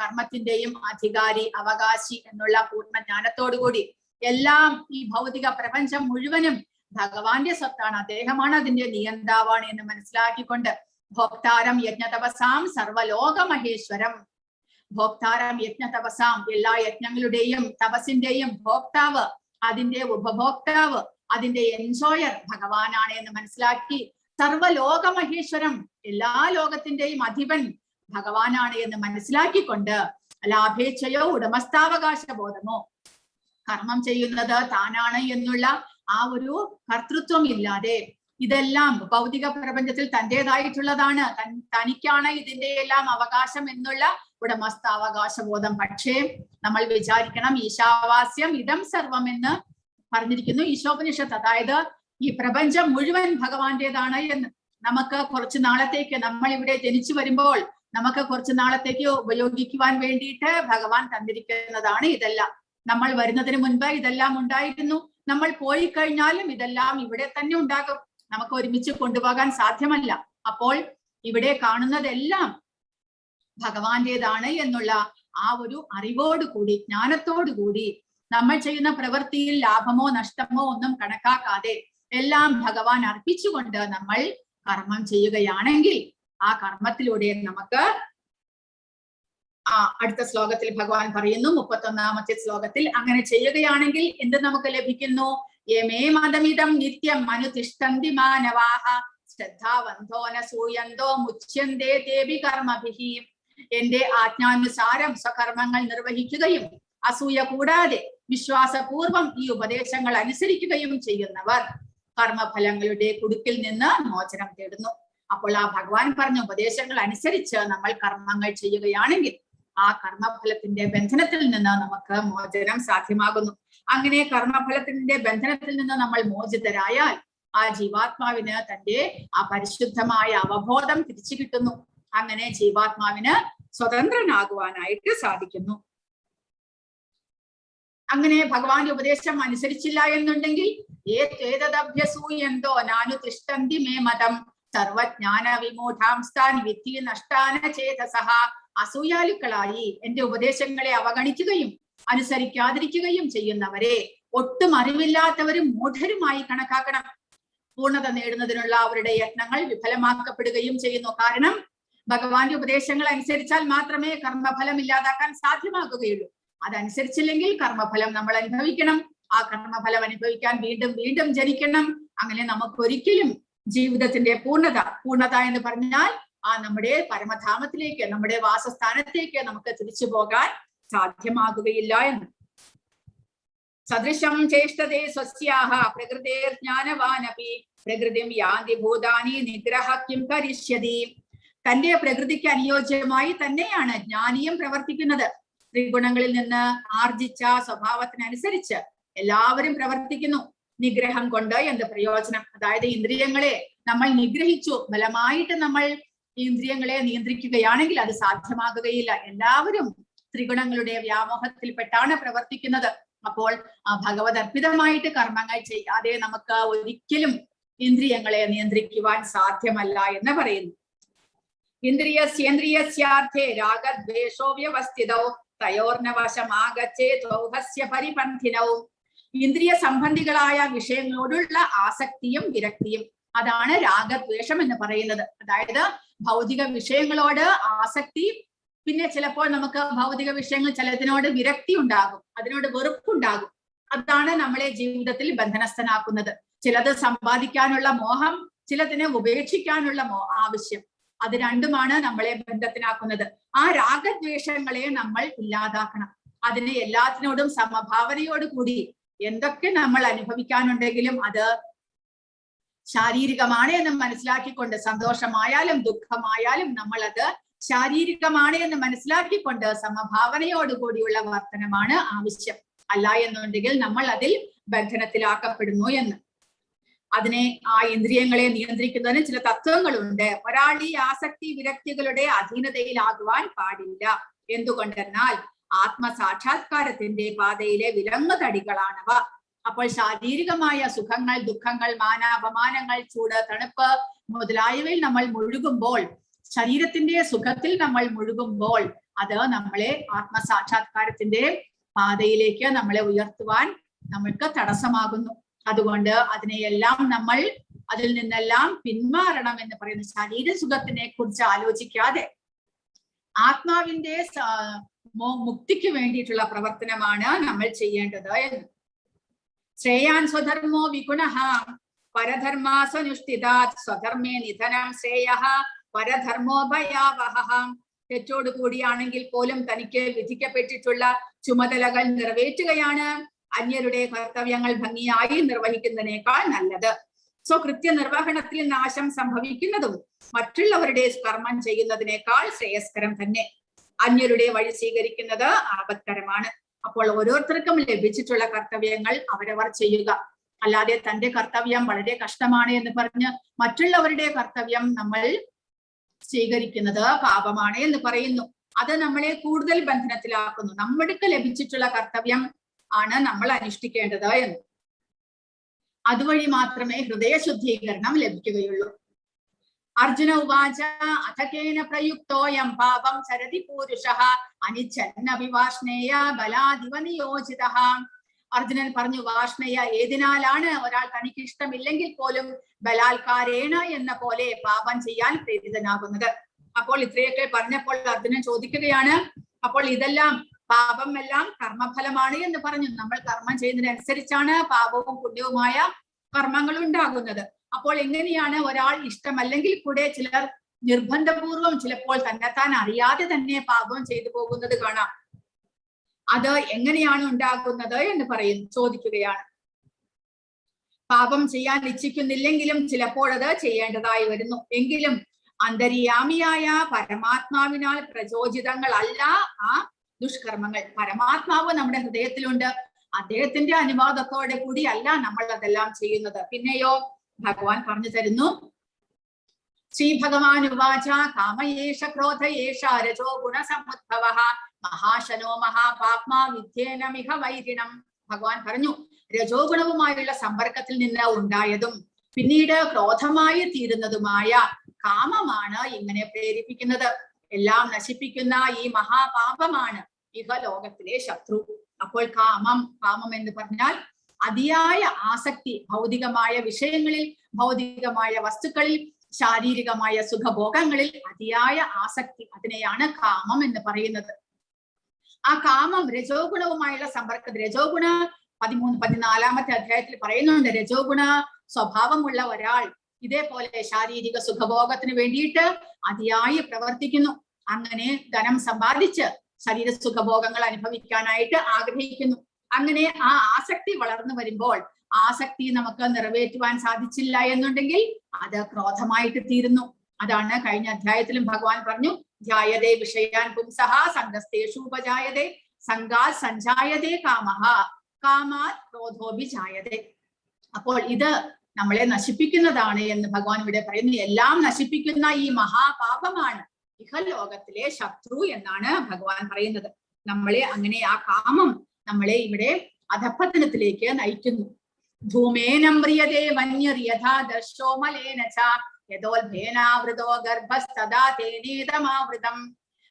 കർമ്മത്തിന്റെയും അധികാരി, അവകാശി എന്നുള്ള പൂർണ്ണ ജ്ഞാനത്തോടുകൂടി എല്ലാം ഈ ഭൗതിക പ്രപഞ്ചം മുഴുവനും ഭഗവാന്റെ സ്വത്താണ്, അദ്ദേഹമാണ് അതിന്റെ നിയന്താവാണ് എന്ന് മനസ്സിലാക്കിക്കൊണ്ട് ഭോക്താരം യജ്ഞതപസാം സർവലോക മഹേശ്വരം. ഭോക്താരം യജ്ഞതപസാം, എല്ലാ യജ്ഞങ്ങളുടെയും തപസിന്റെയും ഭോക്താവ്, അതിന്റെ ഉപഭോക്താവ്, അതിന്റെ എൻജോയർ ഭഗവാനാണ് എന്ന് മനസ്സിലാക്കി സർവലോക മഹേശ്വരം, എല്ലാ ലോകത്തിന്റെയും അധിപൻ ഭഗവാനാണ് എന്ന് മനസ്സിലാക്കിക്കൊണ്ട് ലാഭേച്ഛയോ ഉടമസ്ഥാവകാശ ബോധമോ, കർമ്മം ചെയ്യുന്നത് താനാണ് എന്നുള്ള ആ ഒരു കർത്തൃത്വം ഇല്ലാതെ ഇതെല്ലാം ഭൗതിക പ്രപഞ്ചത്തിൽ തൻ്റെതായിട്ടുള്ളതാണ്, തനിക്കാണ് ഇതിന്റെ എല്ലാം അവകാശം എന്നുള്ള ഉടമസ്ഥാവകാശ ബോധം. പക്ഷേ നമ്മൾ വിചാരിക്കണം, ഈശാവാസ്യം ഇതം സർവം എന്ന് പറഞ്ഞിരിക്കുന്നു ഈശോപനിഷത്ത്. അതായത് ഈ പ്രപഞ്ചം മുഴുവൻ ഭഗവാന്റേതാണ് എന്ന്. നമുക്ക് കുറച്ചു നാളത്തേക്ക്, നമ്മൾ ഇവിടെ ജനിച്ചു വരുമ്പോൾ നമുക്ക് കുറച്ചു നാളത്തേക്ക് ഉപയോഗിക്കുവാൻ വേണ്ടിയിട്ട് ഭഗവാൻ തന്നിരിക്കുന്നതാണ് ഇതെല്ലാം. നമ്മൾ വരുന്നതിന് മുൻപ് ഇതെല്ലാം ഉണ്ടായിരുന്നു. നമ്മൾ പോയി കഴിഞ്ഞാലും ഇതെല്ലാം ഇവിടെ തന്നെ ഉണ്ടാകും. നമുക്ക് ഒരുമിച്ച് കൊണ്ടുപോകാൻ സാധ്യമല്ല. അപ്പോൾ ഇവിടെ കാണുന്നതെല്ലാം ഭഗവാന്റേതാണ് എന്നുള്ള ആ ഒരു അറിവോടുകൂടി, ജ്ഞാനത്തോടുകൂടി നമ്മൾ ചെയ്യുന്ന പ്രവൃത്തിയിൽ ലാഭമോ നഷ്ടമോ ഒന്നും കണക്കാക്കാതെ എല്ലാം ഭഗവാൻ അർപ്പിച്ചുകൊണ്ട് നമ്മൾ കർമ്മം ചെയ്യുകയാണെങ്കിൽ ആ കർമ്മത്തിലൂടെ നമുക്ക് അടുത്ത ശ്ലോകത്തിൽ ഭഗവാൻ പറയുന്നു, 31ാമത്തെ ശ്ലോകത്തിൽ, അങ്ങനെ ചെയ്യുകയാണെങ്കിൽ എന്ത് നമുക്ക് ലഭിക്കുന്നു? യമേ മതമിതം നിത്യം അനുതിഷ്ഠന്തി മാനവാഹ ശ്രദ്ധാവന്തോന സൂയന്തോ മുച്യന്തേ തേബി കർമ്മഭിഹി. എന്റെ ആജ്ഞാനുസാരം സ്വകർമ്മങ്ങൾ നിർവഹിക്കുകയും അസൂയ കൂടാതെ വിശ്വാസപൂർവം ഈ ഉപദേശങ്ങൾ അനുസരിക്കുകയും ചെയ്യുന്നവർ കർമ്മഫലങ്ങളുടെ കുടുക്കിൽ നിന്ന് മോചനം തേടുന്നു. അപ്പോൾ ആ ഭഗവാൻ പറഞ്ഞ ഉപദേശങ്ങൾ അനുസരിച്ച് നമ്മൾ കർമ്മങ്ങൾ ചെയ്യുകയാണെങ്കിൽ ആ കർമ്മഫലത്തിന്റെ ബന്ധനത്തിൽ നിന്ന് നമുക്ക് മോചനം സാധ്യമാകുന്നു. അങ്ങനെ കർമ്മഫലത്തിന്റെ ബന്ധനത്തിൽ നിന്ന് നമ്മൾ മോചിതരായാൽ ആ ജീവാത്മാവിന് തന്റെ ആ പരിശുദ്ധമായ അവബോധം തിരിച്ചു കിട്ടുന്നു. അങ്ങനെ ജീവാത്മാവിന് സ്വതന്ത്രനാകുവാനായിട്ട് സാധിക്കുന്നു. അങ്ങനെ ഭഗവാന്റെ ഉപദേശം അനുസരിച്ചില്ല എന്നുണ്ടെങ്കിൽ ഏതദഭ്യസൂയന്തോ നാനു തിഷ്ടന്തി മേ മതം സർവജ്ഞാന വിമൂഢാംസ്ഥാൻ വിധി നഷ്ടാന ചേതസഹ. അസൂയാലുക്കളായി എന്റെ ഉപദേശങ്ങളെ അവഗണിക്കുകയും അനുസരിക്കാതിരിക്കുകയും ചെയ്യുന്നവരെ ഒട്ടും അറിവില്ലാത്തവരും മൂഢരുമായി കണക്കാക്കണം. പൂർണ്ണത നേടുന്നതിനുള്ള അവരുടെ യത്നങ്ങൾ വിഫലമാക്കപ്പെടുകയും ചെയ്യുന്നു. കാരണം ഭഗവാന്റെ ഉപദേശങ്ങൾ അനുസരിച്ചാൽ മാത്രമേ കർമ്മഫലം ഇല്ലാതാക്കാൻ സാധ്യമാകുകയുള്ളൂ. അതനുസരിച്ചില്ലെങ്കിൽ കർമ്മഫലം നമ്മൾ അനുഭവിക്കണം. ആ കർമ്മഫലം അനുഭവിക്കാൻ വീണ്ടും വീണ്ടും ജനിക്കണം. അങ്ങനെ നമുക്കൊരിക്കലും ജീവിതത്തിന്റെ പൂർണ്ണത എന്ന് പറഞ്ഞാൽ ആ നമ്മുടെ പരമധാമത്തിലേക്ക്, നമ്മുടെ വാസസ്ഥാനത്തേക്ക് നമുക്ക് തിരിച്ചു പോകാൻ സാധ്യമാകുകയില്ല എന്ന്. സദൃശം ചേഷ്ടതേ സ്വസ്യാഹ പ്രകൃതേർജ്ഞാനവാനപി പ്രകൃതിം യാന്തി ഭൂതാനി നിഗ്രഹ കിം കരിഷ്യതി. തന്റെ പ്രകൃതിക്ക് അനുയോജ്യമായി തന്നെയാണ് ജ്ഞാനിയും പ്രവർത്തിക്കുന്നത്. ത്രിഗുണങ്ങളിൽ നിന്ന് ആർജിച്ച സ്വഭാവത്തിനനുസരിച്ച് എല്ലാവരും പ്രവർത്തിക്കുന്നു. നിഗ്രഹം കൊണ്ട് എന്ത് പ്രയോജനം? അതായത് ഇന്ദ്രിയങ്ങളെ നമ്മൾ നിഗ്രഹിച്ചു, ബലമായിട്ട് നമ്മൾ ഇന്ദ്രിയങ്ങളെ നിയന്ത്രിക്കുകയാണെങ്കിൽ അത് സാധ്യമാകുകയില്ല. എല്ലാവരും ത്രിഗുണങ്ങളുടെ വ്യാമോഹത്തിൽപ്പെട്ടാണ് പ്രവർത്തിക്കുന്നത്. അപ്പോൾ ഭഗവത് അർപ്പിതമായിട്ട് കർമ്മങ്ങൾ ചെയ്യാതെ നമുക്ക് ഒരിക്കലും ഇന്ദ്രിയങ്ങളെ നിയന്ത്രിക്കുവാൻ സാധ്യമല്ല എന്ന് പറയുന്നു. ഇന്ദ്രിയസ്യേന്ദ്രിയസ്യാർത്ഥേ രാഗദ്വേഷോ വ്യവസ്ഥിതൗ തയോർനവശമാഗച്ഛേദൗഹസ്യ പരിപന്ഥിനൗ. ഇന്ദ്രിയ സംബന്ധികളായ വിഷയങ്ങളോടുള്ള ആസക്തിയും വിരക്തിയും, അതാണ് രാഗദ്വേഷം എന്ന് പറയുന്നത്. അതായത് ഭൗതിക വിഷയങ്ങളോട് ആസക്തി, പിന്നെ ചിലപ്പോൾ നമുക്ക് ഭൗതിക വിഷയങ്ങൾ ചിലതിനോട് വിരക്തി ഉണ്ടാകും, അതിനോട് വെറുപ്പുണ്ടാകും. അതാണ് നമ്മളെ ജീവിതത്തിൽ ബന്ധനസ്ഥനാക്കുന്നത്. ചിലത് സമ്പാദിക്കാനുള്ള മോഹം, ചിലതിനെ ഉപേക്ഷിക്കാനുള്ള ആവശ്യം, അത് രണ്ടുമാണ് നമ്മളെ ബന്ധത്തിനാക്കുന്നത്. ആ രാഗദ്വേഷങ്ങളെ നമ്മൾ ഇല്ലാതാക്കണം. അതിനെ എല്ലാത്തിനോടും സമഭാവനയോട് കൂടി എന്തൊക്കെ നമ്മൾ അനുഭവിക്കാനുണ്ടെങ്കിലും അത് ശാരീരികമാണ് എന്ന് മനസ്സിലാക്കിക്കൊണ്ട്, സന്തോഷമായാലും ദുഃഖമായാലും നമ്മൾ അത് ശാരീരികമാണ് എന്ന് മനസ്സിലാക്കിക്കൊണ്ട് സമഭാവനയോടുകൂടിയുള്ള വർത്തനമാണ് ആവശ്യം. അല്ല എന്നുണ്ടെങ്കിൽ നമ്മൾ അതിൽ ബന്ധനത്തിലാക്കപ്പെടുന്നു എന്ന്. അതിനെ ആ ഇന്ദ്രിയങ്ങളെ നിയന്ത്രിക്കുന്നതിന് ചില തത്വങ്ങളുണ്ട്. ഒരാൾ ഈ ആസക്തി വിരക്തികളുടെ അധീനതയിലാകുവാൻ പാടില്ല. എന്തുകൊണ്ടെന്നാൽ ആത്മസാക്ഷാത്കാരത്തിന്റെ പാതയിലെ വിലങ്ങുതടികളാണവ. അപ്പോൾ ശാരീരികമായ സുഖങ്ങൾ, ദുഃഖങ്ങൾ, മാനാപമാനങ്ങൾ, ചൂട്, തണുപ്പ് മുതലായവയിൽ നമ്മൾ മുഴുകുമ്പോൾ, ശരീരത്തിന്റെ സുഖത്തിൽ നമ്മൾ മുഴുകുമ്പോൾ അത് നമ്മളെ ആത്മസാക്ഷാത്കാരത്തിന്റെ പാതയിലേക്ക് നമ്മളെ ഉയർത്തുവാൻ നമ്മൾക്ക് തടസ്സമാകുന്നു. അതുകൊണ്ട് അതിനെയെല്ലാം നമ്മൾ അതിൽ നിന്നെല്ലാം പിന്മാറണം എന്ന് പറയുന്ന ശരീര സുഖത്തിനെ കുറിച്ച് ആലോചിക്കാതെ ആത്മാവിന്റെ മുക്തിക്ക് വേണ്ടിയിട്ടുള്ള പ്രവർത്തനമാണ് നമ്മൾ ചെയ്യേണ്ടത് എന്ന്. ശ്രേയാൻ സ്വധർമ്മോ വിഗുണഃ പരധർമാസനുഷ്ഠിതാത് സ്വധർമ്മേ നിധനം ശ്രേയഃ പരധർമ്മോ ഭയാവഹഃ. തെറ്റോടു കൂടിയാണെങ്കിൽ പോലും തനിക്ക് വിധിക്കപ്പെട്ടിട്ടുള്ള ചുമതലകൾ നിറവേറ്റുകയാണ് അന്യരുടെ കർത്തവ്യങ്ങൾ ഭംഗിയായി നിർവഹിക്കുന്നതിനേക്കാൾ നല്ലത്. സ്വകൃത്യ നിർവഹണത്തിൽ നാശം സംഭവിക്കുന്നതും മറ്റുള്ളവരുടെ കർമ്മം ചെയ്യുന്നതിനേക്കാൾ ശ്രേയസ്കരം തന്നെ. അന്യരുടെ വഴി സ്വീകരിക്കുന്നത് ആപത്കരമാണ്. അപ്പോൾ ഓരോരുത്തർക്കും ലഭിച്ചിട്ടുള്ള കർത്തവ്യങ്ങൾ അവരവർ ചെയ്യുക. അല്ലാതെ തന്റെ കർത്തവ്യം വളരെ കഷ്ടമാണ് എന്ന് പറഞ്ഞ് മറ്റുള്ളവരുടെ കർത്തവ്യം നമ്മൾ സ്വീകരിക്കുന്നത് പാപമാണ് എന്ന് പറയുന്നു. അത് നമ്മളെ കൂടുതൽ ബന്ധനത്തിലാക്കുന്നു. നമ്മൾക്ക് ലഭിച്ചിട്ടുള്ള കർത്തവ്യം ആണ് നമ്മൾ അനുഷ്ഠിക്കേണ്ടത് എന്ന്. അതുവഴി മാത്രമേ ഹൃദയശുദ്ധീകരണം ലഭിക്കുകയുള്ളൂ. അർജുന ഉവാച അഥകേന പ്രയുക്തോയം പാപം ചരതി പൂരുഷഃ അനിച്ഛന്നപി വാഷ്ണേയ ബലാദിവ നിയോജിതഃ. അർജുനൻ പറഞ്ഞു, വാഷ്ണേയ, ഏതിനാലാണ് ഒരാൾ തനിക്ക് ഇഷ്ടമില്ലെങ്കിൽ പോലും ബലാത്കാരേണ എന്ന പോലെ പാപം ചെയ്യാൻ പ്രേരിതനാകുന്നത്? അപ്പോൾ ഇത്രയൊക്കെ പറഞ്ഞപ്പോൾ അർജുനൻ ചോദിക്കുകയാണ്, അപ്പോൾ ഇതെല്ലാം പാപം എല്ലാം കർമ്മഫലമാണ് എന്ന് പറഞ്ഞു. നമ്മൾ കർമ്മം ചെയ്യുന്നതിനനുസരിച്ചാണ് പാപവും പുണ്യവുമായ കർമ്മങ്ങൾ ഉണ്ടാകുന്നത്. അപ്പോൾ എങ്ങനെയാണ് ഒരാൾ ഇഷ്ടമല്ലെങ്കിൽ കൂടെ ചിലർ നിർബന്ധപൂർവം ചിലപ്പോൾ തന്നെത്താൻ അറിയാതെ തന്നെ പാപം ചെയ്തു പോകുന്നത് കാണാം. അത് എങ്ങനെയാണ് ഉണ്ടാകുന്നത് എന്ന് ചോദിക്കുകയാണ്. പാപം ചെയ്യാൻ ഇച്ഛിക്കുന്നില്ലെങ്കിലും ചിലപ്പോൾ അത് ചെയ്യേണ്ടതായി വരുന്നു. എങ്കിലും അന്തര്യാമിയായ പരമാത്മാവിനാൽ പ്രചോദിതങ്ങളല്ല ആ ദുഷ്കർമ്മങ്ങൾ. പരമാത്മാവ് നമ്മുടെ ഹൃദയത്തിലുണ്ട്. അദ്ദേഹത്തിന്റെ അനുവാദത്തോടെ കൂടിയല്ല നമ്മൾ അതെല്ലാം ചെയ്യുന്നത്. പിന്നെയോ ഭഗവാൻ പറഞ്ഞു തരുന്നു, ശ്രീ ഭഗവാൻ ഉവാച കാമയേഷ ക്രോധയേഷ രജോ ഗുണസമുദ്ഭവഃ മഹാശനോ മഹാപാപ്മാ വിദ്യേനമിഹ വൈരിണം. ഭഗവാൻ പറഞ്ഞു, രജോ ഗുണവുമായുള്ള സമ്പർക്കത്തിൽ നിന്ന് ഉണ്ടായതും പിന്നീട് ക്രോധമായി തീരുന്നതുമായ കാമമാണ് ഇങ്ങനെ പ്രേരിപ്പിക്കുന്നത്. എല്ലാം നശിപ്പിക്കുന്ന ഈ മഹാപാപമാണ് ഇഹലോകത്തിലെ ശത്രു. അപ്പോൾ കാമം എന്ന് പറഞ്ഞാൽ അതിയായ ആസക്തി ഭൗതികമായ വിഷയങ്ങളിൽ, ഭൗതികമായ വസ്തുക്കളിൽ, ശാരീരികമായ സുഖഭോഗങ്ങളിൽ അതിയായ ആസക്തി, അതിനെയാണ് കാമം എന്ന് പറയുന്നത്. ആ കാമം രജോ ഗുണവുമായുള്ള സമ്പർക്കത്തിൽ, രജോ ഗുണ 13-14 അധ്യായത്തിൽ പറയുന്നുണ്ട്, രജോ ഗുണ സ്വഭാവമുള്ള ഒരാൾ ഇതേപോലെ ശാരീരിക സുഖഭോഗത്തിന് വേണ്ടിയിട്ട് അതിയായി പ്രവർത്തിക്കുന്നു. അങ്ങനെ ധനം സമ്പാദിച്ച് ശരീര സുഖഭോഗങ്ങൾ അനുഭവിക്കാനായിട്ട് ആഗ്രഹിക്കുന്നു. അങ്ങനെ ആ ആസക്തി വളർന്നു വരുമ്പോൾ ആസക്തി നമുക്ക് നിറവേറ്റുവാൻ സാധിച്ചില്ല എന്നുണ്ടെങ്കിൽ അത് ക്രോധമായിട്ട് തീരുന്നു. അതാണ് കഴിഞ്ഞ അധ്യായത്തിലും ഭഗവാൻ പറഞ്ഞു, ധ്യായതേ വിഷയാൻ പുംസഹ സംഗസ്തേഷു ഉപജായതേ സംഗാത് സഞ്ജായതേ കാമഃ കാമാത് ക്രോധോഭിജായതേ. അപ്പോൾ ഇത് നമ്മളെ നശിപ്പിക്കുന്നതാണ് എന്ന് ഭഗവാൻ ഇവിടെ പറയുന്നു. എല്ലാം നശിപ്പിക്കുന്ന ഈ മഹാപാപമാണ് ഇഹലോകത്തിലെ ശത്രു എന്നാണ് ഭഗവാൻ പറയുന്നത്. നമ്മളെ അങ്ങനെ ആ കാമം നമ്മളെ ഇവിടെ അധപ്പതനത്തിലേക്ക് നയിക്കുന്നു. ധൂമേനം പ്രിയതേ വന്യർയഥാ ദർശോമലേന ച യഥോൽഭേനാവൃതോ ഗർഭസ്തദാ തേനേതമാവൃതം.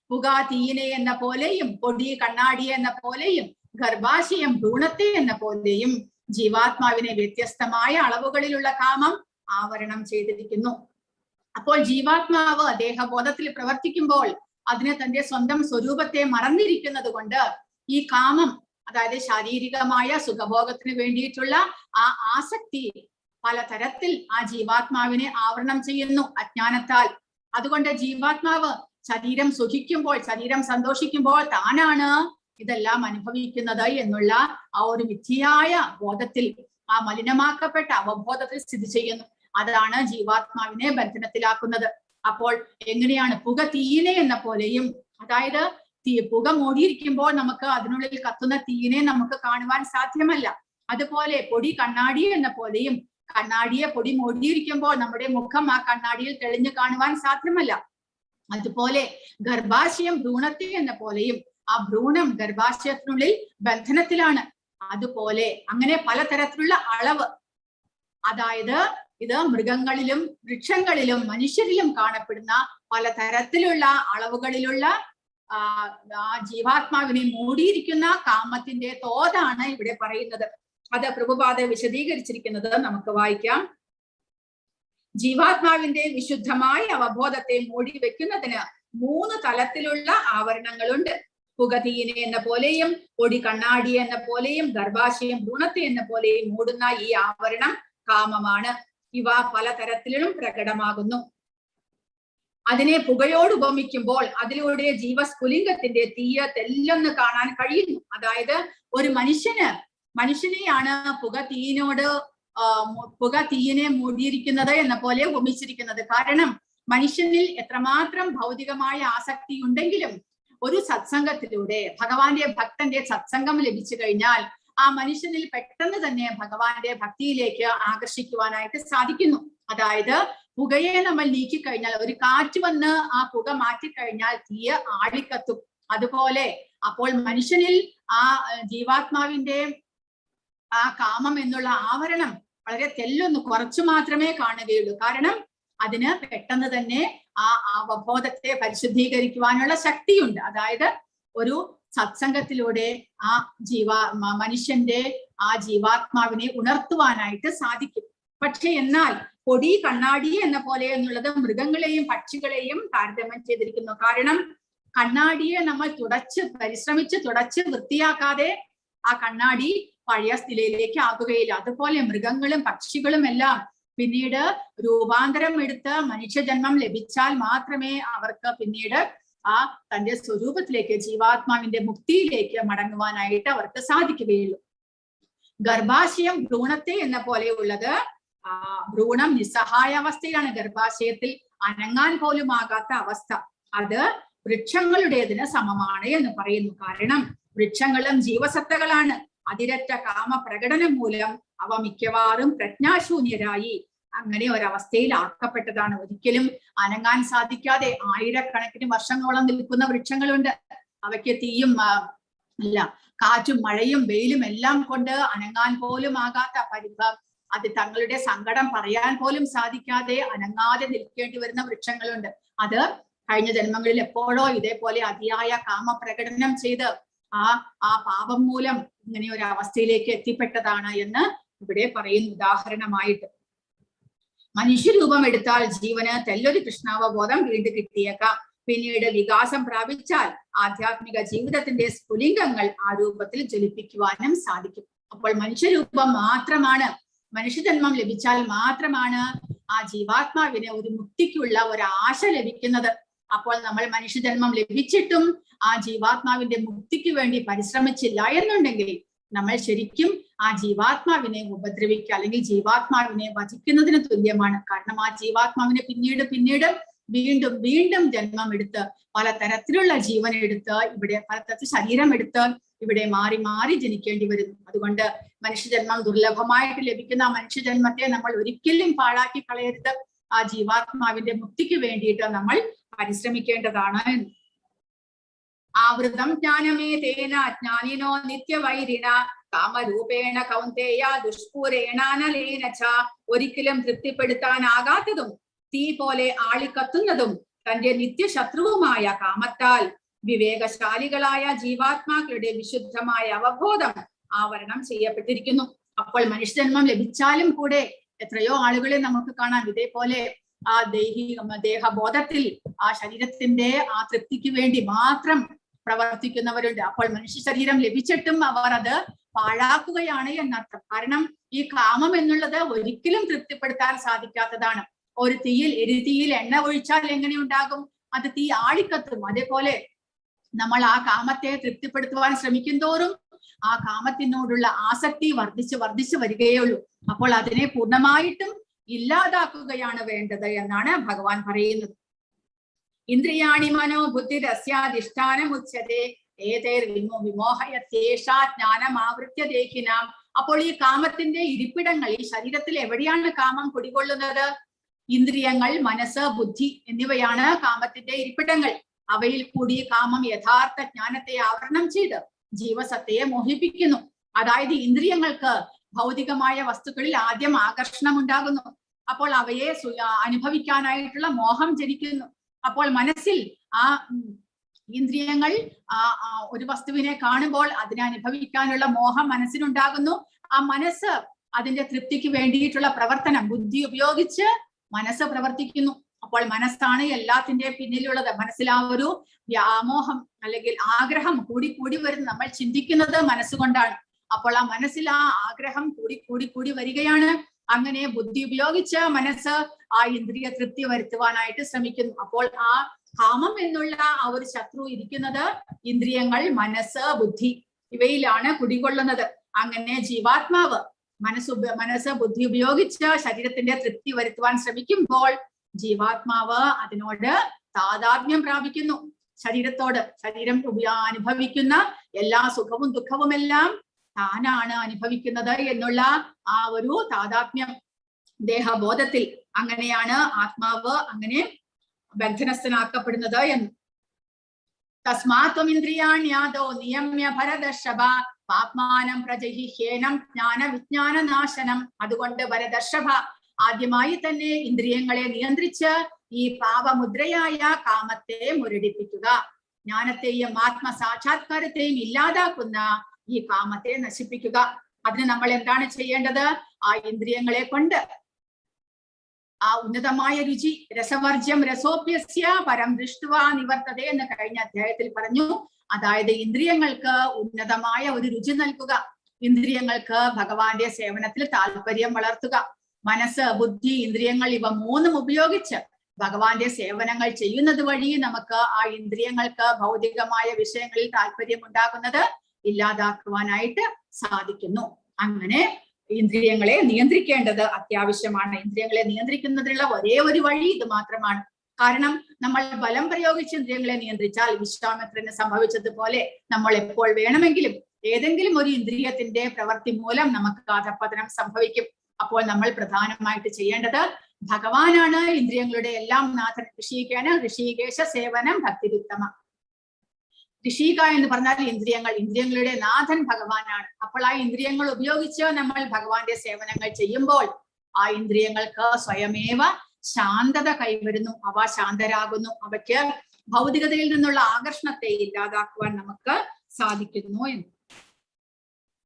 പുക തീയിനെ എന്ന പോലെയും പൊടി കണ്ണാടി എന്ന പോലെയും ഗർഭാശയം ഭ്രൂണത്തെ എന്ന പോലെയും ജീവാത്മാവിനെ വ്യത്യസ്തമായ അളവുകളിലുള്ള കാമം ആവരണം ചെയ്തിരിക്കുന്നു. അപ്പോൾ ജീവാത്മാവ് ദേഹബോധത്തിൽ പ്രവർത്തിക്കുമ്പോൾ അതിന് തന്റെ സ്വന്തം സ്വരൂപത്തെ മറന്നിരിക്കുന്നത് കൊണ്ട് ഈ കാമം, അതായത് ശാരീരികമായ സുഖഭോഗത്തിന് വേണ്ടിയിട്ടുള്ള ആ ആസക്തി പലതരത്തിൽ ആ ജീവാത്മാവിനെ ആവരണം ചെയ്യുന്നു അജ്ഞാനത്താൽ. അതുകൊണ്ട് ജീവാത്മാവ് ശരീരം സുഖിക്കുമ്പോൾ, ശരീരം സന്തോഷിക്കുമ്പോൾ താനാണ് ഇതെല്ലാം അനുഭവിക്കുന്നത് എന്നുള്ള ആ ഒരു മിഥ്യയായ ബോധത്തിൽ, ആ മലിനമാക്കപ്പെട്ട അവബോധത്തിൽ സ്ഥിതി ചെയ്യുന്നു. അതാണ് ജീവാത്മാവിനെ ബന്ധനത്തിലാക്കുന്നത്. അപ്പോൾ എങ്ങനെയാണ് പുക തീയിനെ എന്ന പോലെയും, അതായത് പുക മൂടിയിരിക്കുമ്പോൾ നമുക്ക് അതിനുള്ളിൽ കത്തുന്ന തീയിനെ നമുക്ക് കാണുവാൻ സാധ്യമല്ല. അതുപോലെ പൊടി കണ്ണാടി എന്ന പോലെയും, കണ്ണാടിയെ പൊടി മൂടിയിരിക്കുമ്പോൾ നമ്മുടെ മുഖം ആ കണ്ണാടിയിൽ തെളിഞ്ഞു കാണുവാൻ സാധ്യമല്ല. അതുപോലെ ഗർഭാശയം ഭ്രൂണത്തെ എന്ന പോലെയും, ആ ഭ്രൂണം ഗർഭാശയത്തിനുള്ളിൽ ബന്ധനത്തിലാണ്. അതുപോലെ അങ്ങനെ പലതരത്തിലുള്ള അളവ്, അതായത് ഇത് മൃഗങ്ങളിലും വൃക്ഷങ്ങളിലും മനുഷ്യരിലും കാണപ്പെടുന്ന പലതരത്തിലുള്ള അളവുകളിലുള്ള ആ ജീവാത്മാവിനെ മൂടിയിരിക്കുന്ന കാമത്തിന്റെ തോതാണ് ഇവിടെ പറയുന്നത്. അത് പ്രഭുപാദ വിശദീകരിച്ചിരിക്കുന്നത് നമുക്ക് വായിക്കാം. ജീവാത്മാവിന്റെ വിശുദ്ധമായ അവബോധത്തെ മൂടി വെക്കുന്നതിന് 3 തലത്തിലുള്ള ആവരണങ്ങളുണ്ട്. പുകതീനെ എന്ന പോലെയും പൊടി കണ്ണാടി എന്ന പോലെയും ഗർഭാശയം ഭ്രൂണത്തെ എന്ന പോലെയും മൂടുന്ന ഈ ആവരണം കാമമാണ്. ഇവ പലതരത്തിലും പ്രകടമാകുന്നു. അതിനെ പുകയോട് ഉപമിക്കുമ്പോൾ അതിലൂടെ ജീവസ്ഫുലിംഗത്തിന്റെ തീയ തെല്ലെന്ന് കാണാൻ കഴിയുന്നു. അതായത് ഒരു മനുഷ്യനെയാണ് പുക തീയിനെ മൂടിയിരിക്കുന്നത് എന്ന പോലെ ഉപമിച്ചിരിക്കുന്നത്. കാരണം മനുഷ്യനിൽ എത്രമാത്രം ഭൗതികമായ ആസക്തി ഉണ്ടെങ്കിലും ഒരു സത്സംഗത്തിലൂടെ ഭഗവാന്റെ ഭക്തന്റെ സത്സംഗം ലഭിച്ചു കഴിഞ്ഞാൽ ആ മനുഷ്യനിൽ പെട്ടെന്ന് തന്നെ ഭഗവാന്റെ ഭക്തിയിലേക്ക് ആകർഷിക്കുവാനായിട്ട് സാധിക്കുന്നു. അതായത് പുകയെ നമ്മൾ നീക്കിക്കഴിഞ്ഞാൽ, ഒരു കാറ്റ് വന്ന് ആ പുക മാറ്റിക്കഴിഞ്ഞാൽ തീയ ആളിക്കത്തും. അതുപോലെ അപ്പോൾ മനുഷ്യനിൽ ആ ജീവാത്മാവിന്റെ ആ കാമം എന്നുള്ള ആവരണം വളരെ തെല്ലൊന്ന് കുറച്ചു മാത്രമേ കാണുകയുള്ളൂ. കാരണം അതിന് പെട്ടെന്ന് തന്നെ ആ അവബോധത്തെ പരിശുദ്ധീകരിക്കുവാനുള്ള ശക്തിയുണ്ട്. അതായത് ഒരു സത്സംഗത്തിലൂടെ ആ മനുഷ്യന്റെ ആ ജീവാത്മാവിനെ ഉണർത്തുവാനായിട്ട് സാധിക്കും. പക്ഷെ എന്നാൽ പൊടി കണ്ണാടി എന്ന പോലെ എന്നുള്ളത് മൃഗങ്ങളെയും പക്ഷികളെയും താരതമ്യം ചെയ്തിരിക്കുന്നു. കാരണം കണ്ണാടിയെ നമ്മൾ പരിശ്രമിച്ച് തുടച്ച് വൃത്തിയാക്കാതെ ആ കണ്ണാടി പഴയ സ്ഥിതിയിലേക്ക് ആക്കുകയില്ല. അതുപോലെ മൃഗങ്ങളും പക്ഷികളും എല്ലാം പിന്നീട് രൂപാന്തരം എടുത്ത് മനുഷ്യജന്മം ലഭിച്ചാൽ മാത്രമേ അവർക്ക് പിന്നീട് ആ തന്റെ സ്വരൂപത്തിലേക്ക്, ജീവാത്മാവിന്റെ മുക്തിയിലേക്ക് മടങ്ങുവാനായിട്ട് അവർക്ക് സാധിക്കുകയുള്ളൂ. ഗർഭാശയം ഭ്രൂണത്തെ എന്ന പോലെയുള്ളത് ഭ്രൂണം നിസ്സഹായ അവസ്ഥയിലാണ്, ഗർഭാശയത്തിൽ അനങ്ങാൻ പോലും ആകാത്ത അവസ്ഥ. അത് വൃക്ഷങ്ങളുടേതിന് സമമാണ് എന്ന് പറയുന്നു. കാരണം വൃക്ഷങ്ങളും ജീവസത്തകളാണ്. അതിരറ്റ കാമ പ്രകടനം മൂലം അവ മിക്കവാറും പ്രജ്ഞാശൂന്യരായി അങ്ങനെ ഒരവസ്ഥയിൽ ആക്കപ്പെട്ടതാണ്. ഒരിക്കലും അനങ്ങാൻ സാധിക്കാതെ ആയിരക്കണക്കിന് വർഷങ്ങളോളം നിൽക്കുന്ന വൃക്ഷങ്ങളുണ്ട്. അവയ്ക്ക് തീയും അല്ല കാറ്റും മഴയും വെയിലും എല്ലാം കൊണ്ട് അനങ്ങാൻ പോലും ആകാത്ത പരിഭവം, അത് തങ്ങളുടെ സങ്കടം പറയാൻ പോലും സാധിക്കാതെ അനങ്ങാതെ നിൽക്കേണ്ടി വരുന്ന വൃക്ഷങ്ങളുണ്ട്. അത് കഴിഞ്ഞ ജന്മങ്ങളിൽ എപ്പോഴോ ഇതേപോലെ അതിയായ കാമപ്രകടനം ചെയ്ത് ആ പാപം മൂലം ഇങ്ങനെ ഒരു അവസ്ഥയിലേക്ക് എത്തിപ്പെട്ടതാണ് എന്ന് ഇവിടെ പറയുന്നു. ഉദാഹരണമായിട്ട് മനുഷ്യരൂപം എടുത്താൽ ജീവന് തെല്ലൊരു കൃഷ്ണാവബോധം വീണ്ടും കിട്ടിയേക്കാം. പിന്നീട് വികാസം പ്രാപിച്ചാൽ ആധ്യാത്മിക ജീവിതത്തിന്റെ സ്ഫുലിംഗങ്ങൾ ആ രൂപത്തിൽ ജ്വലിപ്പിക്കുവാനും സാധിക്കും. അപ്പോൾ മനുഷ്യരൂപം മാത്രമാണ്, മനുഷ്യജന്മം ലഭിച്ചാൽ മാത്രമാണ് ആ ജീവാത്മാവിന് ഒരു മുക്തിക്കുള്ള ഒരു ആശ ലഭിക്കുന്നത്. അപ്പോൾ നമ്മൾ മനുഷ്യജന്മം ലഭിച്ചിട്ടും ആ ജീവാത്മാവിന്റെ മുക്തിക്ക് വേണ്ടി പരിശ്രമിച്ചില്ല എന്നുണ്ടെങ്കിൽ നമ്മൾ ശരിക്കും ആ ജീവാത്മാവിനെ ഉപദ്രവിക്കുക അല്ലെങ്കിൽ ജീവാത്മാവിനെ വധിക്കുന്നതിന് തുല്യമാണ്. കാരണം ആ ജീവാത്മാവിനെ പിന്നീട് വീണ്ടും വീണ്ടും ജന്മം എടുത്ത് പലതരത്തിലുള്ള ജീവൻ എടുത്ത് ഇവിടെ പലതരത്തിൽ ശരീരം എടുത്ത് ഇവിടെ മാറി മാറി ജനിക്കേണ്ടി വരുന്നു. അതുകൊണ്ട് മനുഷ്യജന്മം ദുർലഭമായിട്ട് ലഭിക്കുന്ന ആ മനുഷ്യജന്മത്തെ നമ്മൾ ഒരിക്കലും പാഴാക്കി കളയരുത്. ആ ജീവാത്മാവിന്റെ മുക്തിക്ക് വേണ്ടിയിട്ട് നമ്മൾ പരിശ്രമിക്കേണ്ടതാണ്. ആവൃതം ജ്ഞാനമേ തേന ജ്ഞാനിനോ നിത്യവൈരിണ കാമരൂപേണ കൗന്ദേയ ദുഷ്പൂരേണാനലേന ച. ഒരിക്കലും തൃപ്തിപ്പെടുത്താനാകാത്തതും തീ പോലെ ആളിക്കത്തുന്നതും തന്റെ നിത്യശത്രുവുമായ കാമത്താൽ വിവേകശാലികളായ ജീവാത്മാക്കളുടെ വിശുദ്ധമായ അവബോധം ആവരണം ചെയ്യപ്പെട്ടിരിക്കുന്നു. അപ്പോൾ മനുഷ്യജന്മം ലഭിച്ചാലും കൂടെ എത്രയോ ആളുകളെ നമുക്ക് കാണാം ഇതേപോലെ ആ ദേഹബോധത്തിൽ ആ ശരീരത്തിന്റെ ആ തൃപ്തിക്ക് വേണ്ടി മാത്രം പ്രവർത്തിക്കുന്നവരുണ്ട്. അപ്പോൾ മനുഷ്യ ശരീരം ലഭിച്ചിട്ടും അവർ അത് പാഴാക്കുകയാണ് എന്നർത്ഥം. കാരണം ഈ കാമം എന്നുള്ളത് ഒരിക്കലും തൃപ്തിപ്പെടുത്താൻ സാധിക്കാത്തതാണ്. ഒരു എരിതീയിൽ എണ്ണ ഒഴിച്ചാൽ എങ്ങനെ ഉണ്ടാകും? അത് തീ ആളിക്കത്തും. അതേപോലെ നമ്മൾ ആ കാമത്തെ തൃപ്തിപ്പെടുത്തുവാൻ ശ്രമിക്കും തോറും ആ കാമത്തിനോടുള്ള ആസക്തി വർദ്ധിച്ച് വരികയുള്ളൂ. അപ്പോൾ അതിനെ പൂർണ്ണമായിട്ടും ഇല്ലാതാക്കുകയാണ് വേണ്ടത് എന്നാണ് ഭഗവാൻ പറയുന്നത്. ഇന്ദ്രിയാണി മനോ ബുദ്ധിരസ്യാധിഷ്ഠാനമുച്യതേ ഏതേർ വിമോഹയത്യേഷാ ജ്ഞാനമാവൃത്യ ദേഹിനാം. അപ്പോൾ ഈ കാമത്തിന്റെ ഇരിപ്പിടങ്ങൾ, ഈ ശരീരത്തിൽ എവിടെയാണ് കാമം കുടികൊള്ളുന്നത്? ഇന്ദ്രിയങ്ങൾ, മനസ്സ്, ബുദ്ധി എന്നിവയാണ് കാമത്തിന്റെ ഇരിപ്പിടങ്ങൾ. അവയിൽ കൂടി കാമം യഥാർത്ഥ ജ്ഞാനത്തെ ആവരണം ചെയ്ത് ജീവസത്തയെ മോഹിപ്പിക്കുന്നു. അതായത് ഇന്ദ്രിയങ്ങൾക്ക് ഭൗതികമായ വസ്തുക്കളിൽ ആദ്യം ആകർഷണം ഉണ്ടാകുന്നു. അപ്പോൾ അവയെ അനുഭവിക്കാനായിട്ടുള്ള മോഹം ജനിക്കുന്നു. അപ്പോൾ മനസ്സിൽ ആ ഇന്ദ്രിയങ്ങൾ ഒരു വസ്തുവിനെ കാണുമ്പോൾ അതിനെ അനുഭവിക്കാനുള്ള മോഹം മനസ്സിനുണ്ടാകുന്നു. ആ മനസ്സ് അതിന്റെ തൃപ്തിക്ക് വേണ്ടിയിട്ടുള്ള പ്രവർത്തനം ബുദ്ധി ഉപയോഗിച്ച് മനസ്സ് പ്രവർത്തിക്കുന്നു. അപ്പോൾ മനസ്സാണ് എല്ലാത്തിന്റെ പിന്നിലുള്ളത്. മനസ്സിൽ ആ ഒരു വ്യാമോഹം അല്ലെങ്കിൽ ആഗ്രഹം കൂടി വരുന്ന നമ്മൾ ചിന്തിക്കുന്നത് മനസ്സുകൊണ്ടാണ്. അപ്പോൾ ആ മനസ്സിൽ ആ ആഗ്രഹം കൂടി വരികയാണ്. അങ്ങനെ ബുദ്ധി ഉപയോഗിച്ച് മനസ്സ് ആ ഇന്ദ്രിയ തൃപ്തി വരുത്തുവാനായിട്ട് ശ്രമിക്കുന്നു. അപ്പോൾ ആ കാമം എന്നുള്ള ആ ഒരു ശത്രു ഇരിക്കുന്നത് ഇന്ദ്രിയങ്ങൾ, മനസ്സ്, ബുദ്ധി ഇവയിലാണ് കുടികൊള്ളുന്നത്. അങ്ങനെ ജീവാത്മാവ് മനസ്സ് ബുദ്ധി ഉപയോഗിച്ച് ശരീരത്തിന്റെ തൃപ്തി വരുത്തുവാൻ ശ്രമിക്കുമ്പോൾ ജീവാത്മാവ് അതിനോട് താതാത്മ്യം പ്രാപിക്കുന്നു. ശരീരം അനുഭവിക്കുന്ന എല്ലാ സുഖവും ദുഃഖവും എല്ലാം താനാണ് അനുഭവിക്കുന്നത് എന്നുള്ള ആ ഒരു താതാത്മ്യം ദേഹബോധത്തിൽ അങ്ങനെയാണ് ആത്മാവ് അങ്ങനെ ബന്ധനസ്ഥനാക്കപ്പെടുന്നത് എന്ന്. തസ്മാത്വം ഇന്ദ്രിയാണ്യാദോ നിയമ്യ ഭരതർഷഭ പാപ്മാനം പ്രജഹിഹ്യേനം ജ്ഞാന വിജ്ഞാന നാശനം. അതുകൊണ്ട് ഭരതർഷഭ ആദ്യമായി തന്നെ ഇന്ദ്രിയങ്ങളെ നിയന്ത്രിച്ച് ഈ പാപമുദ്രയായ കാമത്തെ മുരടിപ്പിക്കുക. ജ്ഞാനത്തെയും ആത്മസാക്ഷാത്കാരത്തെയും ഇല്ലാതാക്കുന്ന ഈ കാമത്തെ നശിപ്പിക്കുക. അതിന് നമ്മൾ എന്താണ് ചെയ്യേണ്ടത്? ആ ഇന്ദ്രിയങ്ങളെ കൊണ്ട് ആ ഉന്നതമായ രുചി, രസവർജ്യം രസോപ്യസ്യ പരം ദൃഷ്ട്വാ നിവർത്തതേ എന്ന് കഴിഞ്ഞ അധ്യായത്തിൽ പറഞ്ഞു. അതായത് ഇന്ദ്രിയങ്ങൾക്ക് ഉന്നതമായ ഒരു രുചി നൽകുക, ഇന്ദ്രിയങ്ങൾക്ക് ഭഗവാന്റെ സേവനത്തിൽ താല്പര്യം വളർത്തുക. മനസ്സ്, ബുദ്ധി, ഇന്ദ്രിയങ്ങൾ ഇവ മൂന്നും ഉപയോഗിച്ച് ഭഗവാന്റെ സേവനങ്ങൾ ചെയ്യുന്നത് വഴി നമുക്ക് ആ ഇന്ദ്രിയങ്ങൾക്ക് ഭൗതികമായ വിഷയങ്ങളിൽ താല്പര്യം ഉണ്ടാകുന്നത് ഇല്ലാതാക്കുവാനായിട്ട് സാധിക്കുന്നു. അങ്ങനെ ഇന്ദ്രിയങ്ങളെ നിയന്ത്രിക്കേണ്ടത് അത്യാവശ്യമാണ്. ഇന്ദ്രിയങ്ങളെ നിയന്ത്രിക്കുന്നതിനുള്ള ഒരേ ഒരു വഴി ഇത് മാത്രമാണ്. കാരണം നമ്മൾ ബലം പ്രയോഗിച്ച് ഇന്ദ്രിയങ്ങളെ നിയന്ത്രിച്ചാൽ വിശ്വാമിത്രന് സംഭവിച്ചതുപോലെ നമ്മൾ എപ്പോൾ വേണമെങ്കിലും ഏതെങ്കിലും ഒരു ഇന്ദ്രിയത്തിന്റെ പ്രവൃത്തി മൂലം നമുക്ക് അധഃപതനം സംഭവിക്കും. അപ്പോൾ നമ്മൾ പ്രധാനമായിട്ട് ചെയ്യേണ്ടത് ഭഗവാനാണ് ഇന്ദ്രിയങ്ങളുടെ എല്ലാം നാഥൻ. ഋഷികാണ് ഋഷികേശ സേവനം ഭക്തിരുത്തമ. ഋഷിക എന്ന് പറഞ്ഞാൽ ഇന്ദ്രിയങ്ങൾ, ഇന്ദ്രിയങ്ങളുടെ നാഥൻ ഭഗവാനാണ്. അപ്പോൾ ആ ഇന്ദ്രിയങ്ങൾ ഉപയോഗിച്ച് നമ്മൾ ഭഗവാന്റെ സേവനങ്ങൾ ചെയ്യുമ്പോൾ ആ ഇന്ദ്രിയങ്ങൾക്ക് സ്വയമേവ ശാന്തത കൈവരുന്നു, അവ ശാന്തരാകുന്നു, അവയ്ക്ക് ഭൗതികതയിൽ നിന്നുള്ള ആകർഷണത്തെ ഇല്ലാതാക്കുവാൻ നമുക്ക് സാധിക്കുന്നു എന്ന്.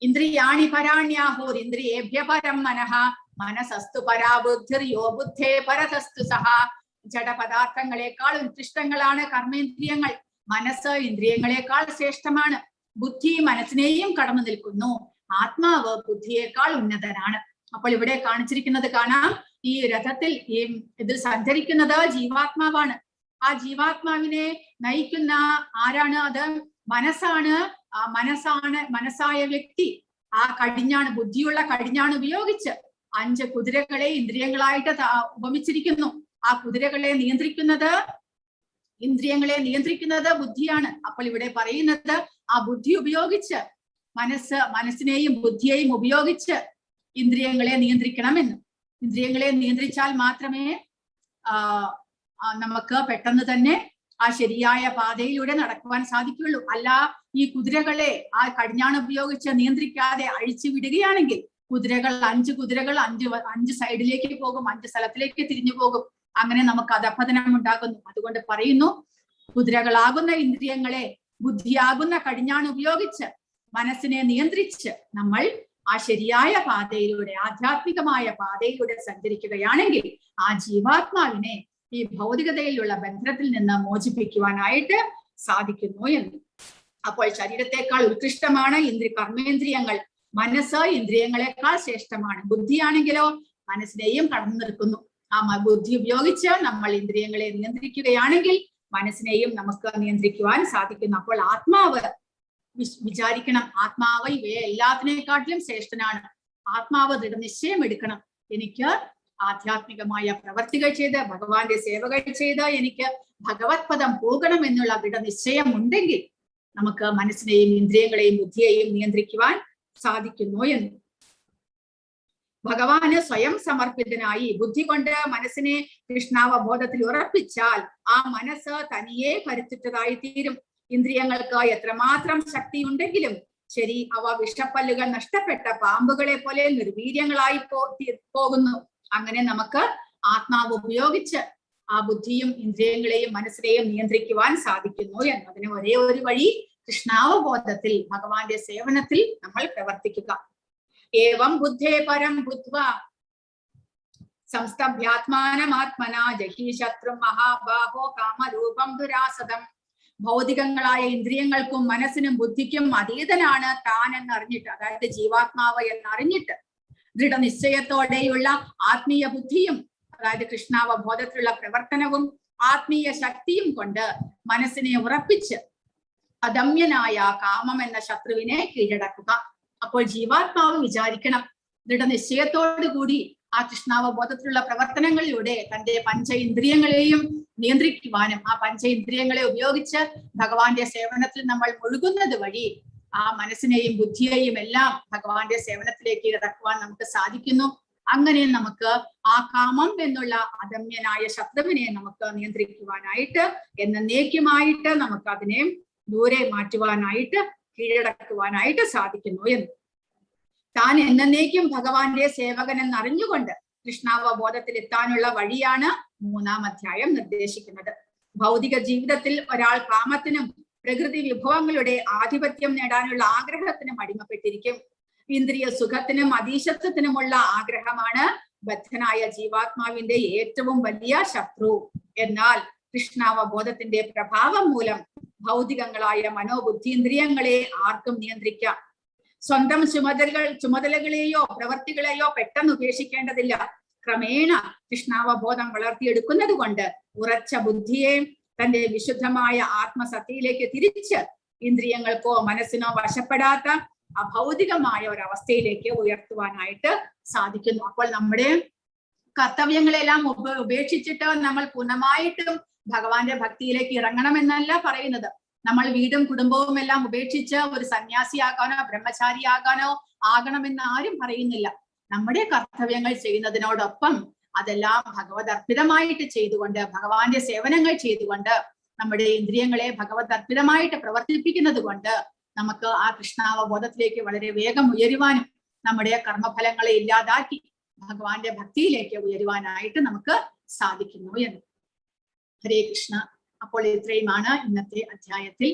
ഇന്ദ്രിയാണി പരാണ്യാഹോർ ഇന്ദ്രിയേഭ്യ പരം മനഃ മനസ്സസ്തു പരാബുദ്ധിർ യോ ബുദ്ധേ പരതസ്തു സഹ. ജഡപദാർത്ഥങ്ങളെക്കാൾ ഉത്കൃഷ്ടങ്ങളാണ് കർമ്മേന്ദ്രിയങ്ങൾ. മനസ്സ് ഇന്ദ്രിയങ്ങളെക്കാൾ ശ്രേഷ്ഠമാണ്. ബുദ്ധി മനസ്സിനെയും കടന്നു നിൽക്കുന്നു. ആത്മാവ് ബുദ്ധിയേക്കാൾ ഉന്നതനാണ്. അപ്പോൾ ഇവിടെ കാണിച്ചിരിക്കുന്നത് കാണാം, ഈ രഥത്തിൽ ഇതിൽ സഞ്ചരിക്കുന്നത് ജീവാത്മാവാണ്. ആ ജീവാത്മാവിനെ നയിക്കുന്ന ആരാണ്? അത് മനസ്സാണ്. ആ മനസ്സായ വ്യക്തി ആ കടിഞ്ഞാണ്, ബുദ്ധിയുള്ള കടിഞ്ഞാണ് ഉപയോഗിച്ച് 5 കുതിരകളെ ഇന്ദ്രിയങ്ങളായിട്ട് ഉപമിച്ചിരിക്കുന്നു. ആ കുതിരകളെ നിയന്ത്രിക്കുന്നത്, ഇന്ദ്രിയങ്ങളെ നിയന്ത്രിക്കുന്നത് ബുദ്ധിയാണ്. അപ്പോൾ ഇവിടെ പറയുന്നത് ആ ബുദ്ധി ഉപയോഗിച്ച് മനസ്സിനെയും ബുദ്ധിയെയും ഉപയോഗിച്ച് ഇന്ദ്രിയങ്ങളെ നിയന്ത്രിക്കണമെന്ന്. ഇന്ദ്രിയങ്ങളെ നിയന്ത്രിച്ചാൽ മാത്രമേ നമുക്ക് പെട്ടെന്ന് തന്നെ ആ ശരിയായ പാതയിലൂടെ നടക്കുവാൻ സാധിക്കുകയുള്ളൂ. അല്ല ഈ കുതിരകളെ ആ കടിഞ്ഞാണ് ഉപയോഗിച്ച് നിയന്ത്രിക്കാതെ അഴിച്ചു വിടുകയാണെങ്കിൽ കുതിരകൾ 5 കുതിരകൾ 5 സൈഡിലേക്ക് പോകും, 5 സ്ഥലത്തിലേക്ക് തിരിഞ്ഞു പോകും. അങ്ങനെ നമുക്ക് അധഃപതനം ഉണ്ടാകുന്നു. അതുകൊണ്ട് പറയുന്നു, കുതിരകളാകുന്ന ഇന്ദ്രിയങ്ങളെ ബുദ്ധിയാകുന്ന കടിഞ്ഞാണ് ഉപയോഗിച്ച് മനസ്സിനെ നിയന്ത്രിച്ച് നമ്മൾ ആ ശരിയായ പാതയിലൂടെ, ആധ്യാത്മികമായ പാതയിലൂടെ സഞ്ചരിക്കുകയാണെങ്കിൽ ആ ജീവാത്മാവിനെ ഈ ഭൗതികതയിലുള്ള ബന്ധനത്തിൽ നിന്ന് മോചിപ്പിക്കുവാനായിട്ട് സാധിക്കുന്നു എന്ന്. അപ്പോൾ ശരീരത്തെക്കാൾ ഉത്കൃഷ്ടമാണ് കർമ്മേന്ദ്രിയങ്ങൾ. മനസ്സ് ഇന്ദ്രിയങ്ങളെക്കാൾ ശ്രേഷ്ഠമാണ്. ബുദ്ധിയാണെങ്കിലോ മനസ്സിനെയും കടന്നു നിൽക്കുന്നു. ആ ബുദ്ധി ഉപയോഗിച്ച് നമ്മൾ ഇന്ദ്രിയങ്ങളെ നിയന്ത്രിക്കുകയാണെങ്കിൽ മനസ്സിനെയും നമുക്ക് നിയന്ത്രിക്കുവാൻ സാധിക്കുന്നു. അപ്പോൾ ആത്മാവ് വിചാരിക്കണം, ആത്മാവ് ഇവയെ എല്ലാത്തിനേക്കാട്ടിലും ശ്രേഷ്ഠനാണ്. ആത്മാവ് ദൃഢനിശ്ചയം എടുക്കണം, എനിക്ക് ആധ്യാത്മികമായ പ്രവർത്തികൾ ചെയ്ത് ഭഗവാന്റെ സേവകൾ ചെയ്ത് എനിക്ക് ഭഗവത് പദം പോകണം എന്നുള്ള ദൃഢനിശ്ചയം ഉണ്ടെങ്കിൽ നമുക്ക് മനസ്സിനെയും ഇന്ദ്രിയങ്ങളെയും ബുദ്ധിയെയും നിയന്ത്രിക്കുവാൻ സാധിക്കുന്നു എന്ന്. ഭഗവാന് സ്വയം സമർപ്പിതനായി ബുദ്ധി കൊണ്ട് മനസ്സിനെ കൃഷ്ണാവബോധത്തിൽ ഉറപ്പിച്ചാൽ ആ മനസ്സ് തനിയെ കരുത്തുറ്റതായി തീരും. ഇന്ദ്രിയങ്ങൾക്ക് എത്രമാത്രം ശക്തി ഉണ്ടെങ്കിലും ശരി, അവ വിഷപ്പല്ലുകൾ നഷ്ടപ്പെട്ട പാമ്പുകളെ പോലെ നിർവീര്യങ്ങളായി പോകുന്നു. അങ്ങനെ നമുക്ക് ആത്മാവ് ഉപയോഗിച്ച് ആ ബുദ്ധിയും ഇന്ദ്രിയങ്ങളെയും മനസ്സിനെയും നിയന്ത്രിക്കുവാൻ സാധിക്കുന്നു എന്നതിന് ഒരേ ഒരു വഴി കൃഷ്ണാവബോധത്തിൽ, ഭഗവാന്റെ സേവനത്തിൽ നമ്മൾ പ്രവർത്തിക്കുക. ഏവം ബുദ്ധേ പരം ബുദ്ധ്വ സംസ്തഭ്യാത്മാനമാത്മന ജഹി ശത്രു മഹാബാഹോ കാമരൂപം ദുരാസതം. ഭൗതികങ്ങളായ ഇന്ദ്രിയങ്ങൾക്കും മനസ്സിനും ബുദ്ധിക്കും അതീതനാണ് താൻ എന്നറിഞ്ഞിട്ട്, അതായത് ജീവാത്മാവ് എന്നറിഞ്ഞിട്ട് ദൃഢനിശ്ചയത്തോടെയുള്ള ആത്മീയ ബുദ്ധിയും, അതായത് കൃഷ്ണാവബോധത്തിലുള്ള പ്രവർത്തനവും ആത്മീയ ശക്തിയും കൊണ്ട് മനസ്സിനെ ഉറപ്പിച്ച് അദമ്യനായ കാമം എന്ന ശത്രുവിനെ കീഴടക്കുക. അപ്പോൾ ജീവാത്മാവ് വിചാരിക്കണം, ദൃഢനിശ്ചയത്തോടു കൂടി ആ കൃഷ്ണാവബോധത്തിലുള്ള പ്രവർത്തനങ്ങളിലൂടെ തന്റെ പഞ്ച ഇന്ദ്രിയങ്ങളെയും നിയന്ത്രിക്കുവാനും ആ പഞ്ച ഇന്ദ്രിയങ്ങളെ ഉപയോഗിച്ച് ഭഗവാന്റെ സേവനത്തിൽ നമ്മൾ മുഴുകുന്നത് വഴി ആ മനസ്സിനെയും ബുദ്ധിയെയും എല്ലാം ഭഗവാന്റെ സേവനത്തിലേക്ക് ഇറക്കുവാൻ നമുക്ക് സാധിക്കുന്നു. അങ്ങനെ നമുക്ക് ആ കാമം എന്നുള്ള അദമ്യനായ ശത്രുവിനെ നമുക്ക് നിയന്ത്രിക്കുവാനായിട്ട്, എന്നേക്കുമായിട്ട് നമുക്ക് അതിനെ ദൂരെ മാറ്റുവാനായിട്ട്, കീഴടക്കുവാനായിട്ട് സാധിക്കുന്നു എന്ന്. താൻ എന്നേക്കും ഭഗവാന്റെ സേവകൻ എന്നറിഞ്ഞുകൊണ്ട് കൃഷ്ണാവബോധത്തിൽ എത്താനുള്ള വഴിയാണ് 3-ാം അധ്യായം നിർദ്ദേശിക്കുന്നത്. ഭൗതിക ജീവിതത്തിൽ ഒരാൾ കാമത്തിനും പ്രകൃതി വിഭവങ്ങളുടെ ആധിപത്യം നേടാനുള്ള ആഗ്രഹത്തിനും അടിമപ്പെട്ടിരിക്കും. ഇന്ദ്രിയ സുഖത്തിനും അതീശത്വത്തിനുമുള്ള ആഗ്രഹമാണ് ബദ്ധനായ ജീവാത്മാവിന്റെ ഏറ്റവും വലിയ ശത്രു. എന്നാൽ കൃഷ്ണാവബോധത്തിന്റെ പ്രഭാവം മൂലം ഭൗതികങ്ങളായ മനോബുദ്ധീന്ദ്രിയങ്ങളെ ആർക്കും നിയന്ത്രിക്കാം. സ്വന്തം ചുമതലകളെയോ പ്രവർത്തികളെയോ പെട്ടെന്ന് ഉപേക്ഷിക്കേണ്ടതില്ല. ക്രമേണ കൃഷ്ണാവബോധം വളർത്തിയെടുക്കുന്നത് കൊണ്ട് ഉറച്ച ബുദ്ധിയെ തന്റെ വിശുദ്ധമായ ആത്മസത്തയിലേക്ക് തിരിച്ച് ഇന്ദ്രിയങ്ങൾക്കോ മനസ്സിനോ വശപ്പെടാത്ത അഭൗതികമായ ഒരവസ്ഥയിലേക്ക് ഉയർത്തുവാനായിട്ട് സാധിക്കുന്നു. അപ്പോൾ നമ്മുടെ കർത്തവ്യങ്ങളെല്ലാം ഉപേക്ഷിച്ചിട്ട് നമ്മൾ പൂർണ്ണമായിട്ടും ഭഗവാന്റെ ഭക്തിയിലേക്ക് ഇറങ്ങണമെന്നല്ല പറയുന്നത്. നമ്മൾ വീടും കുടുംബവും എല്ലാം ഉപേക്ഷിച്ച് ഒരു സന്യാസിയാകാനോ ബ്രഹ്മചാരിയാകാനോ ആകണമെന്ന് ആരും പറയുന്നില്ല. നമ്മുടെ കർത്തവ്യങ്ങൾ ചെയ്യുന്നതിനോടൊപ്പം അതെല്ലാം ഭഗവത് അർപ്പിതമായിട്ട് ചെയ്തുകൊണ്ട്, ഭഗവാന്റെ സേവനങ്ങൾ ചെയ്തുകൊണ്ട്, നമ്മുടെ ഇന്ദ്രിയങ്ങളെ ഭഗവത് അർപ്പിതമായിട്ട് പ്രവർത്തിപ്പിക്കുന്നത് കൊണ്ട് നമുക്ക് ആ കൃഷ്ണാവബോധത്തിലേക്ക് വളരെ വേഗം ഉയരുവാനും നമ്മുടെ കർമ്മഫലങ്ങളെ ഇല്ലാതാക്കി ഭഗവാന്റെ ഭക്തിയിലേക്ക് ഉയരുവാനായിട്ട് നമുക്ക് സാധിക്കുന്നു എന്ന്. ഹരേ കൃഷ്ണ. അപ്പോൾ ഇത്രയുമാണ് ഇന്നത്തെ അധ്യായത്തിൽ